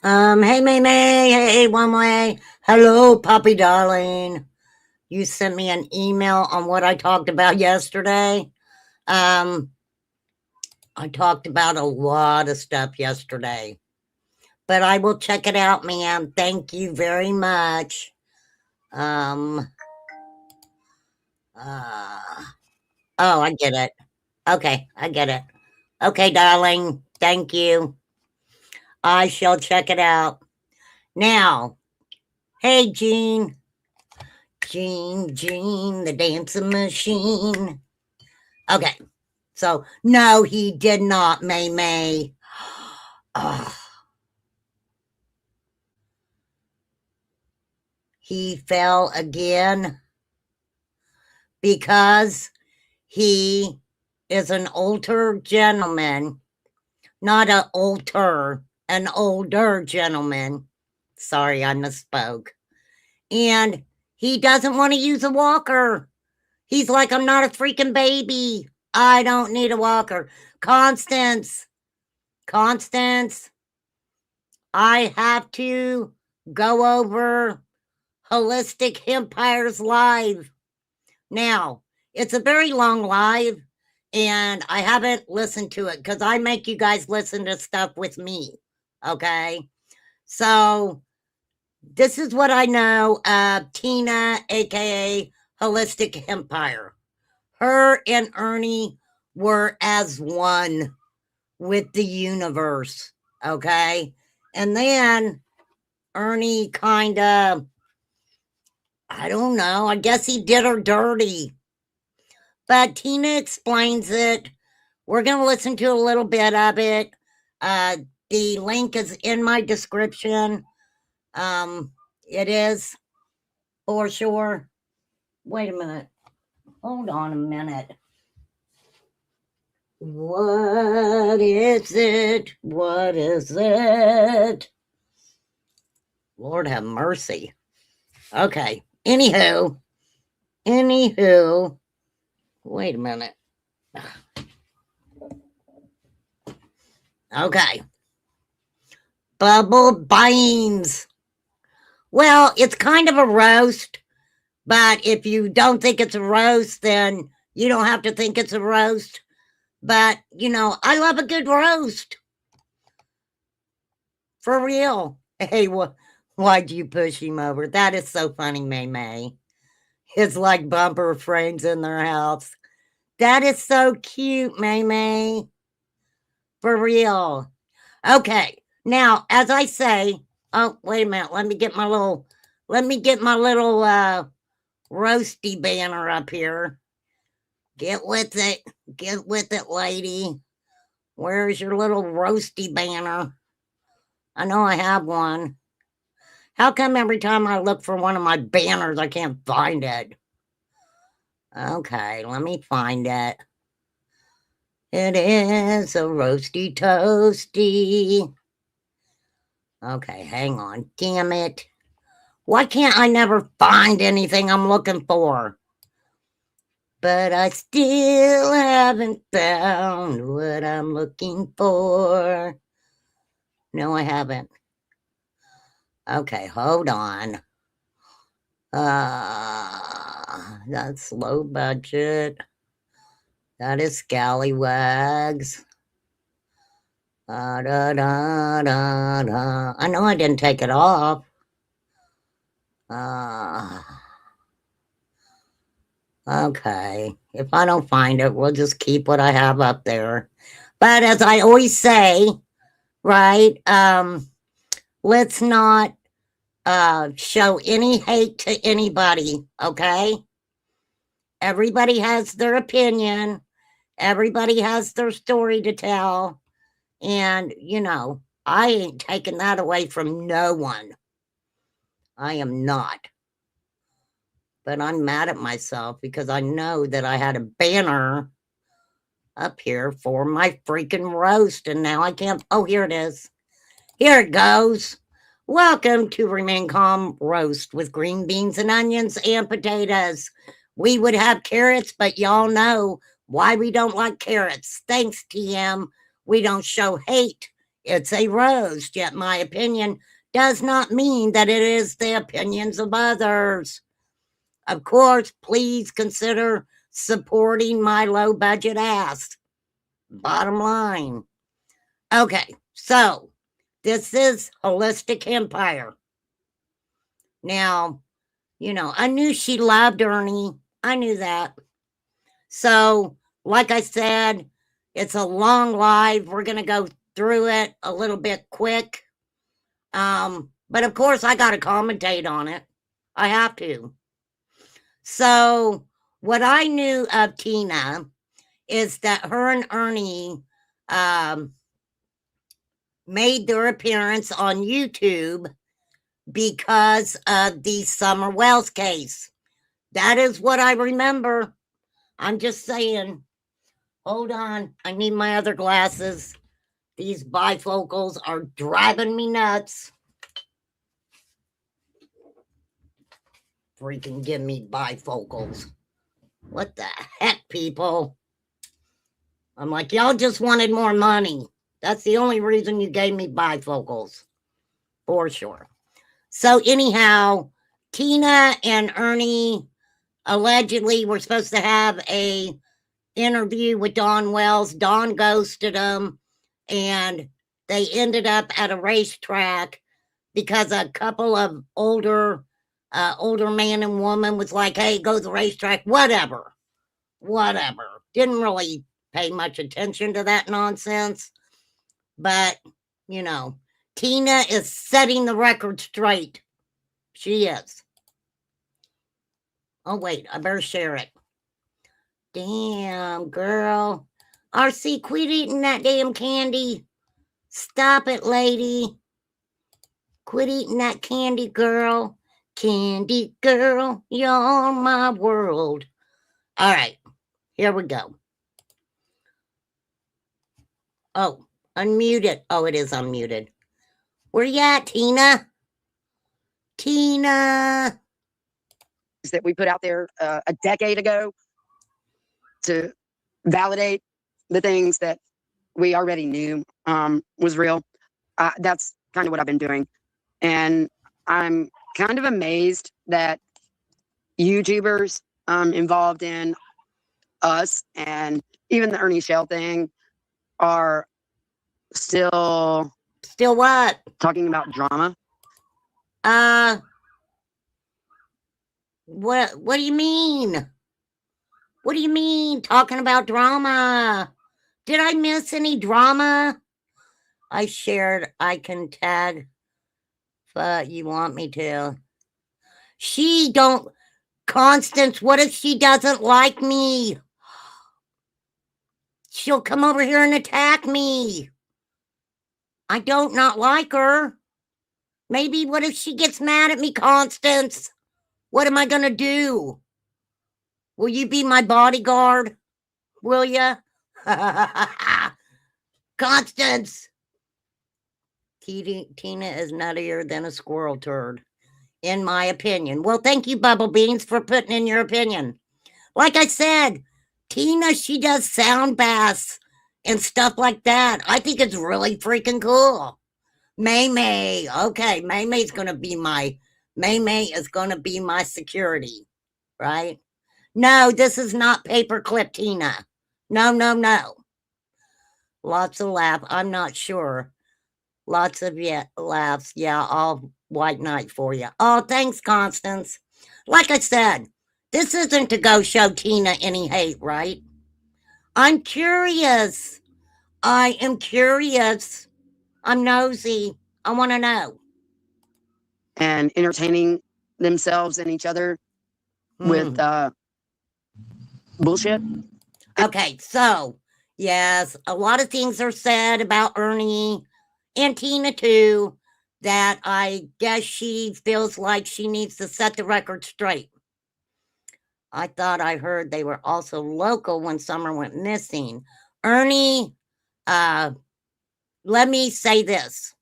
Hey, May May, hey, one way. Hello, puppy darling. You sent me an email on what I talked about yesterday. Um, I talked about a lot of stuff yesterday, but I will check it out, ma'am. Thank you very much. Um, uh, oh, I get it. Okay, I get it. Okay, darling. Thank you. I shall check it out. Now, hey, Jean. Jean, the dancing machine. Okay, so no, he did not, May May. Ugh. He fell again because he is an older gentleman, not an older gentleman. Sorry, I misspoke. And he doesn't want to use a walker. He's like, I'm not a freaking baby. I don't need a walker. Constance, Constance, I have to go over Holistic Empires Live. Now, it's a very long live, and I haven't listened to it because I make you guys listen to stuff with me. Okay. So, this is what I know of Tina, aka Holistic Empire. Her and Ernie were as one with the universe. Okay. And then Ernie kind of, I don't know, I guess he did her dirty. But Tina explains it. We're going to listen to a little bit of it. Uh, the link is in my description. It is for sure. Wait a minute. Hold on a minute. What is it? What is it? Lord have mercy. Okay. Anywho, wait a minute. Okay. Bubble beans. Well, it's kind of a roast, but if you don't think it's a roast, then you don't have to think it's a roast. But, I love a good roast. For real. Hey, why'd you push him over? That is so funny, May May. It's like bumper frames in their house. That is so cute, May May. For real. Okay. Now, as I say, oh, wait a minute. Let me get my little roasty banner up here. Get with it. Get with it, lady. Where's your little roasty banner? I know I have one. How come every time I look for one of my banners, I can't find it? Okay, let me find it. It is a roasty toasty. Okay, hang on. Damn it. Why can't I never find anything I'm looking for? But I still haven't found what I'm looking for. No, I haven't. Okay, hold on. That's low budget. That is scallywags. Da, da, da, da. I know I didn't take it off. Okay. If I don't find it, we'll just keep what I have up there. But as I always say, right, let's not show any hate to anybody, okay? Everybody has their opinion. Everybody has their story to tell. And, I ain't taking that away from no one. I am not. But I'm mad at myself because I know that I had a banner up here for my freaking roast, and now I can't. Oh, here it is. Here it goes. Welcome to Remain Calm Roast with green beans and onions and potatoes. We would have carrots, but y'all know why we don't like carrots. Thanks, TM. We don't show hate It's a roast, yet my opinion does not mean that it is the opinions of others. Of course, please consider supporting my low budget ass. Bottom line. Okay, so this is Holistic Empire. Now, I knew she loved Ernie. I knew that. So, like I said, it's a long live. We're going to go through it a little bit quick. But of course, I got to commentate on it. I have to. So, what I knew of Tina is that her and Ernie made their appearance on YouTube because of the Summer Wells case. That is what I remember. I'm just saying. Hold on. I need my other glasses. These bifocals are driving me nuts. Freaking give me bifocals. What the heck, people? I'm like, y'all just wanted more money. That's the only reason you gave me bifocals. For sure. So anyhow, Tina and Ernie allegedly were supposed to have a interview with Dawn Wells. Dawn ghosted them, and they ended up at a racetrack because a couple of older man and woman was like, hey, go to the racetrack, whatever. Didn't really pay much attention to that nonsense. But, Tina is setting the record straight. She is. Oh, wait, I better share it. Damn, girl. RC, quit eating that damn candy. Stop it, lady. Quit eating that candy, girl. Candy girl, you're my world. All right, here we go. Oh, unmuted. Oh, it is unmuted. Where you at, Tina? Tina. That we put out there a decade ago to validate the things that we already knew was real. That's kind of what I've been doing. And I'm kind of amazed that YouTubers involved in us and even the Ernie Shell thing are still what? Talking about drama. What do you mean? What do you mean talking about drama? Did I miss any drama? I shared, I can tag, but you want me to. She don't, Constance, what if she doesn't like me? She'll come over here and attack me. I don't not like her. Maybe what if she gets mad at me, Constance? What am I going to do? Will you be my bodyguard? Will ya? Constance. Tina is nuttier than a squirrel turd, in my opinion. Well, thank you, Bubble Beans, for putting in your opinion. Like I said, Tina, she does sound baths and stuff like that. I think it's really freaking cool. May. Okay, May is going to be my security, right? No, this is not paperclip Tina. No. Lots of laugh. I'm not sure. Lots of laughs. Yeah, all white knight for you. Oh, thanks, Constance. Like I said, this isn't to go show Tina any hate, right? I'm curious. I am curious. I'm nosy. I want to know. And entertaining themselves and each other with bullshit. Okay, so, yes, a lot of things are said about Ernie and Tina too that I guess she feels like she needs to set the record straight. I thought I heard they were also local when Summer went missing. Ernie, let me say this.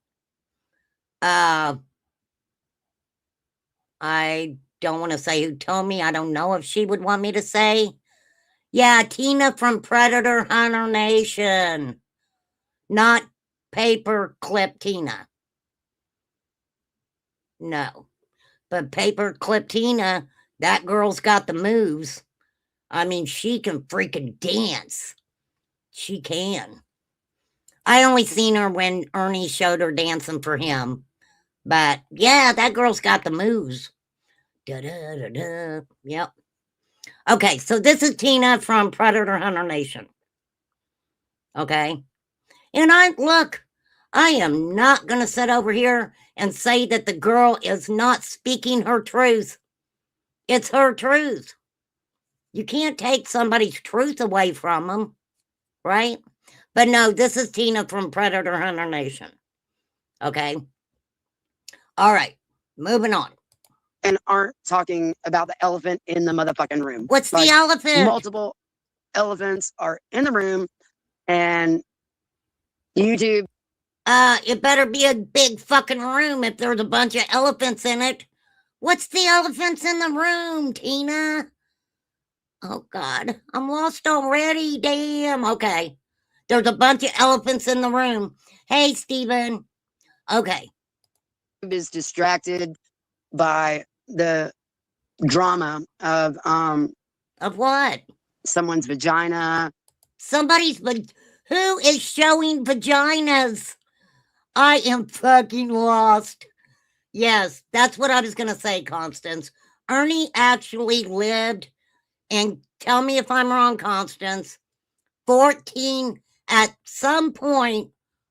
I don't want to say who told me. I don't know if she would want me to say. Yeah, Tina from Predator Hunter Nation. Not Paper Clip Tina. No. But Paper Clip Tina, that girl's got the moves. I mean, she can freaking dance. She can. I only seen her when Ernie showed her dancing for him. But yeah, that girl's got the moves. Da da da da. Yep. Okay, so this is Tina from Predator Hunter Nation. Okay. And I am not going to sit over here and say that the girl is not speaking her truth. It's her truth. You can't take somebody's truth away from them, right? But no, this is Tina from Predator Hunter Nation. Okay. All right. Moving on. And aren't talking about the elephant in the motherfucking room. What's the elephant? Multiple elephants are in the room, and YouTube. It better be a big fucking room if there's a bunch of elephants in it. What's the elephants in the room, Tina? Oh, God. I'm lost already. Damn. Okay. There's a bunch of elephants in the room. Hey, Steven. Okay. Is distracted by the drama of what? Someone's vagina. Somebody's who is showing vaginas? I am fucking lost. Yes, that's what I was going to say, Constance. Ernie actually lived, and tell me if I'm wrong, Constance, 14, at some point,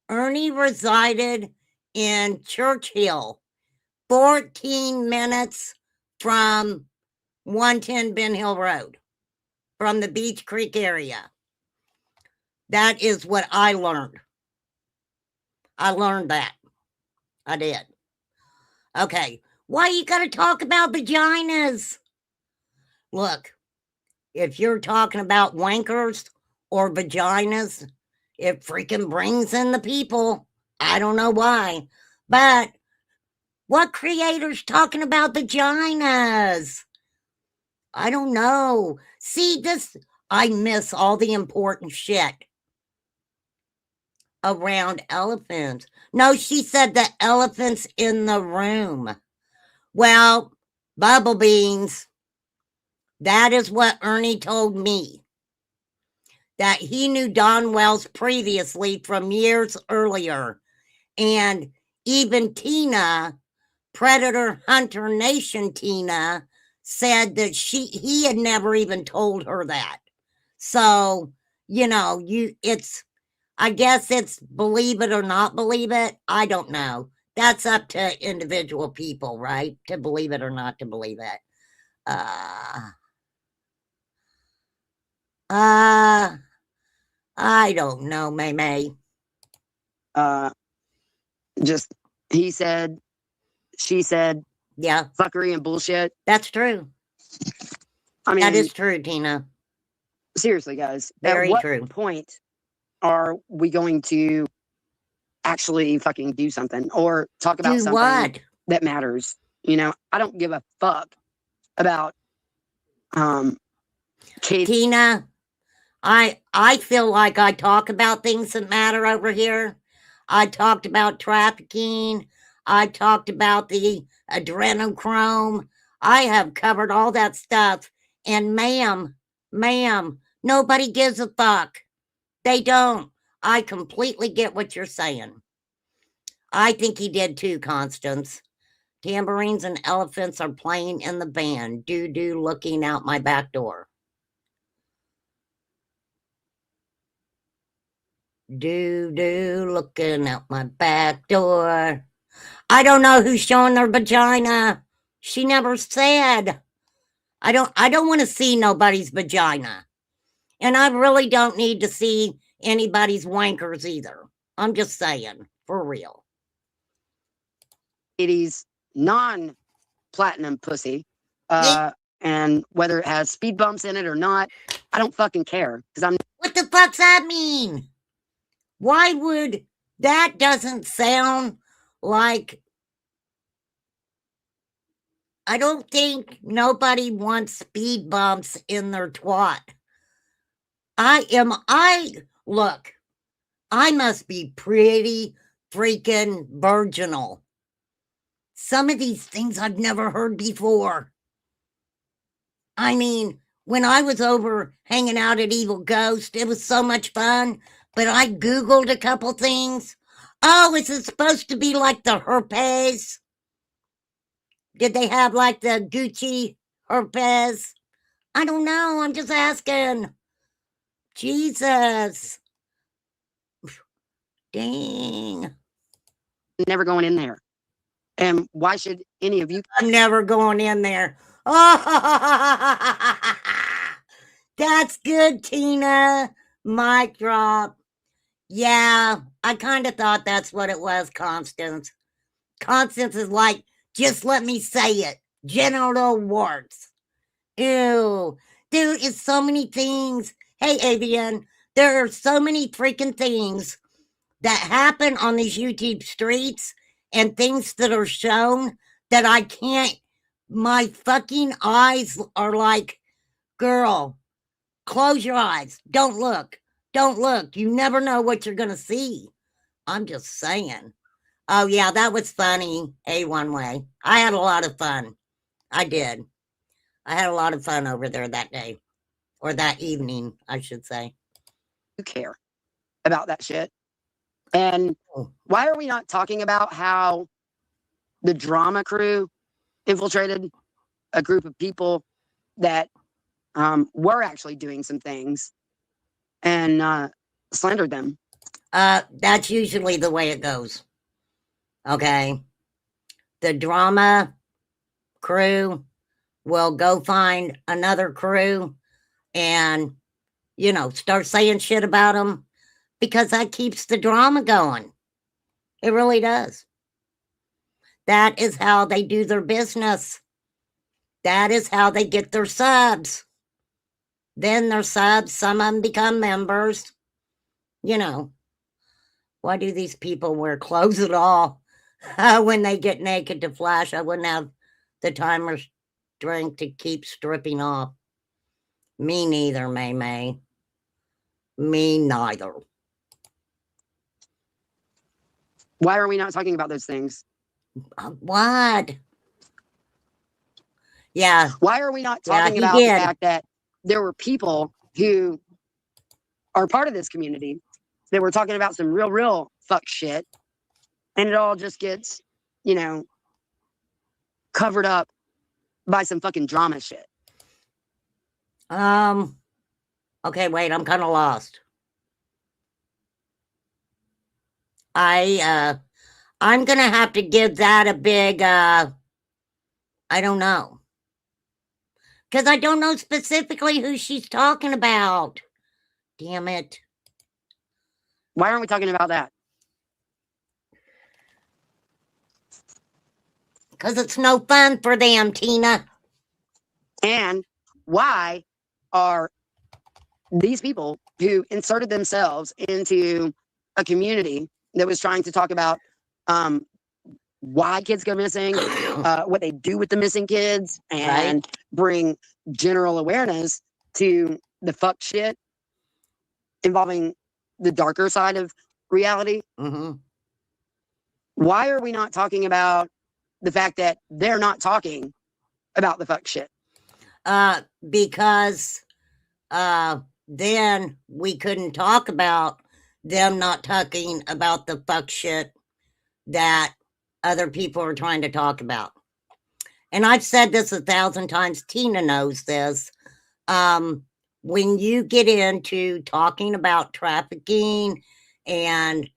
Ernie resided in Churchill, 14 minutes from 110 Ben Hill Road, from the Beach Creek area. That is what I learned. I learned that. I did. Okay. Why you got to talk about vaginas? Look, if you're talking about wankers or vaginas, it freaking brings in the people. I don't know why. But what creator's talking about vaginas? I don't know. See, I miss all the important shit around elephants. No, she said the elephants in the room. Well, bubble beans, that is what Ernie told me. That he knew Don Wells previously from years earlier. And even Tina, Predator Hunter Nation Tina, said that he had never even told her that. So, I guess it's believe it or not believe it. I don't know. That's up to individual people, right? To believe it or not to believe it. I don't know, May. Just he said, she said, yeah, fuckery and bullshit. That's true. I mean, that is true, Tina. Seriously, guys. Very at what true. Point are we going to actually fucking do something or talk about something that matters? I don't give a fuck about kids. Tina, I feel like I talk about things that matter over here. I talked about trafficking. I talked about the adrenochrome. I have covered all that stuff. And ma'am, nobody gives a fuck. They don't. I completely get what you're saying. I think he did too, Constance. Tambourines and elephants are playing in the band. Doo-doo looking out my back door. Doo-doo looking out my back door. I don't know who's showing their vagina. She never said. I don't want to see nobody's vagina. And I really don't need to see anybody's wankers either. I'm just saying, for real. Ladies, non-platinum pussy, and whether it has speed bumps in it or not, I don't fucking care. What the fuck's that mean? Why would that doesn't sound like... I don't think nobody wants speed bumps in their twat. Look, I must be pretty freaking virginal. Some of these things I've never heard before. I mean, when I was over hanging out at Evil Ghost, it was so much fun. But I Googled a couple things. Oh, is it supposed to be like the herpes? Did they have like the Gucci herpes? I don't know. I'm just asking. Jesus. Dang. Never going in there. And why should any of you? I'm never going in there. Oh, that's good, Tina. Mic drop. Yeah, I kind of thought that's what it was, Constance. Constance is like, just let me say it. Genital warts. Ew. Dude, it's so many things. Hey, Avian, there are so many freaking things that happen on these YouTube streets and things that are shown that I can't. My fucking eyes are like, girl, close your eyes. Don't look. Don't look. You never know what you're going to see. I'm just saying. Oh, yeah, that was funny. One way. I had a lot of fun. I did. I had a lot of fun over there that day, or that evening, I should say. You care about that shit. And why are we not talking about how the drama crew infiltrated a group of people that were actually doing some things and slandered them? That's usually the way it goes. Okay. The drama crew will go find another crew and, start saying shit about them because that keeps the drama going. It really does. That is how they do their business. That is how they get their subs. Then their subs, some of them become members. Why do these people wear clothes at all? When they get naked to flash, I wouldn't have the time or strength to keep stripping off. Me neither, May May. Me neither. Why are we not talking about those things? What? Yeah. Why are we not talking about the fact that there were people who are part of this community that were talking about some real fuck shit, and it all just gets, covered up by some fucking drama shit? Okay, wait, I'm kind of lost. I'm gonna have to give that a big I don't know. Because I don't know specifically who she's talking about. Damn it. Why aren't we talking about that? Because it's no fun for them, Tina. And why are these people who inserted themselves into a community that was trying to talk about why kids go missing, what they do with the missing kids, and bring general awareness to the fuck shit involving the darker side of reality? Mm-hmm. Why are we not talking about the fact that they're not talking about the fuck shit? Because then we couldn't talk about them not talking about the fuck shit that other people are trying to talk about. And I've said this 1,000 times. Tina knows this. When you get into talking about trafficking and,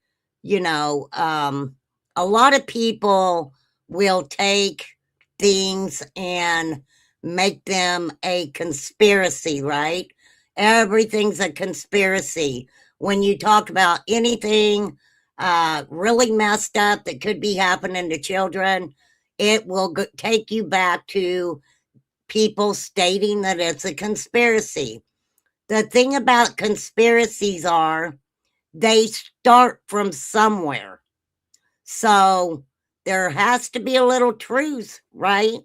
a lot of people will take things and make them a conspiracy, right? Everything's a conspiracy. When you talk about anything really messed up that could be happening to children, it will take you back to people stating that it's a conspiracy. The thing about conspiracies are they start from somewhere. So there has to be a little truth, right?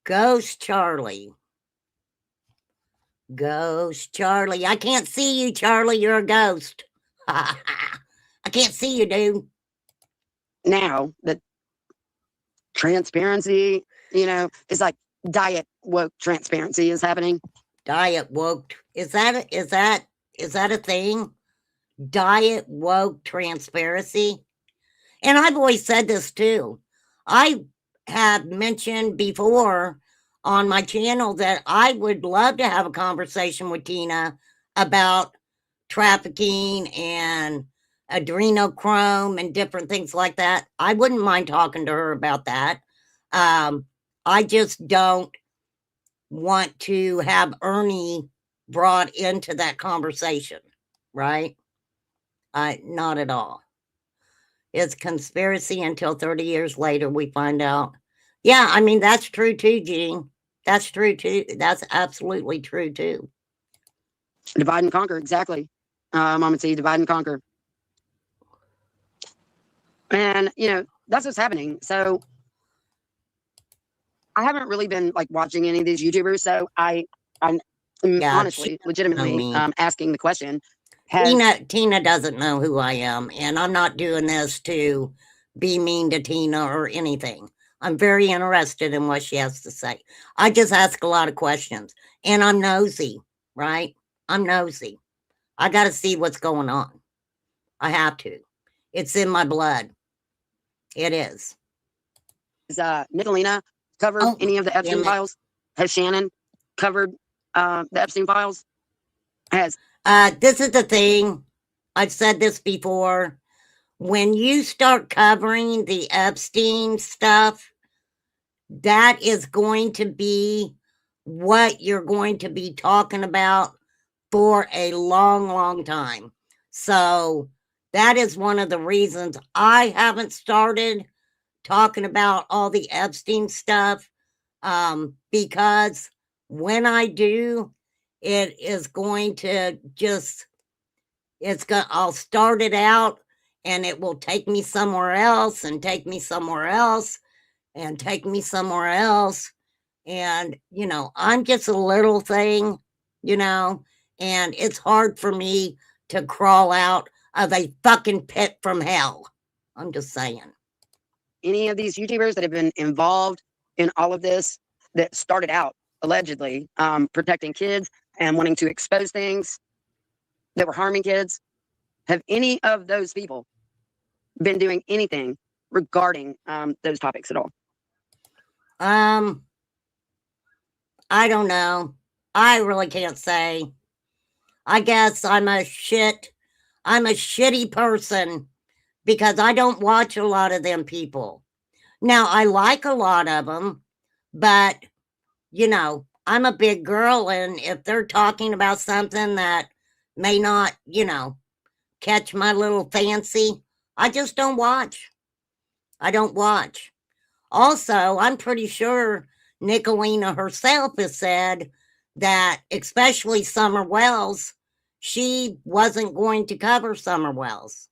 Ghost Charlie. Ghost Charlie. I can't see you, Charlie. You're a ghost. I can't see you, dude. Now that transparency, it's like diet woke transparency is happening. Diet woke. Is that a thing? Diet woke transparency. And I've always said this too. I have mentioned before on my channel that I would love to have a conversation with Tina about trafficking and adrenochrome and different things like that. I wouldn't mind talking to her about that. I just don't want to have Ernie brought into that conversation, right? Not at all. It's conspiracy until 30 years later we find out. Yeah, I mean, that's true too, Gene. That's true too. That's absolutely true too. Divide and conquer, exactly. Mama T, divide and conquer. And, that's what's happening. So I haven't really been like watching any of these YouTubers. So I'm Yeah, honestly, legitimately asking the question. Tina doesn't know who I am, and I'm not doing this to be mean to Tina or anything. I'm very interested in what she has to say. I just ask a lot of questions, and I'm nosy, right? I'm nosy. I got to see what's going on. I have to. It's in my blood. It is. Has Nicolina covered any of the Epstein files? Has Shannon covered the Epstein files? This is the thing. I've said this before. When you start covering the Epstein stuff, that is going to be what you're going to be talking about for a long, long time. So that is one of the reasons I haven't started talking about all the Epstein stuff, because when I do, it is going to just, I'll start it out and it will take me somewhere else and take me somewhere else and take me somewhere else. And, I'm just a little thing, and it's hard for me to crawl out of a fucking pit from hell. I'm just saying. Any of these YouTubers that have been involved in all of this that started out allegedly protecting kids and wanting to expose things that were harming kids, have any of those people been doing anything regarding those topics at all? I don't know. I really can't say. I guess I'm a shitty person because I don't watch a lot of them people. Now, I like a lot of them, but, I'm a big girl, and if they're talking about something that may not, catch my little fancy, I just don't watch. I don't watch. Also, I'm pretty sure Nicolina herself has said that, especially Summer Wells, she wasn't going to cover Summer Wells.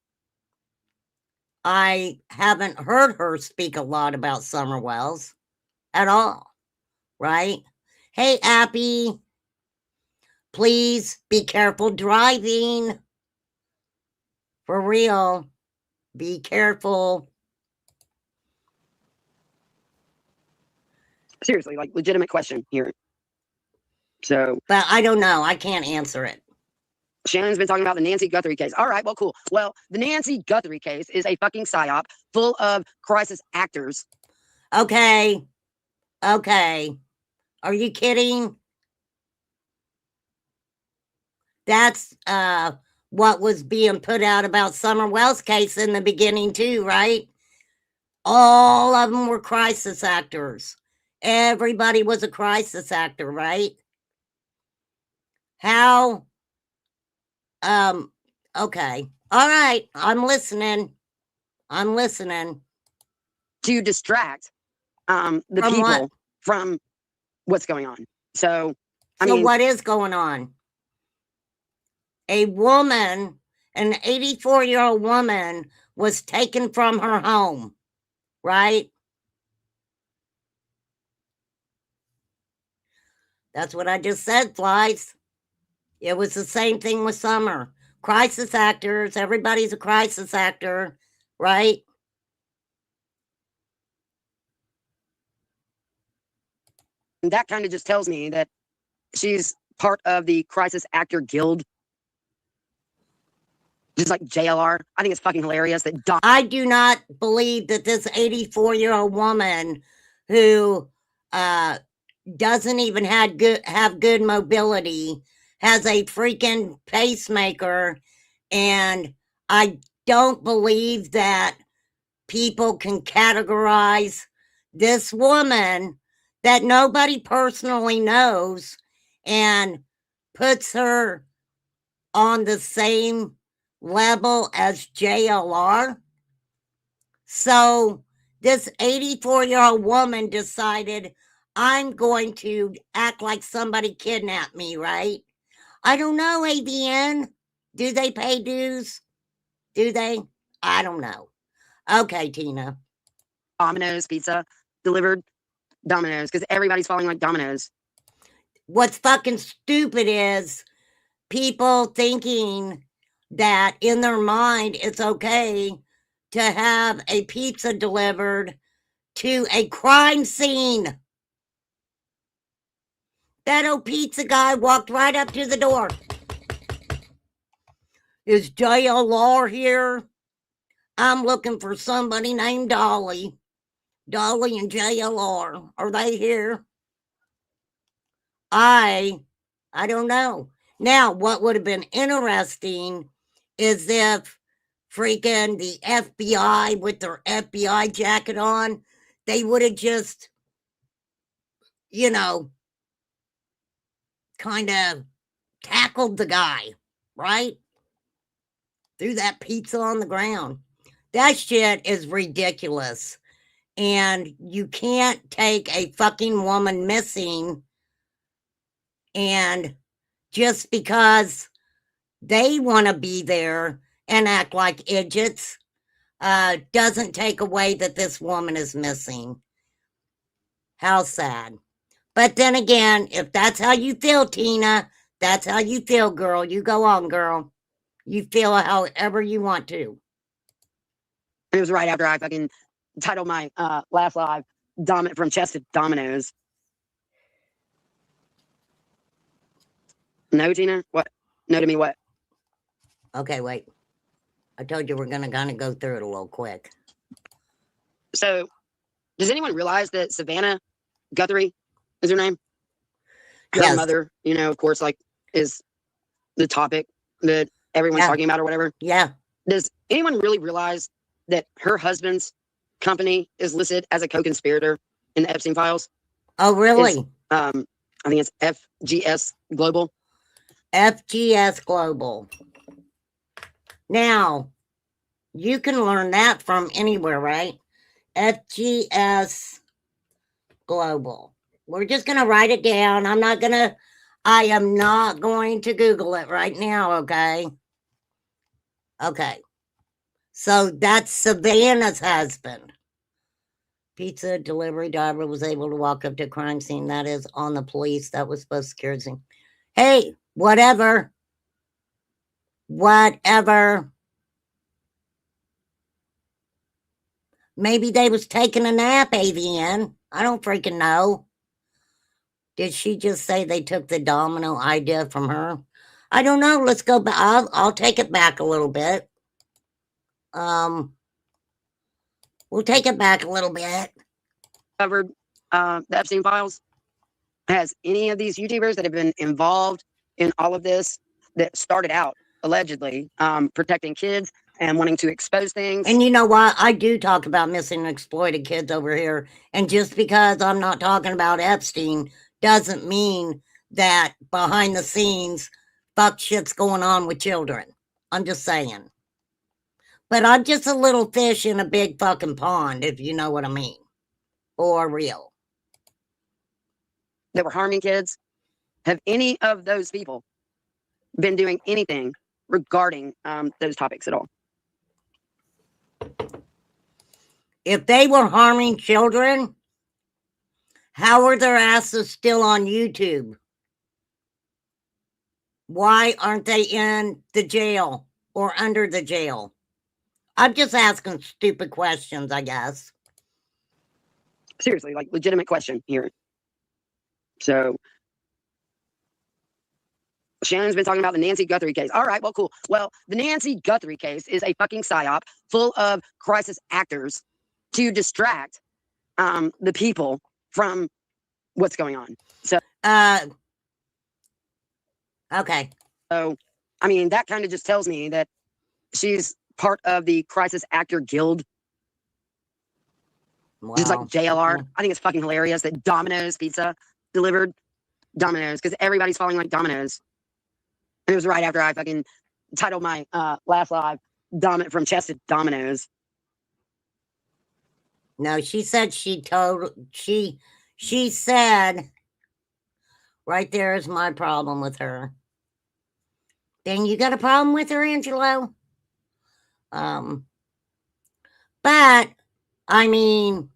I haven't heard her speak a lot about Summer Wells at all, right? Hey, Appy, please be careful driving. For real, be careful. Seriously, like legitimate question here. So, but I don't know. I can't answer it. Shannon's been talking about the Nancy Guthrie case. All right, well, cool. Well, the Nancy Guthrie case is a fucking psyop full of crisis actors. Okay. Are you kidding? That's what was being put out about Summer Wells' case in the beginning too, right? All of them were crisis actors. Everybody was a crisis actor, right? How? Okay. All right. I'm listening. To distract the from people from what's going on. So what is going on? A woman, an 84-year-old woman, was taken from her home, right? That's what I just said, Flies. It was the same thing with Summer. Crisis actors, everybody's a crisis actor, right? And that kind of just tells me that she's part of the crisis actor guild. Just like JLR. I think it's fucking hilarious that I do not believe that this 84-year-old woman who doesn't even have good mobility has a freaking pacemaker, and I don't believe that people can categorize this woman that nobody personally knows and puts her on the same level as JLR. So this 84-year-old woman decided, I'm going to act like somebody kidnapped me, right? I don't know, AVN. Do they pay dues? Do they? I don't know. Okay, Tina. Domino's pizza delivered Domino's because everybody's falling like dominoes. What's fucking stupid is people thinking that in their mind it's okay to have a pizza delivered to a crime scene. That old pizza guy walked right up to the door. Is JLR here? I'm looking for somebody named Dolly. Dolly and JLR. Are they here? I don't know. Now, what would have been interesting is if freaking the FBI with their FBI jacket on, they would have just, kind of tackled the guy, right? Threw that pizza on the ground. That shit is ridiculous. And you can't take a fucking woman missing and just because they want to be there and act like idiots doesn't take away that this woman is missing. How sad. But then again, if that's how you feel, Tina, that's how you feel, girl. You go on, girl. You feel however you want to. It was right after I fucking titled my last live from Chess to Dominoes. No, Tina? What? No to me, what? Okay, wait. I told you we're going to kind of go through it a little quick. So, does anyone realize that Savannah Guthrie is her name? Her Yes. mother, of course, like, is the topic that everyone's talking about or whatever. Yeah. Does anyone really realize that her husband's company is listed as a co-conspirator in the Epstein files? Oh, really? I think it's FGS Global. FGS Global. Now, you can learn that from anywhere, right? FGS Global. We're just going to write it down. I am not going to Google it right now, okay? Okay. So that's Savannah's husband. Pizza delivery driver was able to walk up to crime scene. That is on the police. That was supposed to secure the scene. Hey, whatever. Whatever. Maybe they was taking a nap, AVN. I don't freaking know. Did she just say they took the domino idea from her? I don't know. Let's go back. I'll take it back a little bit. We'll take it back a little bit. Covered the Epstein files. Has any of these YouTubers that have been involved in all of this that started out allegedly protecting kids and wanting to expose things? And you know what? I do talk about missing and exploited kids over here. And just because I'm not talking about Epstein doesn't mean that behind the scenes fuck shit's going on with children. I'm just saying. But I'm just a little fish in a big fucking pond, if you know what I mean. For real. That were harming kids. Have any of those people been doing anything regarding those topics at all? If they were harming children, how are their asses still on YouTube? Why aren't they in the jail or under the jail? I'm just asking stupid questions, I guess. Seriously, like legitimate question here. So Shannon's been talking about the Nancy Guthrie case. All right, well, cool. Well, the Nancy Guthrie case is a fucking psyop full of crisis actors to distract the people from what's going on. So, Okay. so I mean, that kind of just tells me that she's part of the crisis actor guild. Wow. Just like JLR. I think it's fucking hilarious that Domino's Pizza delivered Domino's because everybody's falling like dominoes. And it was right after I fucking titled my last live from Chested Domino's. No, she said she said right there is my problem with her. Then you got a problem with her, Angelo? But I mean,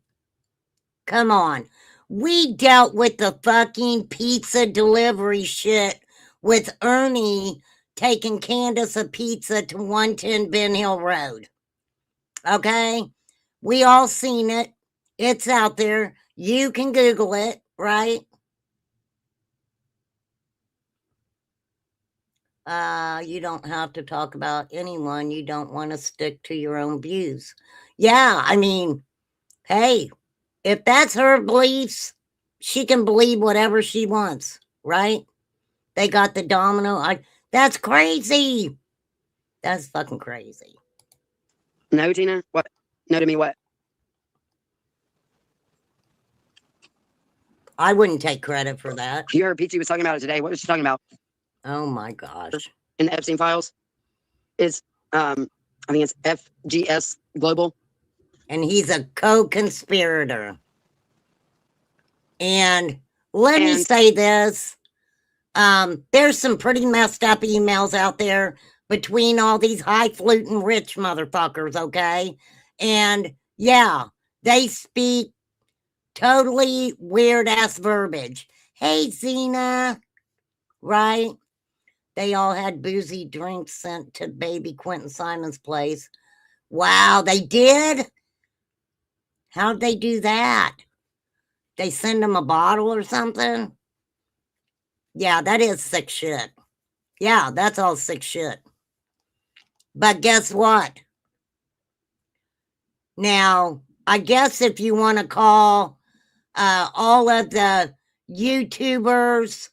come on. We dealt with the fucking pizza delivery shit with Ernie taking Candace a pizza to 110 Ben Hill Road. Okay? We all seen it. It's out there. You can Google it, right? You don't have to talk about anyone. You don't want to stick to your own views. Yeah, I mean, hey, if that's her beliefs, she can believe whatever she wants, right? They got the domino. That's crazy. That's fucking crazy. No, Tina? What? No to me, what? I wouldn't take credit for that. You heard Peachy was talking about it today. What was she talking about? Oh my gosh. In the Epstein files is, I think it's FGS Global. And he's a co-conspirator. And let me say this. There's some pretty messed up emails out there between all these highfalutin rich motherfuckers, okay? And yeah, they speak totally weird ass verbiage. Hey, Zena, right? They all had boozy drinks sent to baby Quentin Simon's place. Wow, they did? How'd they do that? They send him a bottle or something? Yeah, that is sick shit. Yeah, that's all sick shit. But guess what? Now, I guess if you want to call all of the YouTubers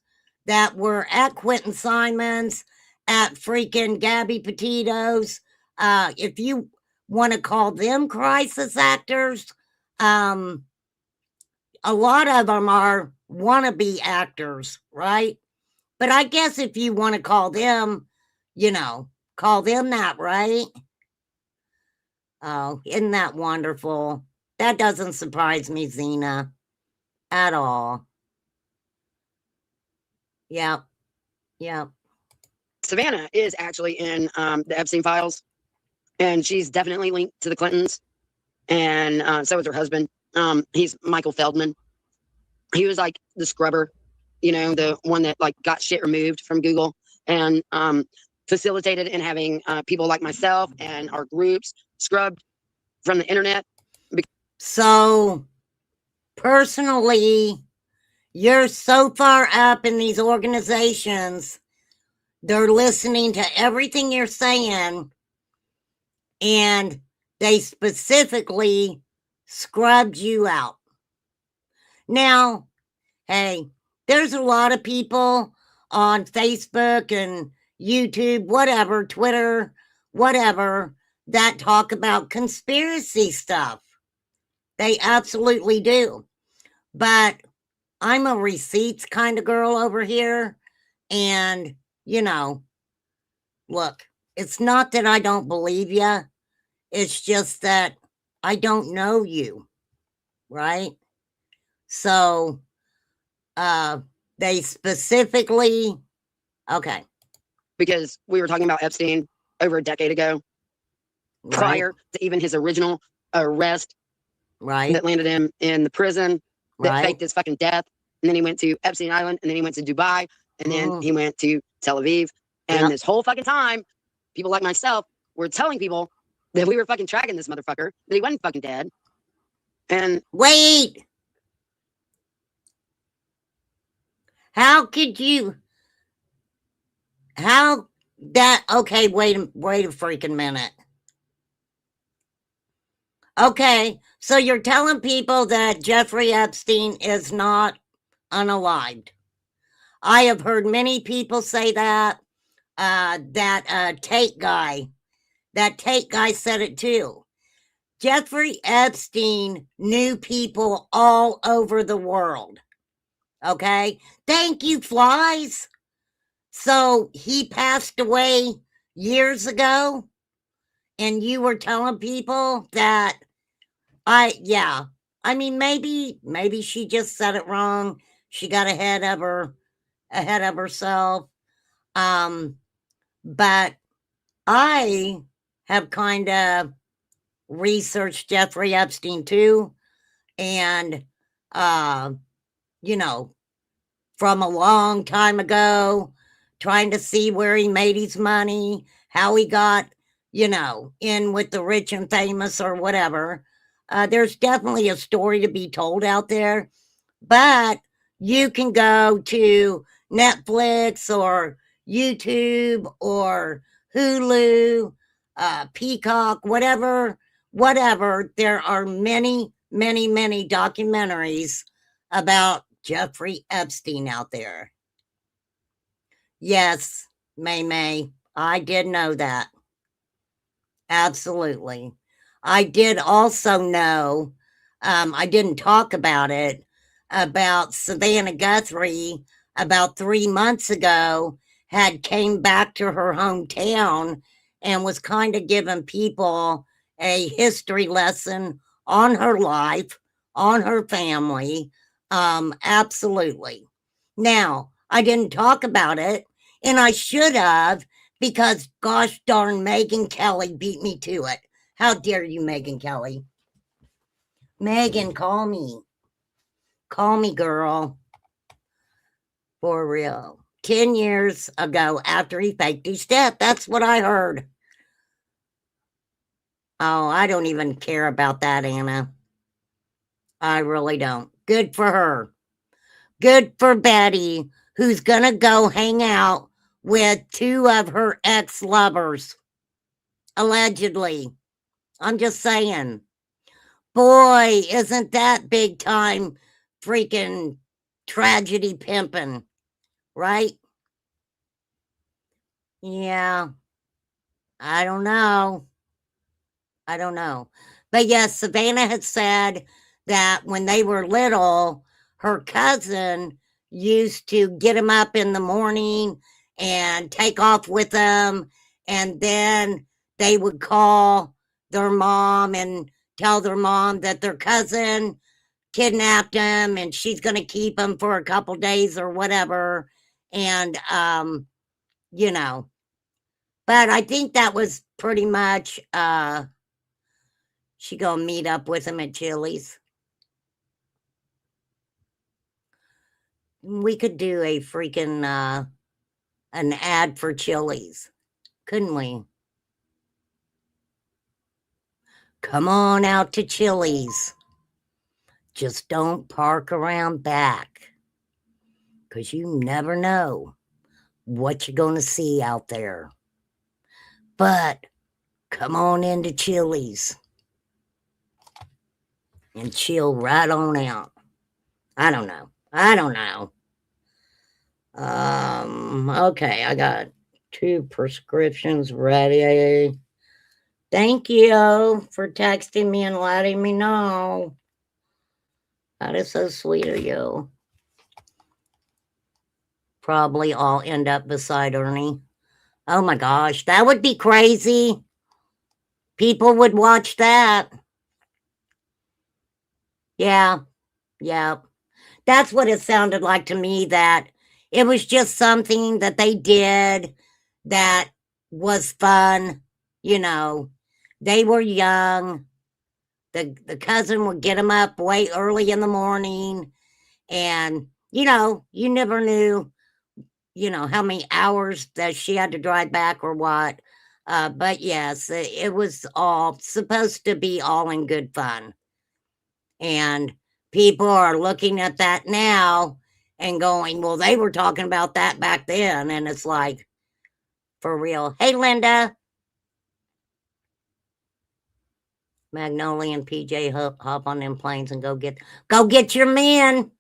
that were at Quentin Simon's, at freaking Gabby Petito's, if you want to call them crisis actors, a lot of them are wannabe actors, right? But I guess if you want to call them, call them that, right? Oh, isn't that wonderful? That doesn't surprise me, Zena, at all. Yep. Savannah is actually in the Epstein files, and she's definitely linked to the Clintons, and so is her husband. He's Michael Feldman. He was like the scrubber, the one that like got shit removed from Google and facilitated in having people like myself and our groups scrubbed from the internet. So, personally, you're so far up in these organizations, they're listening to everything you're saying, and they specifically scrubbed you out. Now, hey, there's a lot of people on Facebook and YouTube, whatever, Twitter, whatever, that talk about conspiracy stuff. They absolutely do. But I'm a receipts kind of girl over here. And, look, it's not that I don't believe you. It's just that I don't know you, right? So, they specifically, okay. Because we were talking about Epstein over a decade ago, right, prior to even his original arrest, right, that landed him in the prison, that faked his fucking death. And then he went to Epstein Island, and then he went to Dubai, And then he went to Tel Aviv. And this whole fucking time, people like myself were telling people that we were fucking tracking this motherfucker, that he wasn't fucking dead. And wait, how could you? How that? Okay, wait a freaking minute. Okay, so you're telling people that Jeffrey Epstein is not unalived. I have heard many people say that. That Tate guy said it too. Jeffrey Epstein knew people all over the world. Okay, thank you, flies. So he passed away years ago, and you were telling people that I mean, maybe she just said it wrong. She got ahead of herself. But I have kind of researched Jeffrey Epstein too, and you know, from a long time ago, trying to see where he made his money, how he got, in with the rich and famous or whatever. There's definitely a story to be told out there, but you can go to Netflix or YouTube or Hulu, Peacock, whatever. There are many, many, many documentaries about Jeffrey Epstein out there. Yes, May, I did know that. Absolutely. I did also know, I didn't talk about it, about Savannah Guthrie about 3 months ago had came back to her hometown and was kind of giving people a history lesson on her life, on her family. Absolutely. Now, I didn't talk about it, and I should have, because gosh darn Megyn Kelly beat me to it. How dare you, Megyn Kelly? Megan, call me. Call me, girl. For real. 10 years ago, after he faked his death. That's what I heard. Oh, I don't even care about that, Anna. I really don't. Good for her. Good for Betty, who's going to go hang out with 2 of her ex-lovers. Allegedly. I'm just saying. Boy, isn't that big time freaking tragedy pimping, right? Yeah, I don't know. But yes, Savannah had said that when they were little, her cousin used to get him up in the morning and take off with them. And then they would call their mom and tell their mom that their cousin kidnapped him and she's going to keep him for a couple days or whatever. And, you know, but I think that was pretty much, she gonna meet up with him at Chili's. We could do a freaking, an ad for Chili's, couldn't we? Come on out to Chili's. Just don't park around back, 'cause you never know what you're gonna see out there. But come on into Chili's and chill right on out. I don't know. Okay, I got 2 prescriptions ready. Thank you for texting me and letting me know. That is so sweet of you. Probably all end up beside Ernie. Oh my gosh, that would be crazy. People would watch that. Yeah. That's what it sounded like to me, that it was just something that they did that was fun. They were young. The cousin would get them up way early in the morning. And, you never knew, how many hours that she had to drive back or what. But yes, it was all supposed to be all in good fun. And people are looking at that now and going, well, they were talking about that back then. And it's like, for real. Hey, Linda. Magnolia and PJ hop on them planes and go get your men.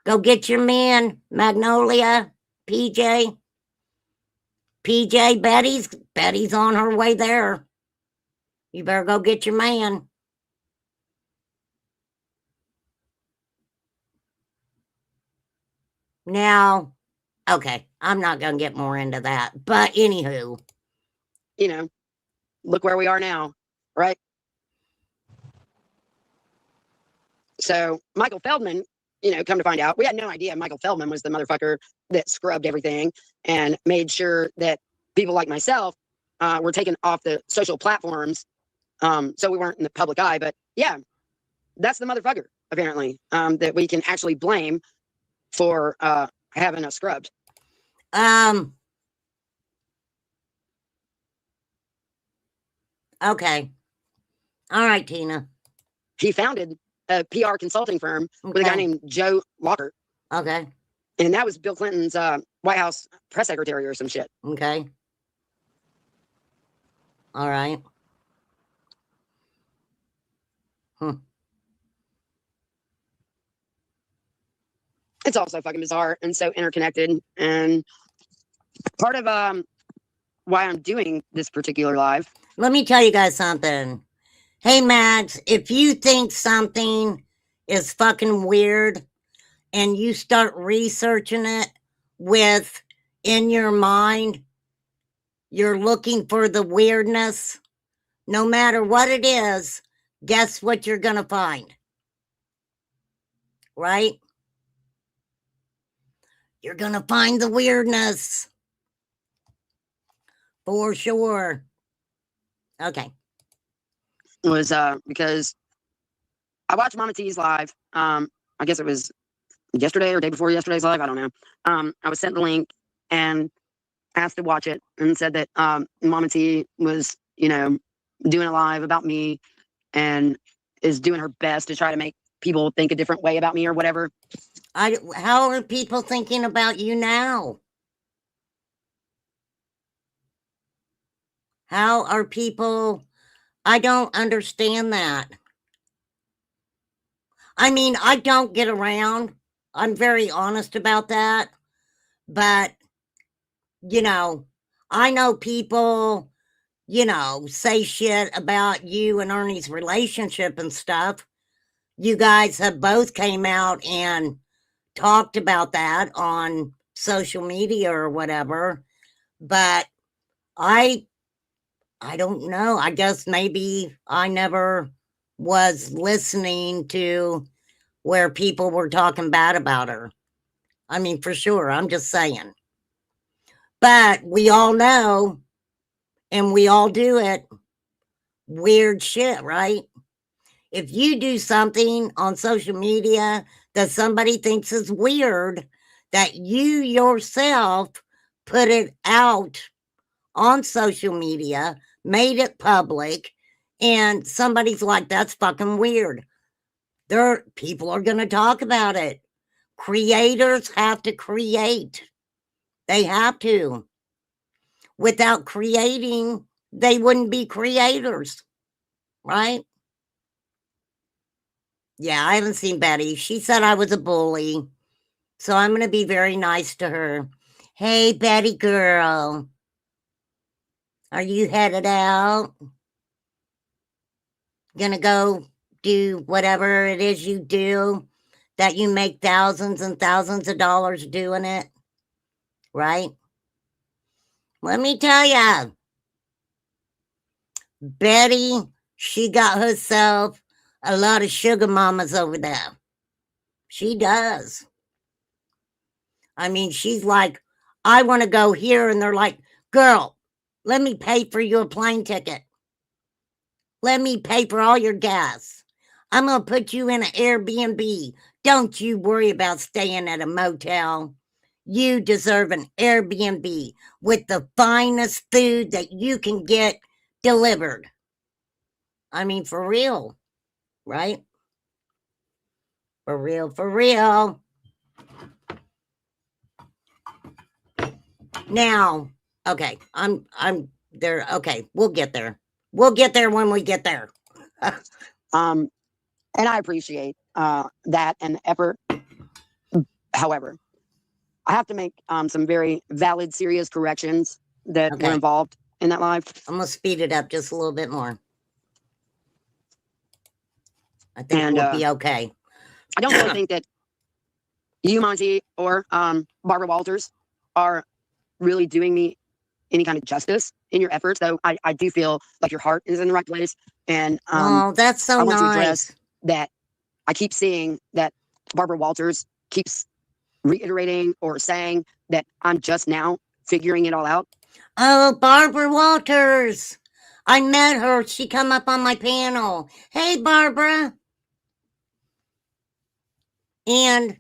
Go get your men. Magnolia, PJ. PJ, Betty's on her way there. You better go get your man. Now, okay, I'm not going to get more into that. But anywho. Look where we are now, right? So Michael Feldman, come to find out, we had no idea Michael Feldman was the motherfucker that scrubbed everything and made sure that people like myself were taken off the social platforms, so we weren't in the public eye. But yeah, that's the motherfucker, apparently, that we can actually blame for having us scrubbed. Okay. All right, Tina. He founded a PR consulting firm with a guy named Joe Locker. Okay. And that was Bill Clinton's White House press secretary or some shit. Okay. All right. It's all so fucking bizarre and so interconnected. And part of why I'm doing this particular live. Let me tell you guys something. Hey, Max, if you think something is fucking weird and you start researching it with in your mind, you're looking for the weirdness, no matter what it is, guess what you're going to find? Right? You're going to find the weirdness. For sure. Okay. It was because I watched Mama T's live. I guess it was yesterday or day before yesterday's live. I don't know. I was sent the link and asked to watch it and said that Mama T was, doing a live about me and is doing her best to try to make people think a different way about me or whatever. How are people thinking about you now? How are people? I don't understand that. I mean, I don't get around. I'm very honest about that. But, I know people, say shit about you and Ernie's relationship and stuff. You guys have both came out and talked about that on social media or whatever. But I don't know. I guess maybe I never was listening to where people were talking bad about her. I mean, for sure. I'm just saying. But we all know, and we all do it, weird shit, right? If you do something on social media that somebody thinks is weird, that you yourself put it out on social media, made it public, and somebody's like, that's fucking weird. People are going to talk about it. Creators have to create. They have to. Without creating, they wouldn't be creators, right? Yeah, I haven't seen Betty. She said I was a bully, so I'm going to be very nice to her. Hey, Betty girl, are you headed out? Gonna go do whatever it is you do that you make thousands and thousands of dollars doing it, right? Let me tell you, Betty, she got herself a lot of sugar mamas over there. She does. I mean, she's like, I want to go here. And they're like, girl, let me pay for your plane ticket. Let me pay for all your gas. I'm going to put you in an Airbnb. Don't you worry about staying at a motel. You deserve an Airbnb with the finest food that you can get delivered. I mean, for real, right? For real, for real. Now, okay, I'm there. Okay, we'll get there. We'll get there when we get there. And I appreciate that and the effort. However, I have to make some very valid, serious corrections that were Okay. involved in that live. I'm gonna speed it up just a little bit more. I think we'll be okay. I don't really think that you, Monty, or Barbara Walters are really doing me any kind of justice in your efforts, though I do feel like your heart is in the right place. And Oh, that's so I want nice. to address that I keep seeing that Barbara Walters keeps reiterating or saying that I'm just now figuring it all out. Oh, Barbara Walters. I met her. She come up on my panel. Hey, Barbara. And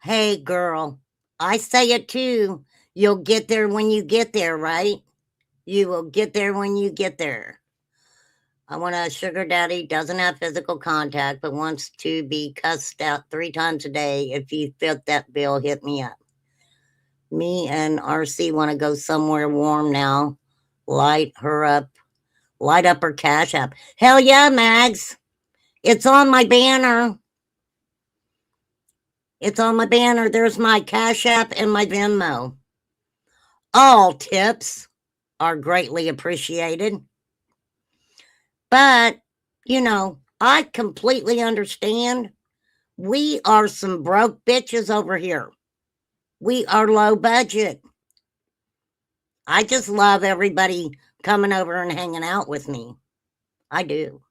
hey, girl, I say it too. You'll get there when you get there, right? You will get there when you get there. I want a sugar daddy, doesn't have physical contact, but wants to be cussed out 3 times a day. If you fit that bill, hit me up. Me and RC want to go somewhere warm now. Light up her Cash App. Hell yeah, Mags. It's on my banner. It's on my banner. There's my Cash App and my Venmo. All tips are greatly appreciated. But, you know, I completely understand. We are some broke bitches over here. We are low budget. I just love everybody coming over and hanging out with me. I do.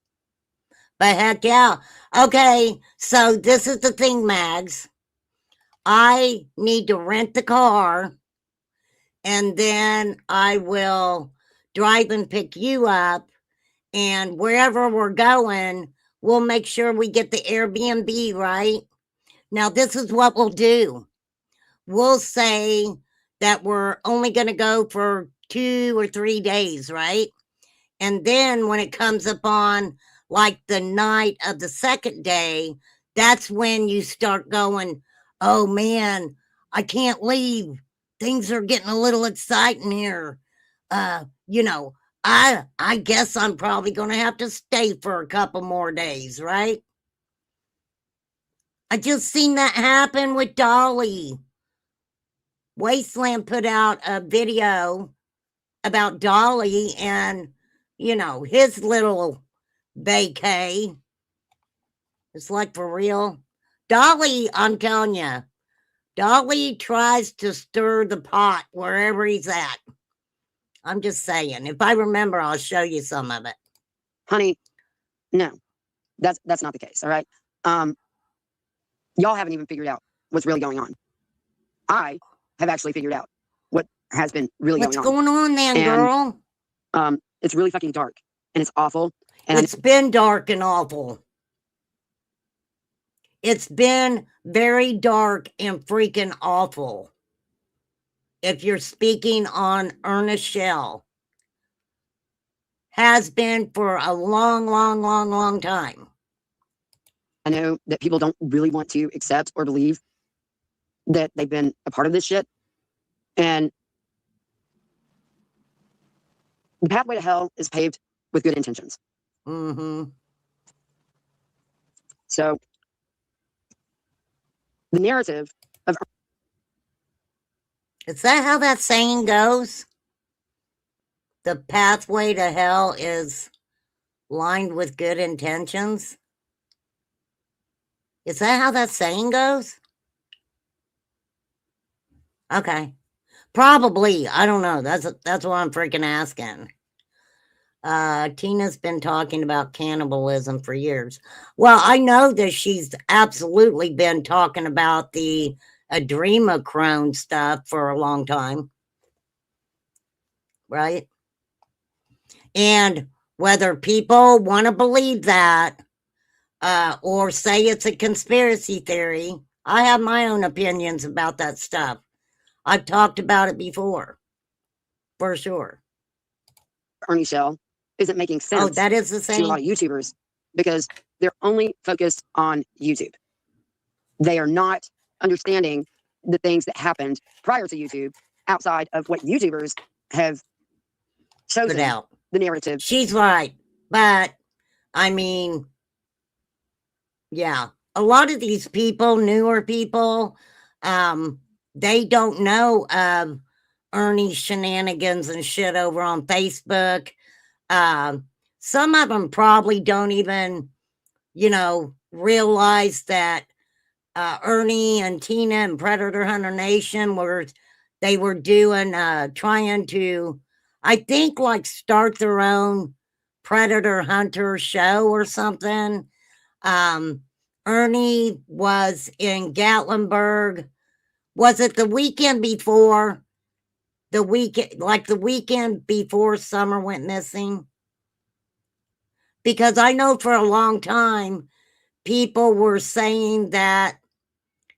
But heck yeah. Okay, so this is the thing, Mags. I need to rent the car, and then I will drive and pick you up, and wherever we're going, we'll make sure we get the Airbnb, right? Now, this is what we'll do. We'll say that we're only going to go for 2 or 3 days, right? And then when it comes upon like the night of the second day, that's when you start going, oh man, I can't leave. Things are getting a little exciting here. You know, I guess I'm probably going to have to stay for a couple more days, right? I just seen that happen with Dolly. Wasteland put out a video about Dolly and, you know, his little vacay. It's like, for real. Dolly, I'm telling you, Dolly tries to stir the pot wherever he's at. I'm just saying. If I remember, I'll show you some of it. Honey, no, that's not the case. All right. Y'all haven't even figured out what's really going on. I have actually figured out what has been really What's going on. going on then, girl? It's really fucking dark and it's awful. And It's been dark and awful. It's been very dark and freaking awful. If you're speaking on Ernest Shell, has been for a long time. I know that people don't really want to accept or believe that they've been a part of this shit. And the pathway to hell is paved with good intentions. Mm-hmm. So the narrative of... Is that how that saying goes? The pathway to hell is lined with good intentions? Is that how that saying goes? Okay. Probably. I don't know. That's what I'm freaking asking. Tina's been talking about cannibalism for years. Well, I know that she's absolutely been talking about the adrenochrome stuff for a long time. Right? And whether people want to believe that or say it's a conspiracy theory, I have my own opinions about that stuff. I've talked about it before, for sure. Ernie Shell isn't making Oh, sense that is the to a lot same. of YouTubers because they're only focused on YouTube. They are not understanding the things that happened prior to YouTube outside of what YouTubers have Put chosen out. the narrative. She's right. But, I mean, yeah, a lot of these people, newer people, they don't know of Ernie's shenanigans and shit over on Facebook. Some of them probably don't even, realize that Ernie and Tina and Predator Hunter Nation they were doing, trying to, I think, like start their own Predator Hunter show or something. Ernie was in Gatlinburg. Was it the weekend before the weekend before Summer went missing? Because I know for a long time people were saying that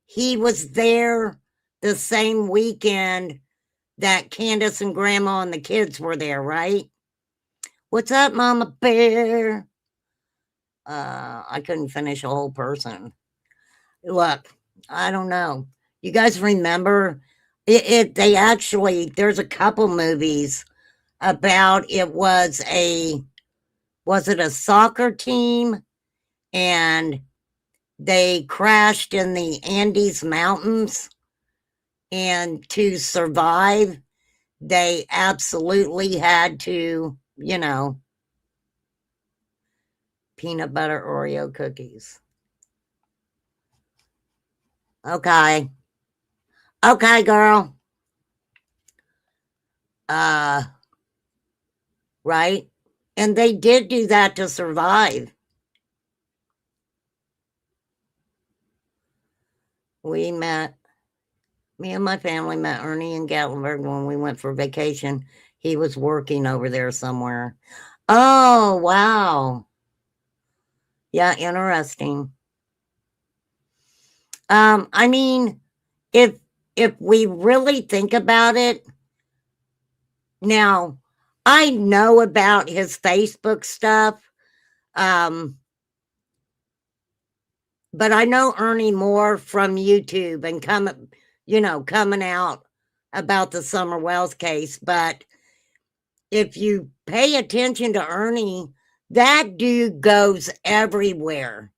he was there the same weekend that Candace and Grandma and the kids were there, right? What's up, Mama Bear? I couldn't finish a whole person. Look, I don't know. You guys remember they actually, there's a couple movies about was it a soccer team and they crashed in the Andes Mountains, and to survive they absolutely had to, peanut butter Oreo cookies. Okay. Okay, girl. Right? And they did do that to survive. Me and my family met Ernie in Gatlinburg when we went for vacation. He was working over there somewhere. Oh, wow. Yeah, interesting. I mean, if we really think about it, now I know about his Facebook stuff. But I know Ernie more from YouTube and coming out about the Summer Wells case. But if you pay attention to Ernie, that dude goes everywhere.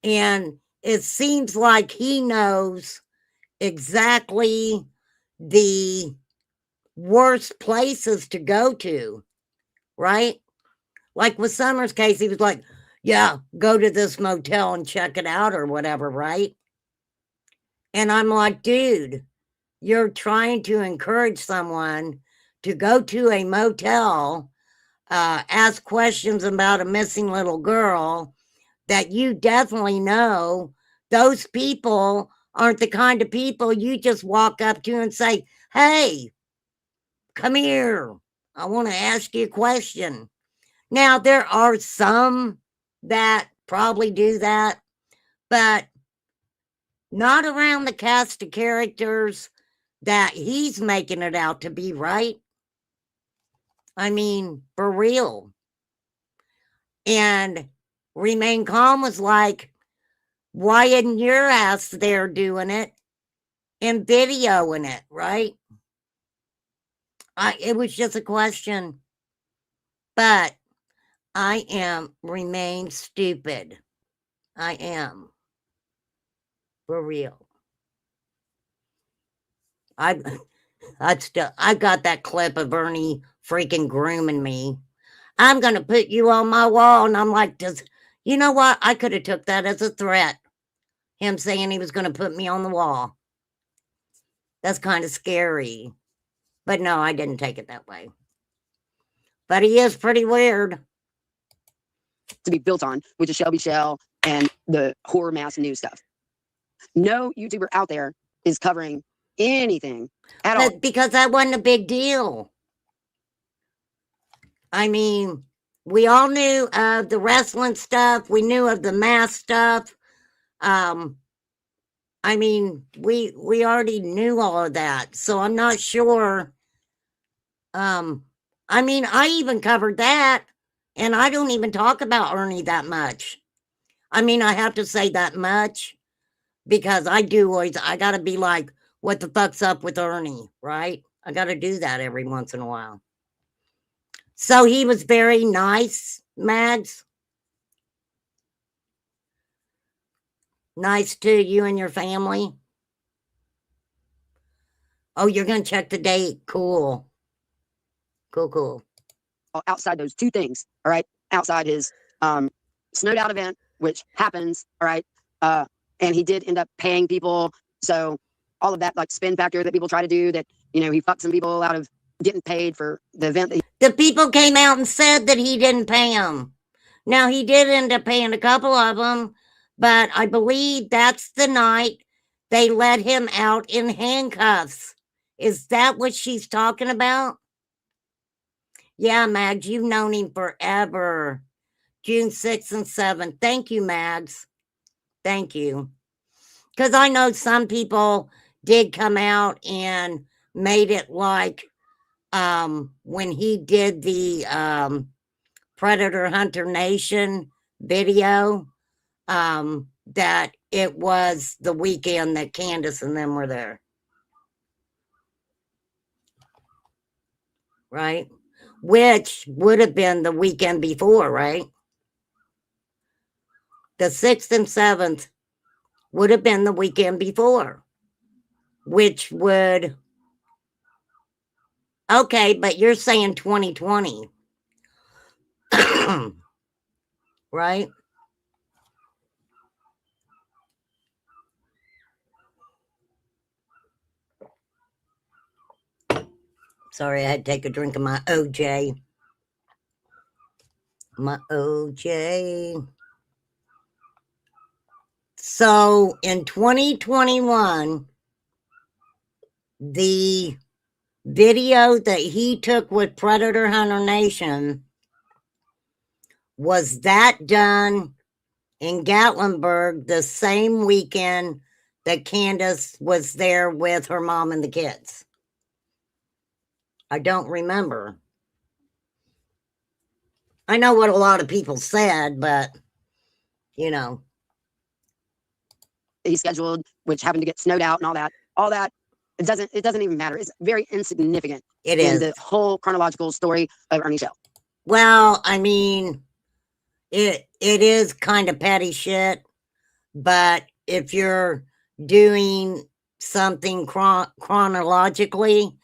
And it seems like he knows exactly the worst places to go to, right? Like with Summer's case, he was like, yeah, go to this motel and check it out or whatever, right? And I'm like, dude, you're trying to encourage someone to go to a motel, ask questions about a missing little girl that you definitely know those people aren't the kind of people you just walk up to and say, hey, come here. I want to ask you a question. Now, there are some that probably do that, but not around the cast of characters that he's making it out to be, right? I mean, for real. And Remain Calm was like, why isn't your ass there doing it and videoing it, right? It was just a question. But I remain stupid. I am. For real. I got that clip of Ernie freaking grooming me. I'm gonna put you on my wall, and I'm like, you know what? I could have took that as a threat. Him saying he was gonna put me on the wall. That's kind of scary. But no, I didn't take it that way. But he is pretty weird. To be built on, which is Shelby Shell and the horror mass news stuff. No YouTuber out there is covering anything at all. Because that wasn't a big deal. I mean, we all knew of the wrestling stuff. We knew of the mask stuff. I mean, we already knew all of that, so I'm not sure. I mean, I even covered that, and I don't even talk about Ernie that much. I mean, I have to say that much because I do always, I got to be like, what the fuck's up with Ernie, right? I got to do that every once in a while. So he was very nice, Mags. Nice to you and your family. Oh, you're going to check the date. Cool. Cool. Outside those two things, all right, outside his snowed out event, which happens, all right, and he did end up paying people. So all of that like spin factor that people try to do, that, you know, he fucked some people out of getting paid for the event. The people came out and said that he didn't pay them. Now, he did end up paying a couple of them, but I believe that's the night they let him out in handcuffs. Is that what she's talking about? Yeah, Mags, you've known him forever. June 6th and 7th. Thank you, Mags. Thank you. Because I know some people did come out and made it like when he did the Predator Hunter Nation video, that it was the weekend that Candace and them were there. Right? Which would have been the weekend before, right? The 6th and 7th would have been the weekend before, which would. Okay, but you're saying 2020. Right? Sorry, I had to take a drink of my OJ. My OJ. So in 2021, the video that he took with Predator Hunter Nation, was that done in Gatlinburg the same weekend that Candace was there with her mom and the kids? I don't remember. I know what a lot of people said, but you know. He scheduled, which happened to get snowed out and all that. It doesn't even matter. It's very insignificant in the whole chronological story of Ernie Shell. Well, I mean, it is kind of petty shit, but if you're doing something chronologically,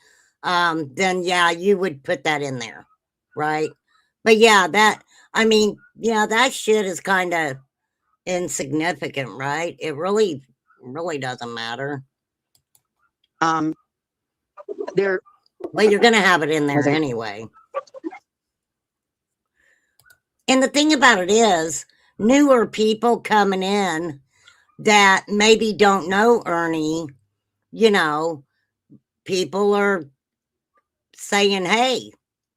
then yeah, you would put that in there, right? But yeah, that shit is kind of insignificant, right? It really doesn't matter. But you're gonna have it in there anyway. And the thing about it is, newer people coming in that maybe don't know Ernie, you know, people are saying, hey,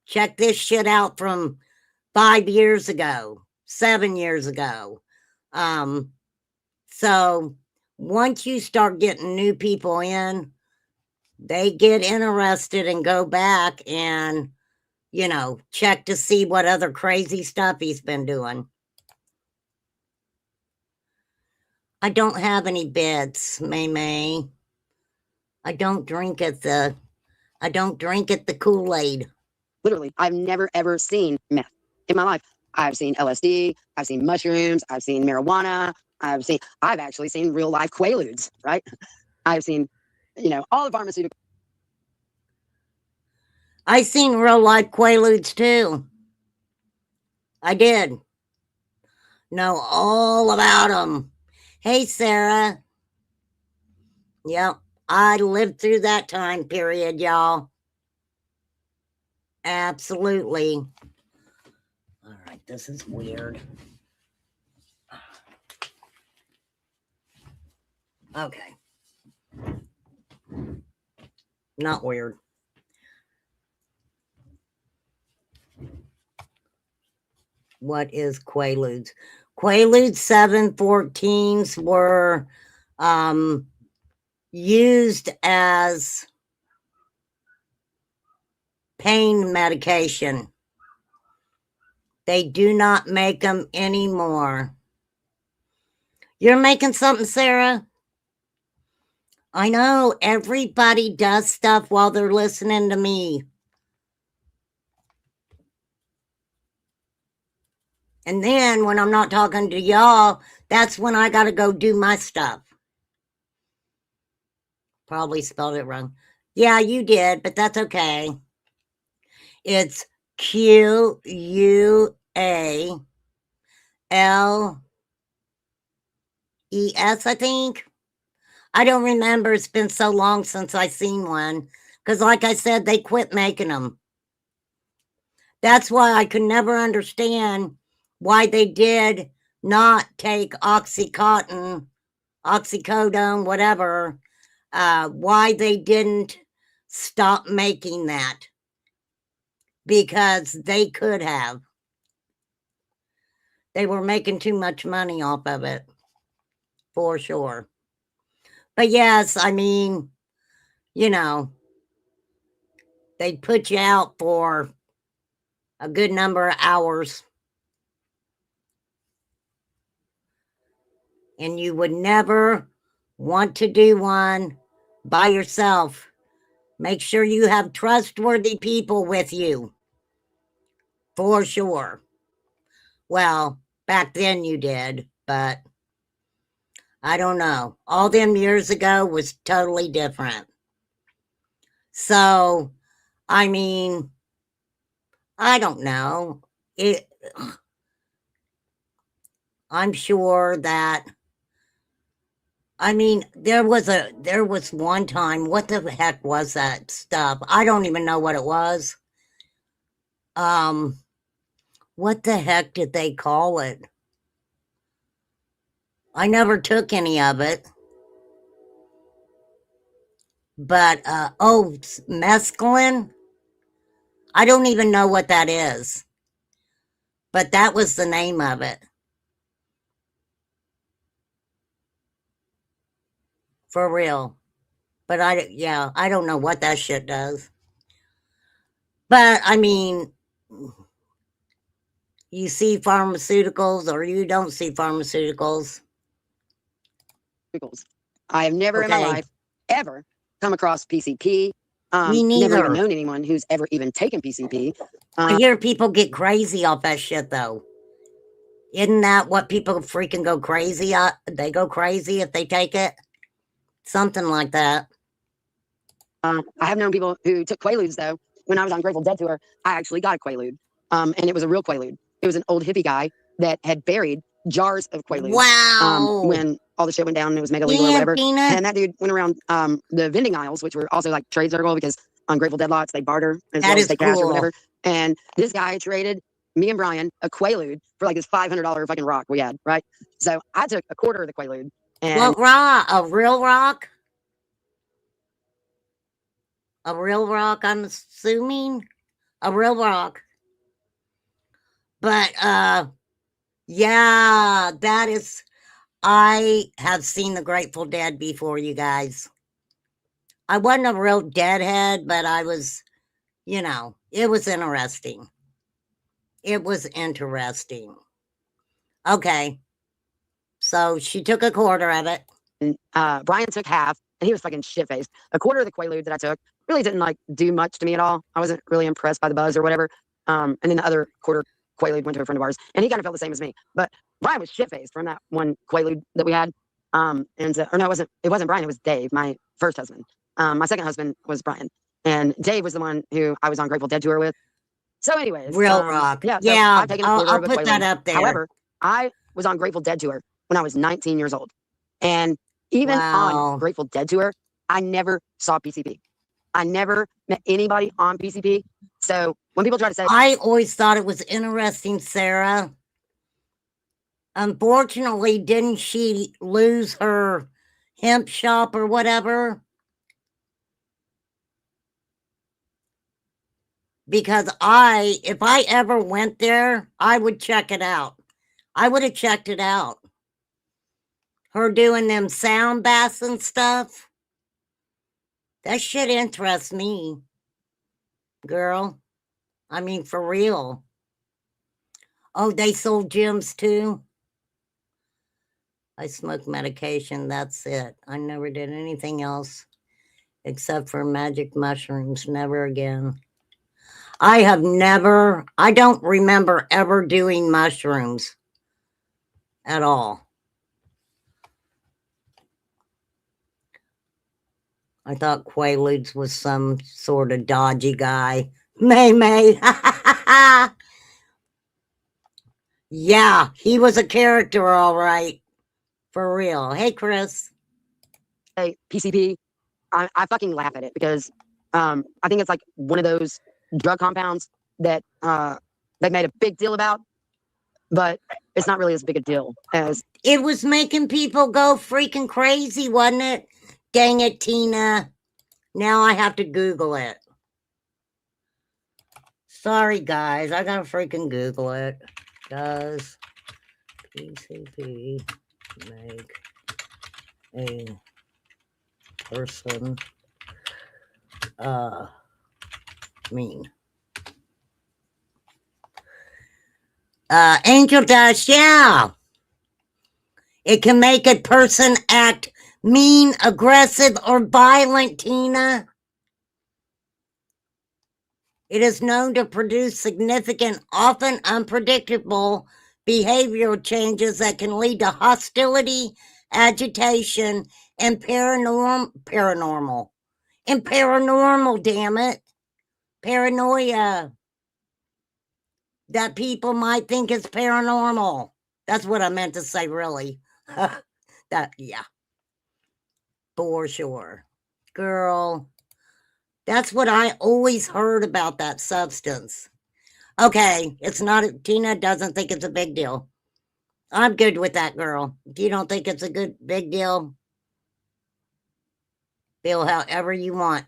check this shit out from 5 years ago, 7 years ago. So once you start getting new people in, they get interested and go back and, you know, check to see what other crazy stuff he's been doing. I don't have any bets, May. I don't drink at the Kool-Aid. Literally, I've never ever seen meth in my life. I've seen LSD, I've seen mushrooms, I've seen marijuana, I've actually seen real life quaaludes, right? I've seen, you know, all the pharmaceutical. I seen real life quaaludes too. I did. Know all about them. Hey, Sarah. Yep, I lived through that time period, y'all. Absolutely. All right, this is weird. Okay. Not weird. What is Quaaludes? Quaaludes 714s were used as pain medication. They do not make them anymore. You're making something, Sarah? I know everybody does stuff while they're listening to me. And then when I'm not talking to y'all, that's when I got to go do my stuff. Probably spelled it wrong. Yeah, you did, but that's okay. It's Quales, I think. I don't remember. It's been so long since I seen one. Because like I said, they quit making them. That's why I could never understand why they did not take Oxycontin, oxycodone, whatever, why they didn't stop making that. Because they could have. They were making too much money off of it. For sure. But yes, I mean, you know, they'd put you out for a good number of hours. And you would never want to do one by yourself. Make sure you have trustworthy people with you. For sure. Well, back then you did, but I don't know. All them years ago was totally different. So, I mean, I don't know. I'm sure that, I mean, there was one time, what the heck was that stuff? I don't even know what it was. What the heck did they call it? I never took any of it. But, mescaline? I don't even know what that is. But that was the name of it. For real. But I don't know what that shit does. But, I mean, you see pharmaceuticals or you don't see pharmaceuticals. I have never in my life ever come across PCP. Me neither. Never even known anyone who's ever even taken PCP. I hear people get crazy off that shit, though. Isn't that what people freaking go crazy at? They go crazy if they take it? Something like that. I have known people who took Quaaludes, though. When I was on Grateful Dead tour, I actually got a Quaalude. And it was a real Quaalude. It was an old hippie guy that had buried jars of Quaaludes. Wow. When all the shit went down and it was mega legal or whatever. Peanut. And that dude went around the vending aisles, which were also like trade circle because on Grateful Dead lots, they barter as well as they cash or whatever. And this guy traded me and Brian a Quaalude for like this $500 fucking rock we had, right? So I took a quarter of the Quaalude. And what rock? A real rock? A real rock, I'm assuming? A real rock. But, yeah, that is... I have seen the Grateful Dead before, you guys. I wasn't a real Deadhead, but I was, you know, it was interesting. It was interesting. Okay. So she took a quarter of it. And Brian took half, and he was fucking shit-faced. A quarter of the Quaalude that I took really didn't like do much to me at all. I wasn't really impressed by the buzz or whatever. And then the other quarter Quaalude went to a friend of ours, and he kind of felt the same as me. But Brian was shit-faced from that one Quaalude that we had. Or no, it wasn't Brian. It was Dave, my first husband. My second husband was Brian, and Dave was the one who I was on Grateful Dead tour with. So, anyways, real rock. Yeah, so yeah. I've taken a quarter I'll of a put Quaalude. that up there. However, I was on Grateful Dead tour when I was 19 years old, and even on Grateful Dead tour, I never saw PCP. I never met anybody on PCP. So when people try to say, I always thought it was interesting, Sarah. Unfortunately, didn't she lose her hemp shop or whatever? Because if I ever went there, I would check it out. I would have checked it out. Her doing them sound baths and stuff. That shit interests me, girl. I mean, for real. Oh, they sold gyms too? I smoked medication, that's it. I never did anything else except for magic mushrooms, never again. I don't remember ever doing mushrooms at all. I thought Quaaludes was some sort of dodgy guy. May. Yeah, he was a character, all right. For real. Hey, Chris. Hey, PCP, I fucking laugh at it because I think it's like one of those drug compounds that they made a big deal about, but it's not really as big a deal as It was making people go freaking crazy, wasn't it? Dang it, Tina. Now I have to Google it. Sorry, guys. I gotta freaking Google it. Does PCP make a person mean? Angel Dust, yeah. It can make a person act mean, aggressive, or violent, Tina. It is known to produce significant, often unpredictable behavioral changes that can lead to hostility, agitation, and paranormal, damn it, paranoia that people might think is paranormal. That's what I meant to say, really. Yeah, for sure. Girl, that's what I always heard about that substance. Okay, it's not, Tina doesn't think it's a big deal. I'm good with that, girl. If you don't think it's a good big deal, feel however you want.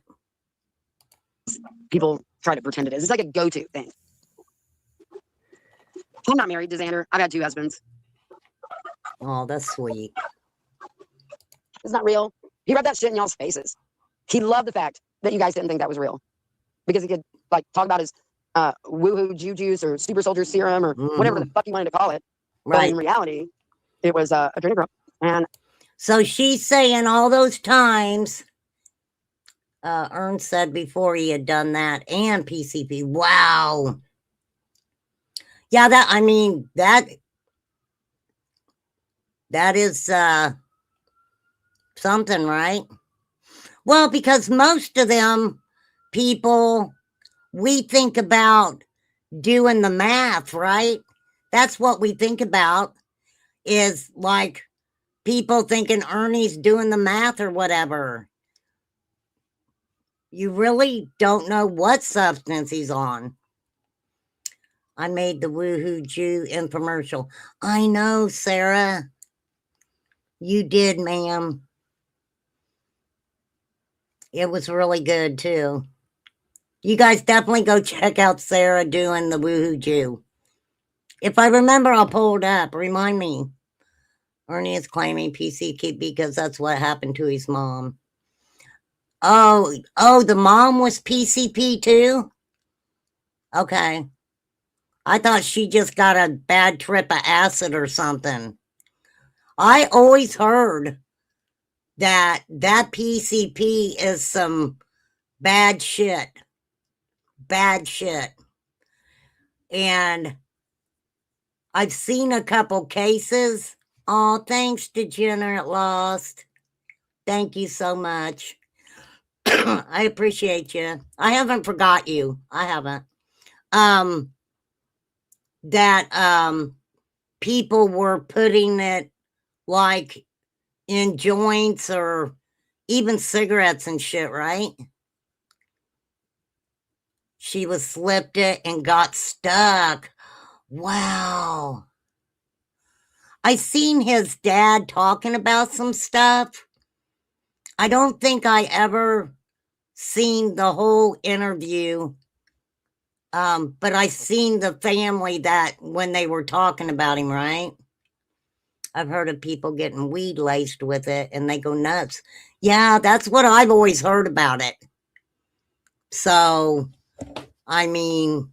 people try to pretend it is. It's like a go-to thing. I'm not married to Xander. I've had 2 husbands. Oh, that's sweet. It's not real. He rubbed that shit in y'all's faces. He loved the fact that you guys didn't think that was real because he could like talk about his woohoo juice or super soldier serum or whatever the fuck he wanted to call it. Right. But in reality, it was adrenochrome. And so she's saying all those times. Ernst said before he had done that and PCP. Wow. Yeah, that is something, right? Well, because most of them people, we think about doing the math, right? That's what we think about, is like people thinking Ernie's doing the math or whatever. You really don't know what substance he's on. I made the Woohoo Jew infomercial. I know, Sarah. You did, ma'am. It was really good, too. You guys definitely go check out Sarah doing the Woohoo Jew. If I remember, I'll pull it up. Remind me. Ernie is claiming PCP because that's what happened to his mom. Oh, the mom was PCP too? Okay. I thought she just got a bad trip of acid or something. I always heard that PCP is some bad shit. Bad shit. And I've seen a couple cases. Oh, thanks, Degenerate Lost. Thank you so much. I appreciate you. I haven't forgot you. I haven't. That people were putting it like in joints or even cigarettes and shit, right? She was slipped it and got stuck. Wow. I seen his dad talking about some stuff. I don't think I ever seen the whole interview. But I seen the family that when they were talking about him, right? I've heard of people getting weed laced with it and they go nuts. Yeah, that's what I've always heard about it. So, I mean,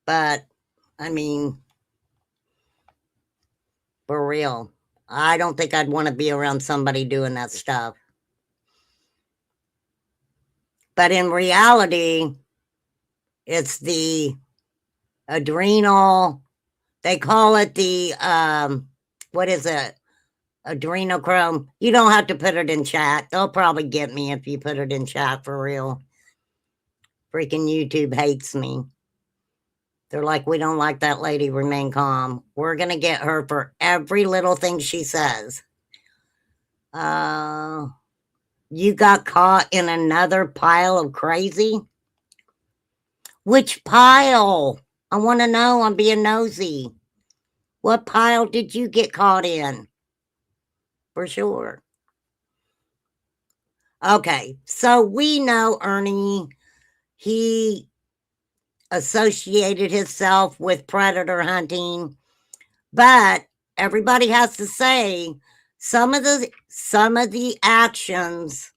but, I mean, for real, I don't think I'd want to be around somebody doing that stuff. But in reality, it's the adrenal, they call it the, what is it? Adrenochrome. You don't have to put it in chat. They'll probably get me if you put it in chat for real. Freaking YouTube hates me. They're like, we don't like that lady, remain calm. We're going to get her for every little thing she says. You got caught in another pile of crazy? Which pile? I want to know. I'm being nosy. What pile did you get caught in? For sure. Okay, so we know Ernie, he associated himself with predator hunting, but everybody has to say some of the actions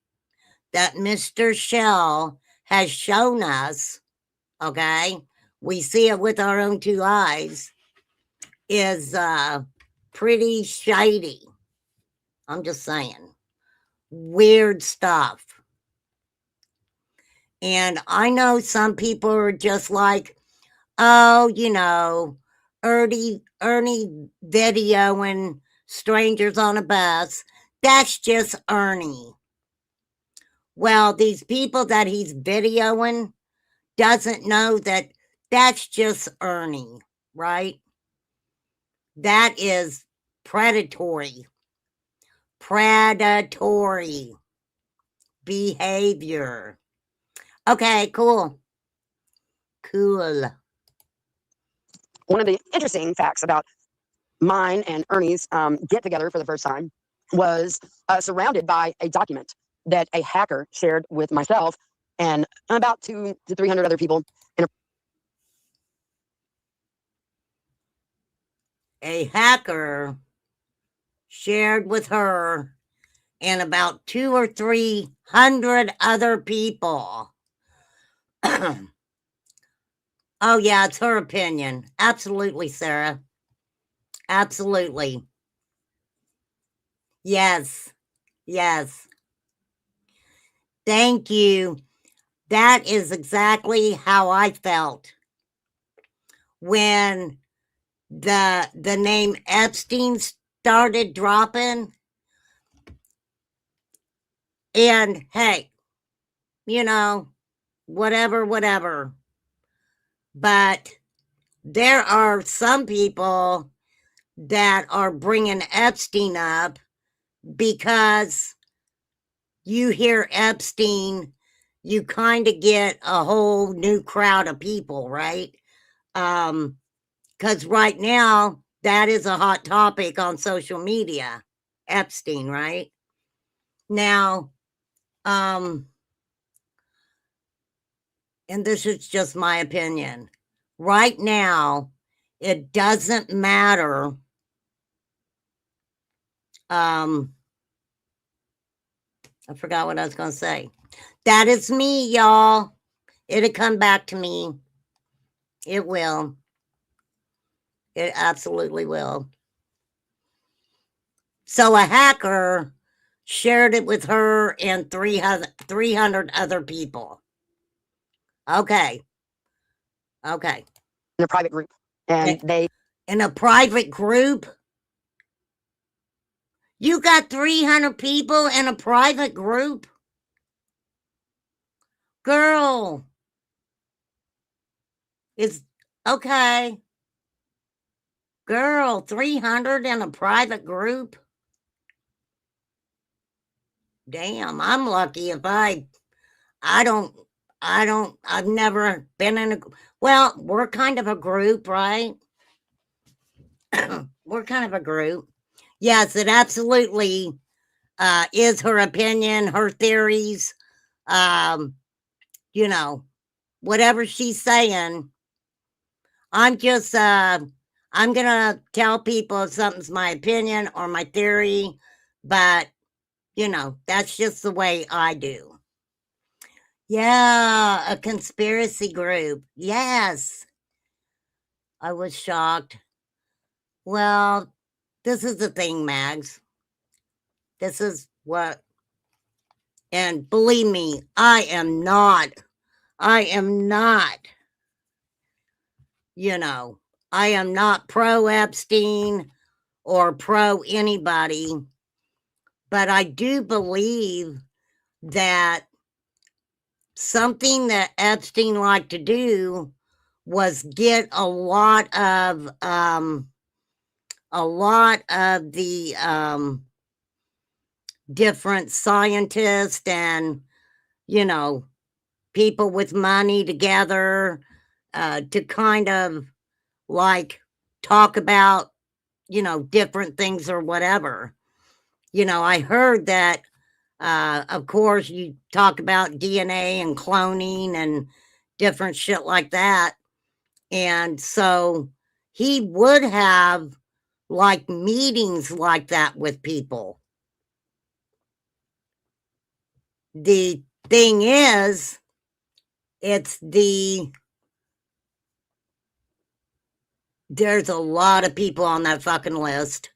that Mr. Shell has shown us, okay, we see it with our own two eyes, is pretty shady. I'm just saying. Weird stuff. And I know some people are just like, oh, Ernie videoing strangers on a bus. That's just Ernie. Well, these people that he's videoing doesn't know that that's just Ernie, right? That is predatory behavior. Okay, cool. One of the interesting facts about mine and Ernie's get together for the first time was surrounded by a document that a hacker shared with myself and about 200 to 300 other people. A hacker shared with her and about 200 or 300 other people. Oh, yeah, it's her opinion. Absolutely, Sarah. Absolutely. Yes. Yes. Thank you. That is exactly how I felt when the name Epstein started dropping. And hey, whatever. But there are some people that are bringing Epstein up because you hear Epstein, you kind of get a whole new crowd of people, right? Because right now, that is a hot topic on social media. Epstein, right? Now, and this is just my opinion. Right now, it doesn't matter. I forgot what I was going to say. That is me, y'all. It'll come back to me. It will. It absolutely will. So a hacker shared it with her and 300 other people. Okay. Okay. In a private group. And they. In a private group? You got 300 people in a private group? Girl. It's okay. Girl, 300 in a private group? Damn, I'm lucky if I've never been in a, well, we're kind of a group, right? We're kind of a group. Yes, it absolutely is her opinion, her theories, whatever she's saying. I'm just I'm gonna tell people if something's my opinion or my theory, but you know, that's just the way I do. Yeah, a conspiracy group. Yes. I was shocked. Well, this is the thing, Mags. This is what, and believe me, I am not, you know, I am not pro Epstein or pro anybody, but I do believe that something that Epstein liked to do was get a lot of the different scientists and, you know, people with money together to kind of like talk about, you know, different things or whatever. You know, I heard that, of course, you talk about DNA and cloning and different shit like that. And so he would have like meetings like that with people. The thing is, it's there's a lot of people on that fucking list.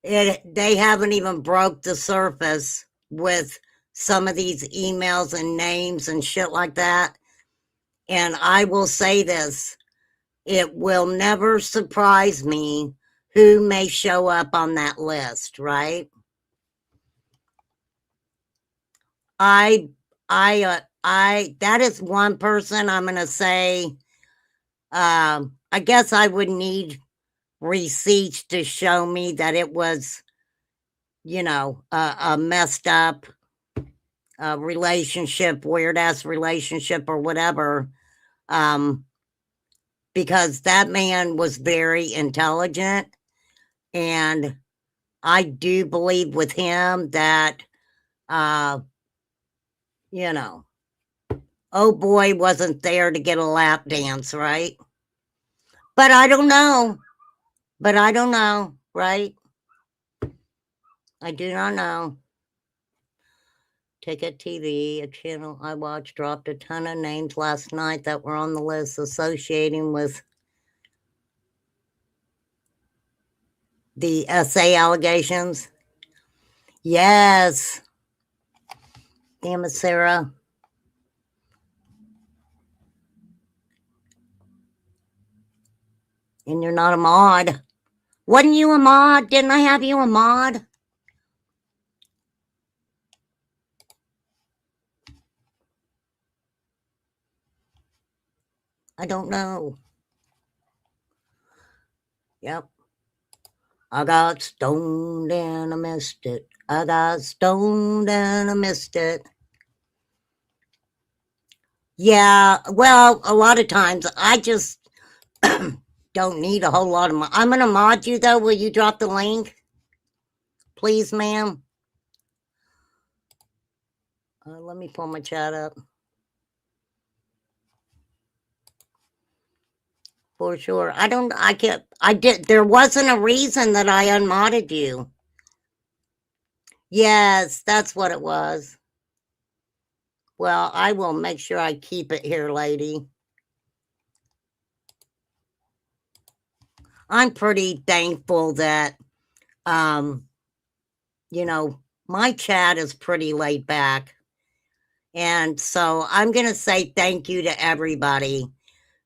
They haven't even broke the surface with some of these emails and names and shit like that. And I will say this, it will never surprise me who may show up on that list, right? I that is one person I'm going to say, I guess I would need receipts to show me that it was, you know, a messed up relationship, weird ass relationship or whatever. Um, because that man was very intelligent. And I do believe with him that, uh, you know, oh boy wasn't there to get a lap dance, right? But I don't know. But I don't know, right? I do not know. Ticket TV, a channel I watched, dropped a ton of names last night that were on the list associating with the SA allegations. Yes. Damn it, Sarah. And you're not a mod. Wasn't you a mod? Didn't I have you a mod? I don't know. Yep. I got stoned and I missed it. I got stoned and I missed it. Yeah, well, a lot of times I just don't need a whole lot of mod. I'm going to mod you, though. Will you drop the link? Please, ma'am. Let me pull my chat up. For sure. There wasn't a reason that I unmodded you. Yes, that's what it was. Well, I will make sure I keep it here, lady. I'm pretty thankful that, you know, my chat is pretty laid back. And so I'm going to say thank you to everybody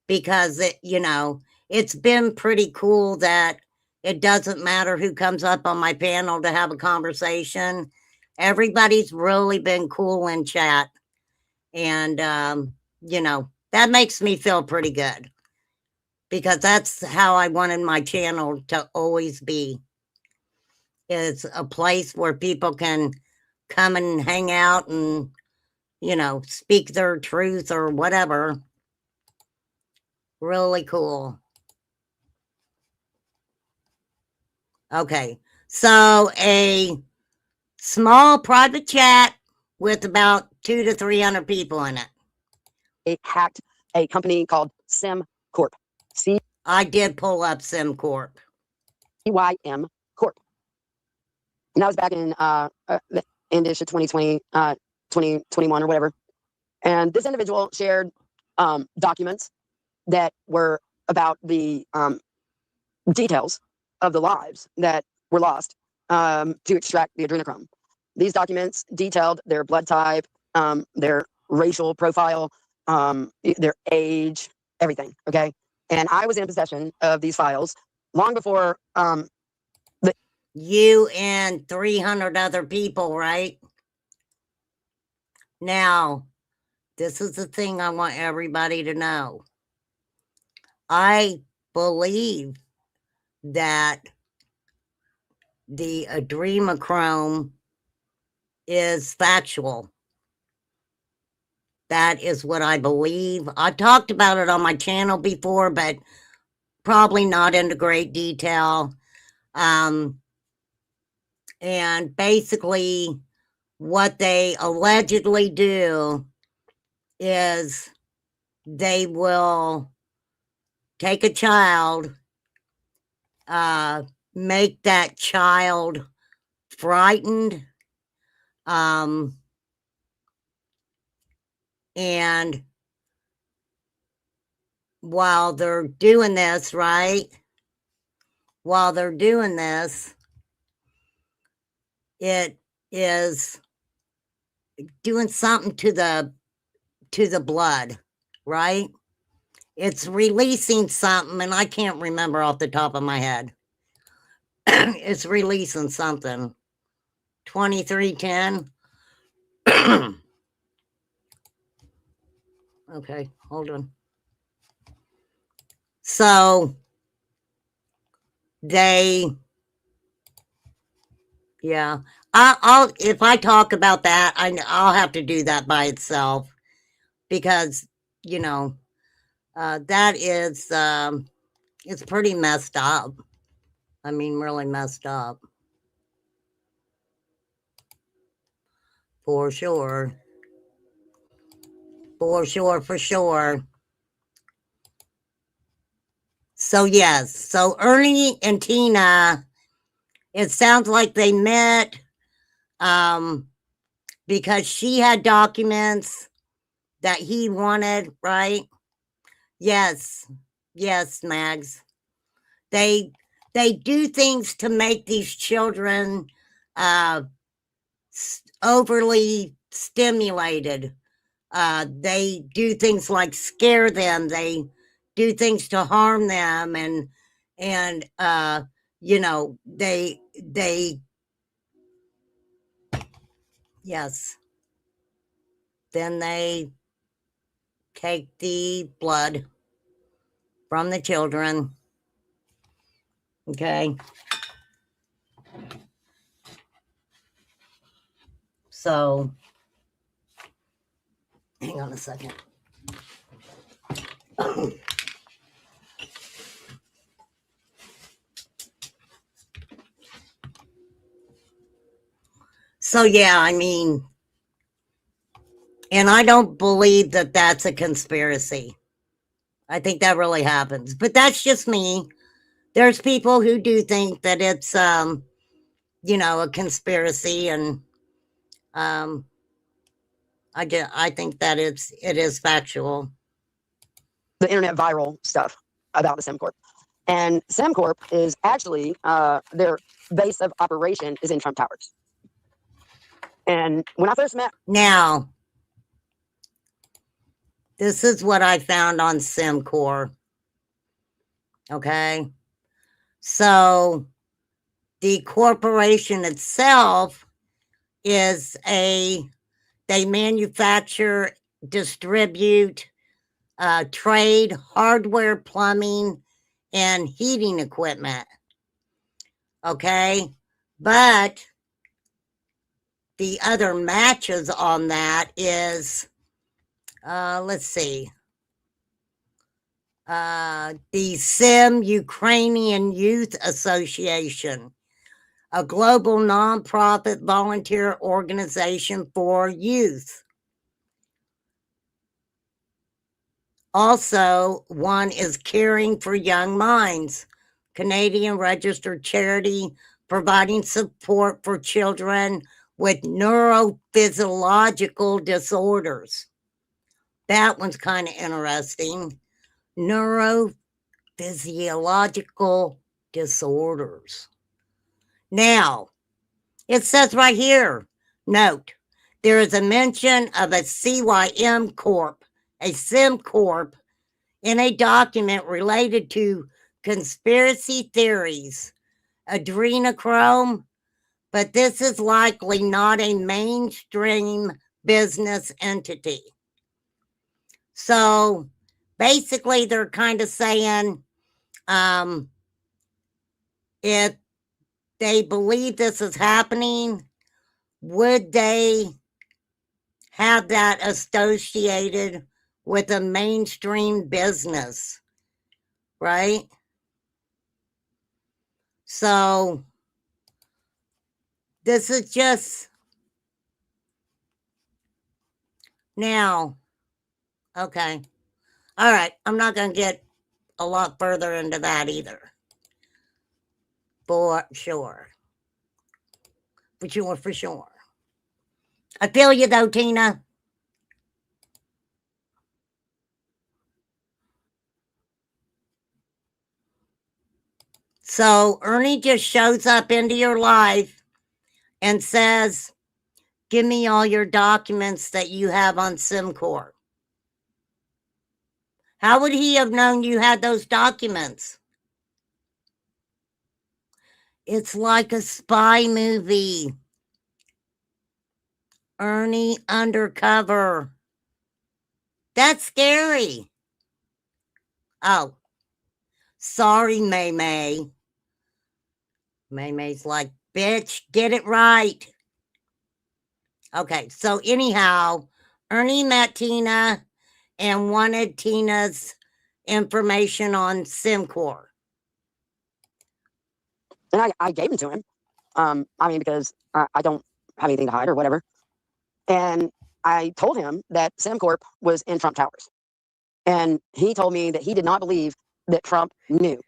because you know, it's been pretty cool that it doesn't matter who comes up on my panel to have a conversation. Everybody's really been cool in chat. And, you know, that makes me feel pretty good because that's how I wanted my channel to always be. It's a place where people can come and hang out and, you know, speak their truth or whatever. Really cool. Okay. So a small private chat with about 200 to 300 people in it. It hacked a company called SimCorp. I did pull up SimCorp. EYM Corp. And that was back in the end-ish of 2020, 2021 or whatever. And this individual shared documents that were about the details of the lives that were lost to extract the adrenochrome. These documents detailed their blood type, their racial profile, their age, everything. Okay. And I was in possession of these files long before you and 300 other people, right? Now, this is the thing I want everybody to know. I believe that the adrenochrome is factual. That is what I believe. I talked about it on my channel before, but probably not into great detail. And basically, what they allegedly do is they will take a child, make that child frightened, and while they're doing this, right? While they're doing this, it is doing something to the blood, right? It's releasing something, and I can't remember off the top of my head. It's releasing something. 2310. Okay, hold on. So they, yeah, I'll if I talk about that, I'll have to do that by itself because you know that is it's pretty messed up. I mean, really messed up for sure, for sure, for sure. So yes, so Ernie and Tina, it sounds like they met because she had documents that he wanted, right? Yes. Yes, Mags. They do things to make these children overly stimulated. They do things like scare them. They do things to harm them, and you know they yes. Then they take the blood from the children. Okay. So, hang on a second. So, yeah, I mean, and I don't believe that that's a conspiracy. I think that really happens. But that's just me. There's people who do think that it's, you know, a conspiracy, and I think that it is factual. the internet viral stuff about the SimCorp. And SimCorp is actually their base of operation is in Trump Towers. And when I first met, Now, this is what I found on SimCorp. Okay. So the corporation itself is they manufacture, distribute, trade hardware, plumbing, and heating equipment. Okay. But the other matches on that is, let's see, the Sim Ukrainian Youth Association, a global nonprofit volunteer organization for youth. Also, one is Caring for Young Minds, Canadian registered charity providing support for children with neurophysiological disorders. That one's kind of interesting. Neurophysiological disorders. Now, it says right here, note, there is a mention of a CYM Corp, a SIM Corp, in a document related to conspiracy theories, adrenochrome, but this is likely not a mainstream business entity. So basically, they're kind of saying if they believe this is happening, would they have that associated with a mainstream business? Right? So this is just now. Okay. All right. I'm not going to get a lot further into that either. For sure. For sure. I feel you though, Tina. So Ernie just shows up into your life and says, give me all your documents that you have on SimCorp. How would he have known you had those documents? It's like a spy movie. Ernie undercover. That's scary. Oh, sorry, May May. May May's like, bitch, get it right. Okay, so anyhow, Ernie met Tina and wanted Tina's information on SimCorp. And I gave them to him. I mean, because I don't have anything to hide or whatever. And I told him that SimCorp was in Trump Towers. And he told me that he did not believe that Trump knew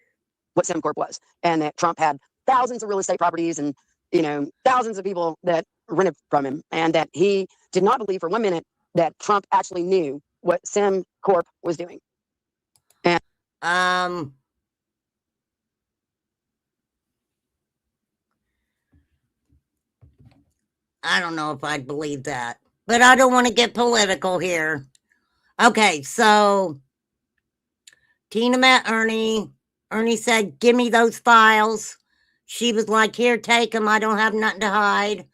what SimCorp was, and that Trump had thousands of real estate properties and, you know, thousands of people that rented from him, and that he did not believe for 1 minute that Trump actually knew what SimCorp was doing. And I don't know if I'd believe that, but I don't want to get political here. Okay, so Tina met Ernie. Ernie said, give me those files. She was like, here, take them. I don't have nothing to hide.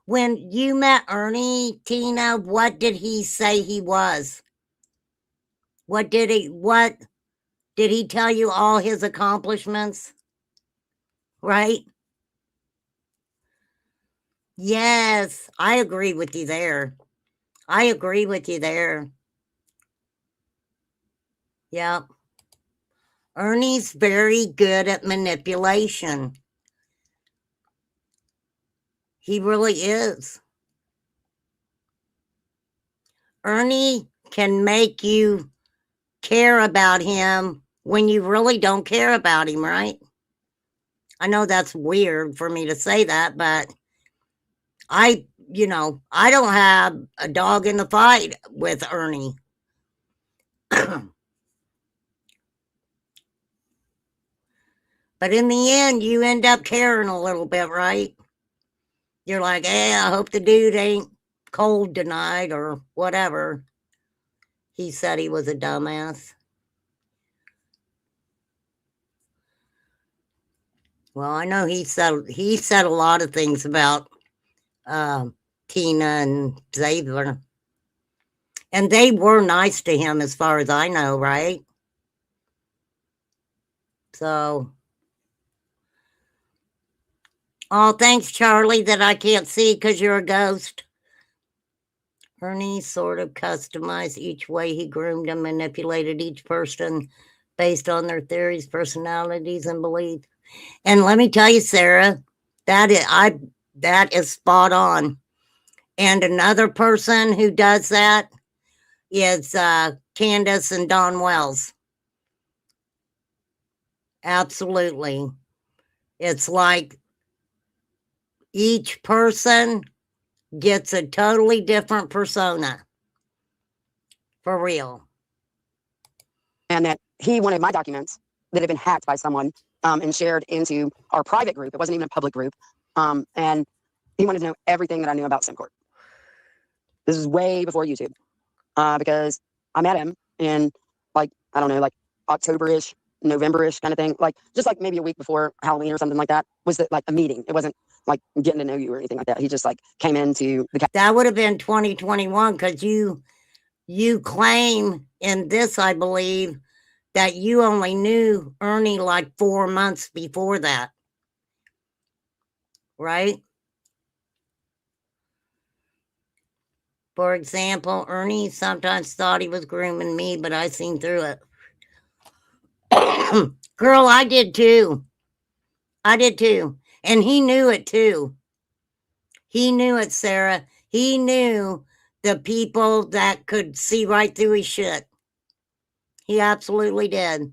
When you met Ernie, Tina, what did he say he was? What did he tell you all his accomplishments? Right? Yes, I agree with you there. I agree with you there. Yep. Ernie's very good at manipulation. He really is. Ernie can make you care about him when you really don't care about him, right? I know that's weird for me to say that, but I don't have a dog in the fight with Ernie. But in the end, you end up caring a little bit, right? You're like, hey, I hope the dude ain't cold tonight or whatever. He said he was a dumbass. Well, I know he said a lot of things about Tina and Xavier. And they were nice to him as far as I know, right? So, oh, thanks, Charlie, that I can't see because you're a ghost. Ernie sort of customized each way he groomed and manipulated each person based on their theories, personalities, and beliefs. And let me tell you, Sarah, that is spot on. And another person who does that, is Candace and Don Wells. Absolutely. It's like each person gets a totally different persona. For real. And that he wanted my documents that had been hacked by someone and shared into our private group. It wasn't even a public group. And he wanted to know everything that I knew about SimCorp. This is way before YouTube because I met him in like, I don't know, like October-ish, November-ish kind of thing. Like just like maybe a week before Halloween or something like that. Was it like a meeting? It wasn't like getting to know you or anything like that. He just like came into the That would have been 2021 because you claim in this, I believe, that you only knew Ernie like 4 months before that. Right? For example, Ernie sometimes thought he was grooming me, but I seen through it. Girl, I did too. I did too. And he knew it too. He knew it, Sarah. He knew the people that could see right through his shit. He absolutely did.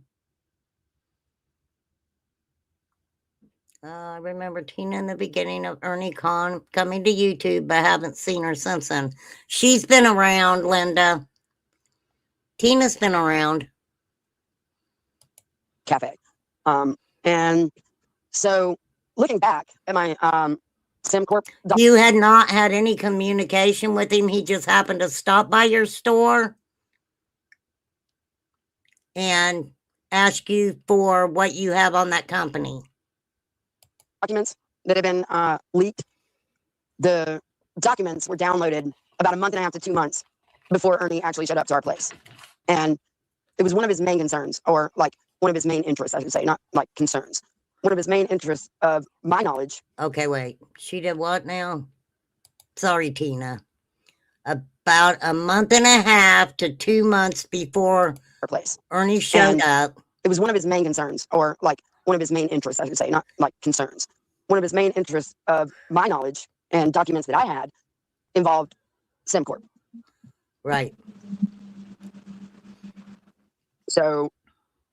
I remember Tina in the beginning of Ernie Con coming to YouTube, but I haven't seen her since then. She's been around, Linda. Tina's been around. cafe. And so looking back at my SimCorp. You had not had any communication with him. He just happened to stop by your store and ask you for what you have on that company. Documents that had been leaked. The documents were downloaded about a month and a half to 2 months before Ernie actually showed up to our place. And it was one of his main concerns, or like one of his main interests, I should say, not like concerns. One of his main interests of my knowledge. Okay, wait. She did what now? Sorry, Tina. About a month and a half to 2 months before our place. Ernie showed up. It was one of his main concerns, or like one of his main interests, I should say, not like concerns. One of his main interests of my knowledge and documents that I had involved SimCorp. Right. So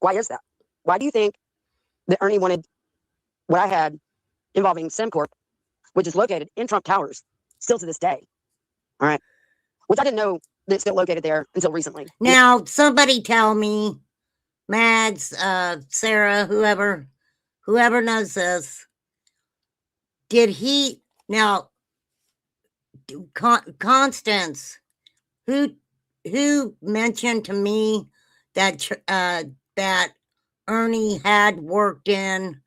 why is that? Why do you think that Ernie wanted what I had involving SimCorp, which is located in Trump Towers, still to this day? All right. Which I didn't know that it's still located there until recently. Now, somebody tell me, Mads, Sarah, whoever knows this, did he, now, Constance, who mentioned to me that that Ernie had worked in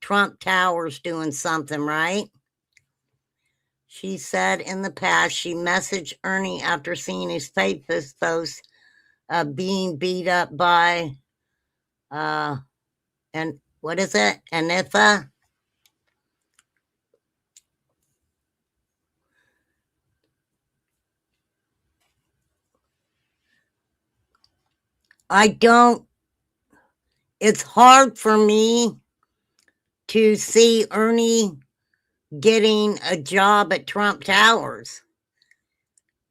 Trump Towers doing something, right? She said in the past she messaged Ernie after seeing his Facebook post being beat up by and what is it? Anitha? It's hard for me to see Ernie getting a job at Trump Towers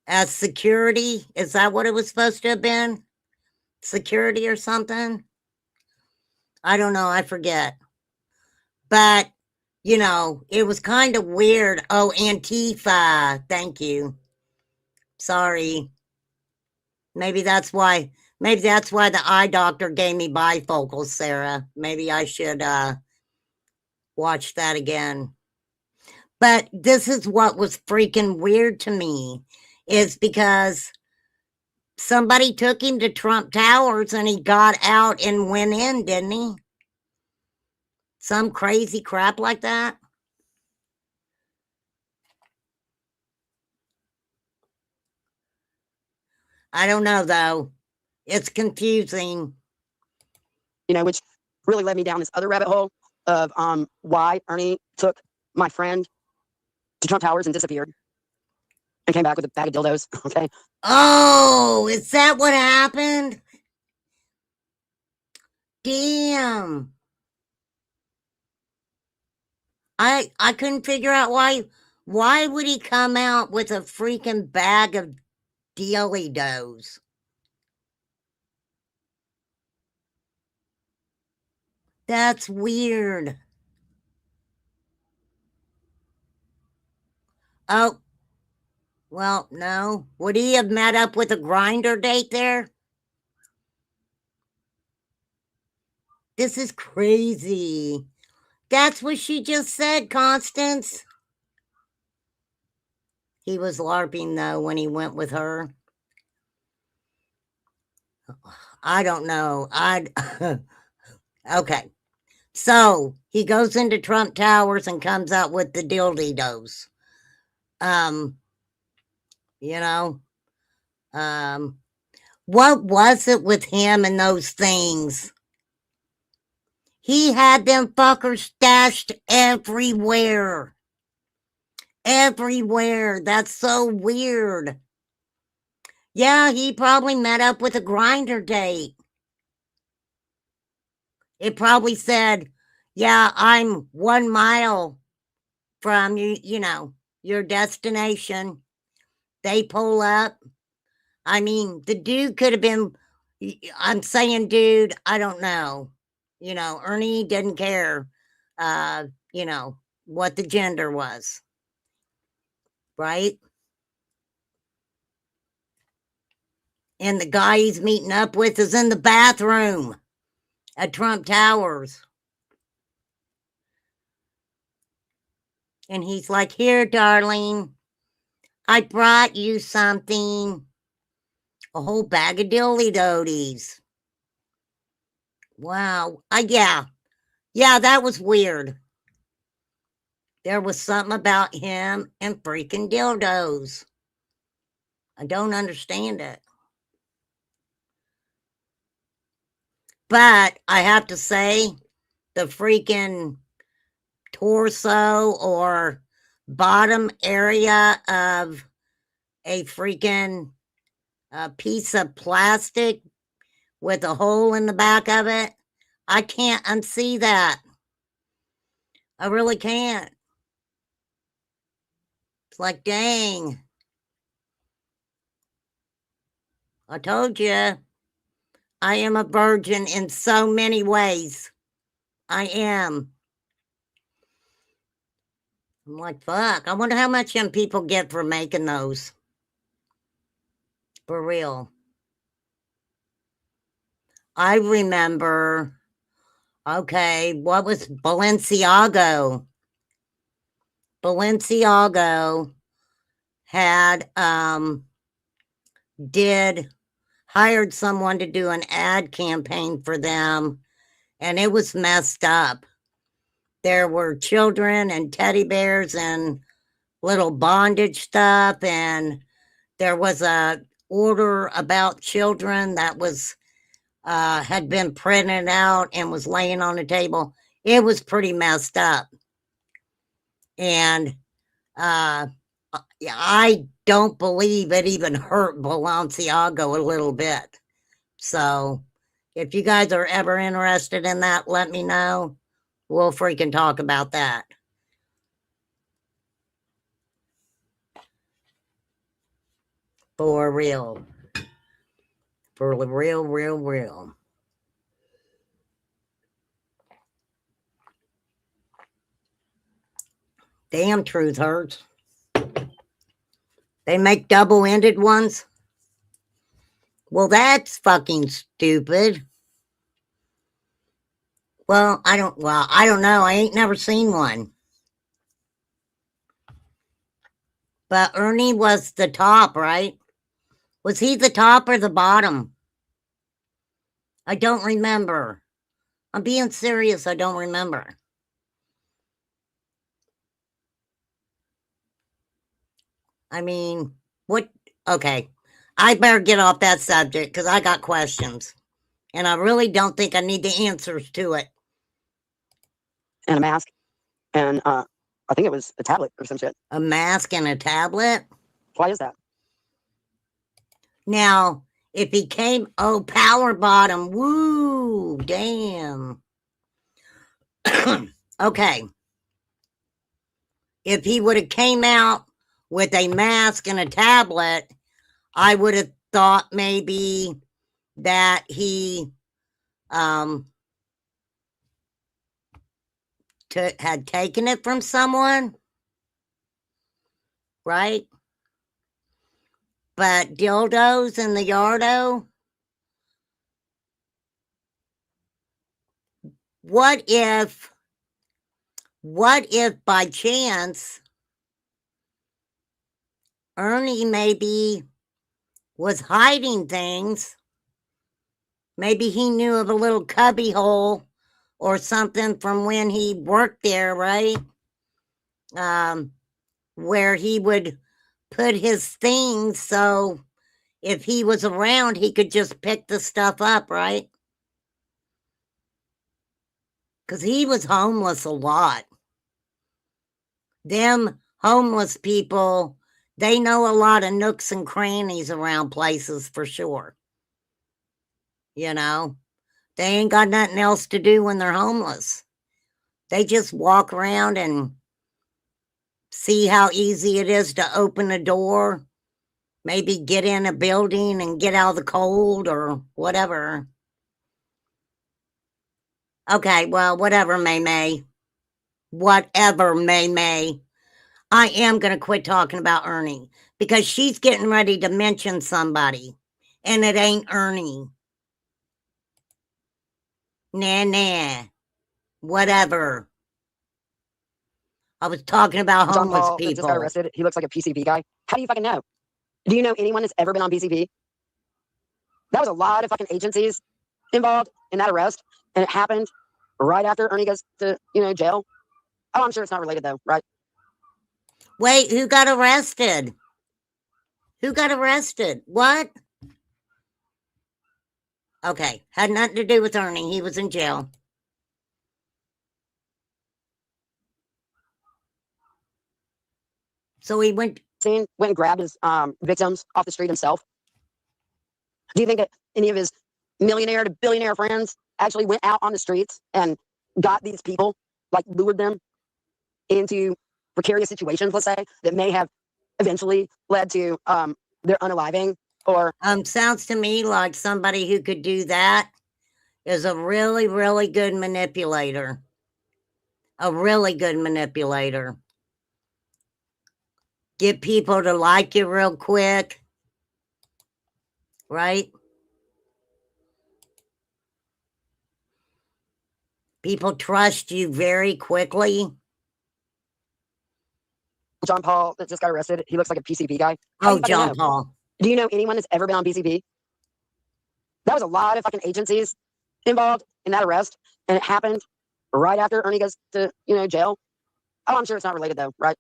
as security. Is that what it was supposed to have been? Security or something? I don't know. I forget. But, you know, it was kind of weird. Oh, Antifa. Thank you. Sorry. Maybe that's why the eye doctor gave me bifocals, Sarah. Maybe I should watch that again. But this is what was freaking weird to me, is because somebody took him to Trump Towers and he got out and went in, didn't he? Some crazy crap like that. I don't know, though. It's confusing. You know, which really led me down this other rabbit hole of why Ernie took my friend to Trump Towers and disappeared and came back with a bag of dildos. Okay. Oh, is that what happened? Damn. I couldn't figure out why would he come out with a freaking bag of Dealy does. That's weird. Oh, well, no. Would he have met up with a grinder date there? This is crazy. That's what she just said, Constance. He was LARPing, though, when he went with her. I don't know. Okay. So he goes into Trump Towers and comes out with the dildos. You know, what was it with him and those things? He had them fuckers stashed everywhere. Everywhere. That's so weird. Yeah, he probably met up with a grinder date. It probably said, yeah, I'm 1 mile from your destination. They pull up. I mean, the dude could have been, I'm saying, dude, I don't know. Ernie didn't care, uh, what the gender was, right? And the guy he's meeting up with is in the bathroom at Trump Towers. And he's like, here, darling, I brought you something. A whole bag of dilly doties. Wow. Yeah. Yeah, that was weird. There was something about him and freaking dildos. I don't understand it. But I have to say, the freaking torso or bottom area of a freaking piece of plastic with a hole in the back of it, I can't unsee that. I really can't. It's like, dang. I told you, I am a virgin in so many ways. I am. I'm like, fuck. I wonder how much them people get for making those. For real. I remember, okay, what was Balenciaga? Balenciaga had, hired someone to do an ad campaign for them, and it was messed up. There were children and teddy bears and little bondage stuff, and there was a order about children that was had been printed out and was laying on the table. It was pretty messed up, and I don't believe it even hurt Balenciaga a little bit. So if you guys are ever interested in that, let me know. We'll freaking talk about that. For real. For real, real, real. Damn, truth hurts. They make double-ended ones. Well, that's fucking stupid. Well, I don't know. I ain't never seen one. But Ernie was the top, right? Was he the top or the bottom? I don't remember. I'm being serious. I don't remember. I mean, what? Okay. I better get off that subject because I got questions. And I really don't think I need the answers to it. And a mask. And I think it was a tablet or some shit. A mask and a tablet? Why is that? Now, if he came, power bottom, woo, damn. Okay. If he would have came out with a mask and a tablet, I would have thought maybe that he had taken it from someone, right? But dildos in the yardo? What if by chance Ernie maybe was hiding things? Maybe he knew of a little cubby hole or something from when he worked there, right? Where he would put his things so if he was around, he could just pick the stuff up, right? Because he was homeless a lot. Them homeless people, they know a lot of nooks and crannies around places for sure. You know, they ain't got nothing else to do when they're homeless. They just walk around and see how easy it is to open a door, maybe get in a building and get out of the cold or whatever. Okay, well, whatever, May. Whatever, May. I am going to quit talking about Ernie because she's getting ready to mention somebody, and it ain't Ernie. Nah. Whatever. I was talking about John homeless Paul that just got people. arrested. He looks like a PCP guy. How do you fucking know? Do you know anyone that's ever been on PCP? That was a lot of fucking agencies involved in that arrest, and it happened right after Ernie goes to jail. Oh, I'm sure it's not related though, right? Wait, who got arrested? Who got arrested? What? Okay, had nothing to do with Ernie. He was in jail. So he went and grabbed his victims off the street himself. Do you think that any of his millionaire to billionaire friends actually went out on the streets and got these people, like lured them into precarious situations, let's say, that may have eventually led to their unaliving? Or sounds to me like somebody who could do that is a really, really good manipulator. A really good manipulator. Get people to like you real quick. Right? People trust you very quickly. John Paul that just got arrested, he looks like a PCP guy. Oh, John Paul. Do you know anyone that's ever been on PCP? That was a lot of fucking agencies involved in that arrest, and it happened right after Ernie goes to jail. Oh, I'm sure it's not related though, right?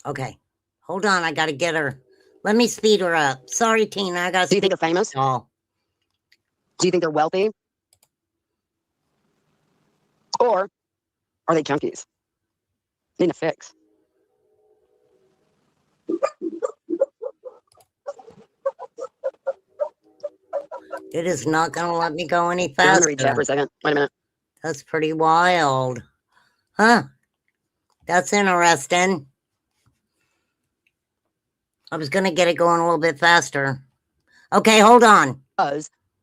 Okay, hold on. I gotta get her. Let me speed her up. Sorry, Tina. I gotta. Do you think they're famous? Oh. Do you think they're wealthy? Or are they junkies? Need a fix. It is not going to let me go any I'm faster. gonna read chat for a second. Wait a minute. That's pretty wild. Huh. That's interesting. I was going to get it going a little bit faster. Okay, hold on.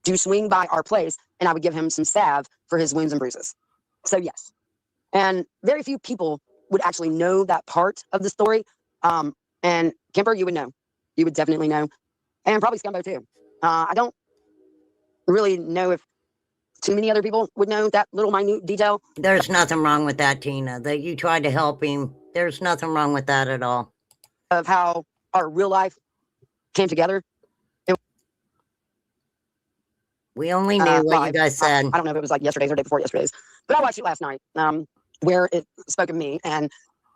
Do swing by our place, and I would give him some salve for his wounds and bruises. So yes. And very few people would actually know that part of the story. And Kemper, you would know. You would definitely know. And probably Scumbo too. I don't really know if too many other people would know that little minute detail. There's nothing wrong with that, Tina. That you tried to help him. There's nothing wrong with that at all. Of how our real life came together. We only knew what live. you guys said. I don't know if it was like yesterday's or day before yesterday's, but I watched it last night, where it spoke of me, and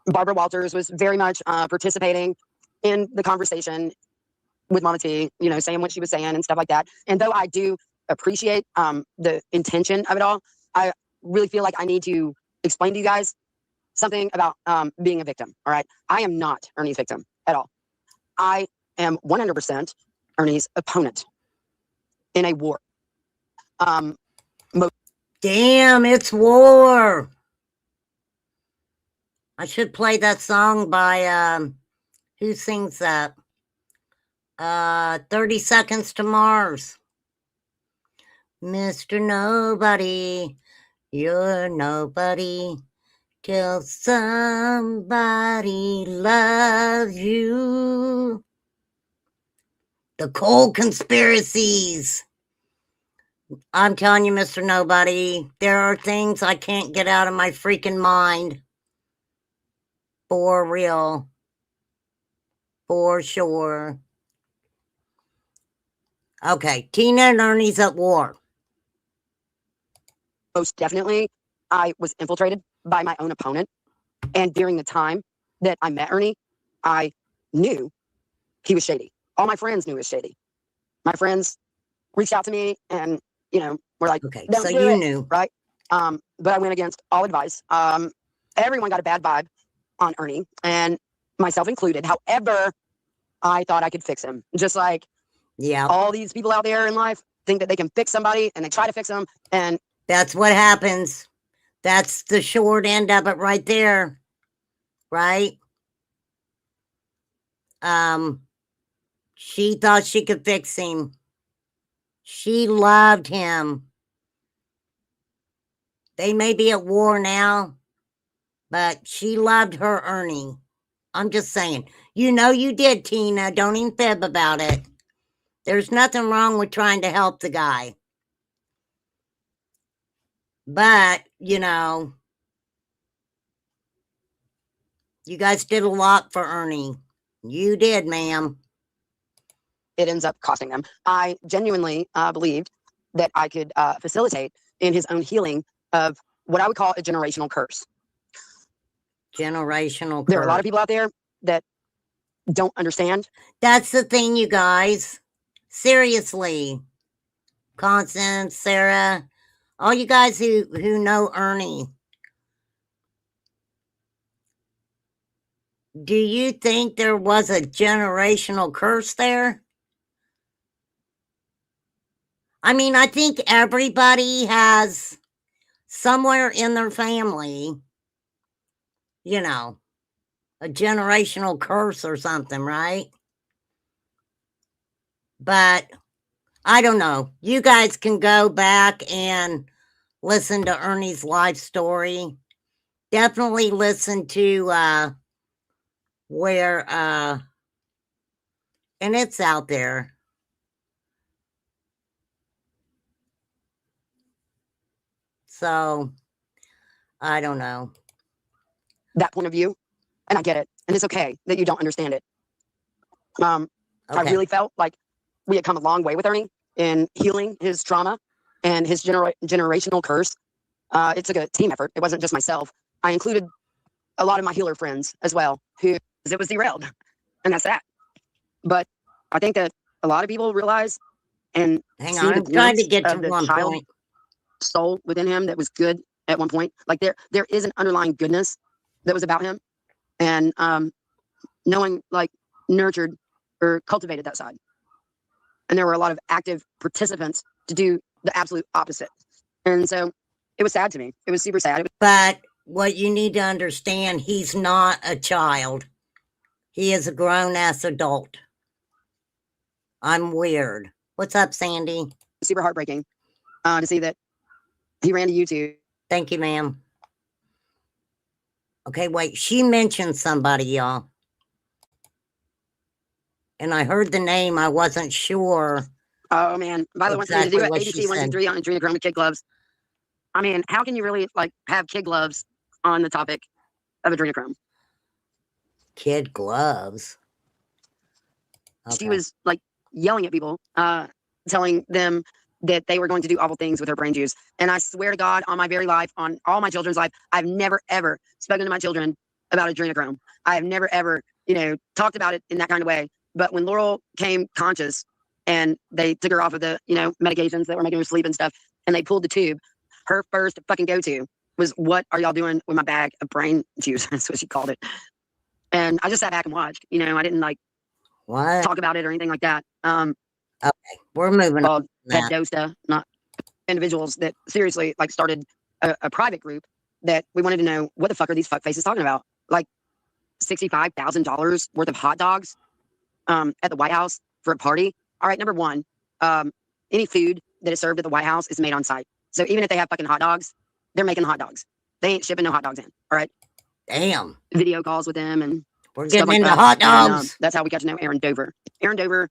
Barbara Walters was very much participating in the conversation with Mama T, saying what she was saying and stuff like that. And though I do appreciate the intention of it all, I really feel like I need to explain to you guys something about being a victim. All right. I am not Ernie's victim at all. I am 100% Ernie's opponent in a war. Damn, it's war. I should play that song by Who sings that? 30 Seconds to Mars. Mr. Nobody, you're nobody till somebody loves you. The cold conspiracies. I'm telling you, Mr. Nobody, there are things I can't get out of my freaking mind. For real. For sure. Okay, Tina and Ernie's at war. Most definitely, I was infiltrated by my own opponent. And during the time that I met Ernie, I knew he was shady. All my friends knew he was shady. My friends reached out to me and, were like, okay, don't so do you it, knew. Right? But I went against all advice. Everyone got a bad vibe on Ernie, and myself included. However, I thought I could fix him. Just like all these people out there in life think that they can fix somebody, and they try to fix them. And that's what happens. That's the short end of it right there. Right? She thought she could fix him. She loved him. They may be at war now, but she loved her Ernie. I'm just saying. You know you did, Tina. Don't even fib about it. There's nothing wrong with trying to help the guy. But, you guys did a lot for Ernie. You did, ma'am. It ends up costing them. I genuinely believed that I could facilitate in his own healing of what I would call a generational curse. Generational curse. There are a lot of people out there that don't understand. That's the thing, you guys. Seriously. Constance, Sarah, all you guys who know Ernie. Do you think there was a generational curse there? I mean, I think everybody has somewhere in their family, a generational curse or something, right? But I don't know. You guys can go back and listen to Ernie's life story. Definitely listen to where and it's out there. So I don't know. That point of view, and I get it. And it's okay that you don't understand it. I really felt like we had come a long way with Ernie in healing his trauma and his generational curse. It took a team effort. It wasn't just myself. I included a lot of my healer friends as well, who it was derailed. And that's that. But I think that a lot of people realize and hang on, I'm trying to get to one point. Soul within him that was good at one point. Like there is an underlying goodness that was about him. And no one like nurtured or cultivated that side. And there were a lot of active participants to do the absolute opposite. And so it was sad to me. It was super sad. But what you need to understand, he's not a child. He is a grown-ass adult. I'm weird. What's up, Sandy? Super heartbreaking to see that he ran to YouTube. Thank you, ma'am. Okay, wait. She mentioned somebody, y'all. And I heard the name. I wasn't sure. Oh, man. Violet wants me to do it. ABC 123 on adrenochrome with kid gloves. I mean, how can you really have kid gloves on the topic of adrenochrome? Kid gloves? Okay. She was yelling at people, telling them that they were going to do awful things with her brain juice. And I swear to God, on my very life, on all my children's life, I've never, ever spoken to my children about adrenochrome. I have never, ever, talked about it in that kind of way. But when Laurel came conscious and they took her off of the, medications that were making her sleep and stuff, and they pulled the tube, her first fucking go-to was, what are y'all doing with my bag of brain juice? That's what she called it. And I just sat back and watched. I didn't talk about it or anything like that. Okay, we're moving on. Dosta, not individuals that seriously started a private group that we wanted to know what the fuck are these fuck faces talking about. $65,000 worth of hot dogs at the White House for a party. All right, number one, any food that is served at the White House is made on site. So even if they have fucking hot dogs, they're making hot dogs. They ain't shipping no hot dogs in. All right. Damn. Video calls with them and We're stuff getting like into that. hot And, dogs. that's how we got to know Aaron Dover. Aaron Dover.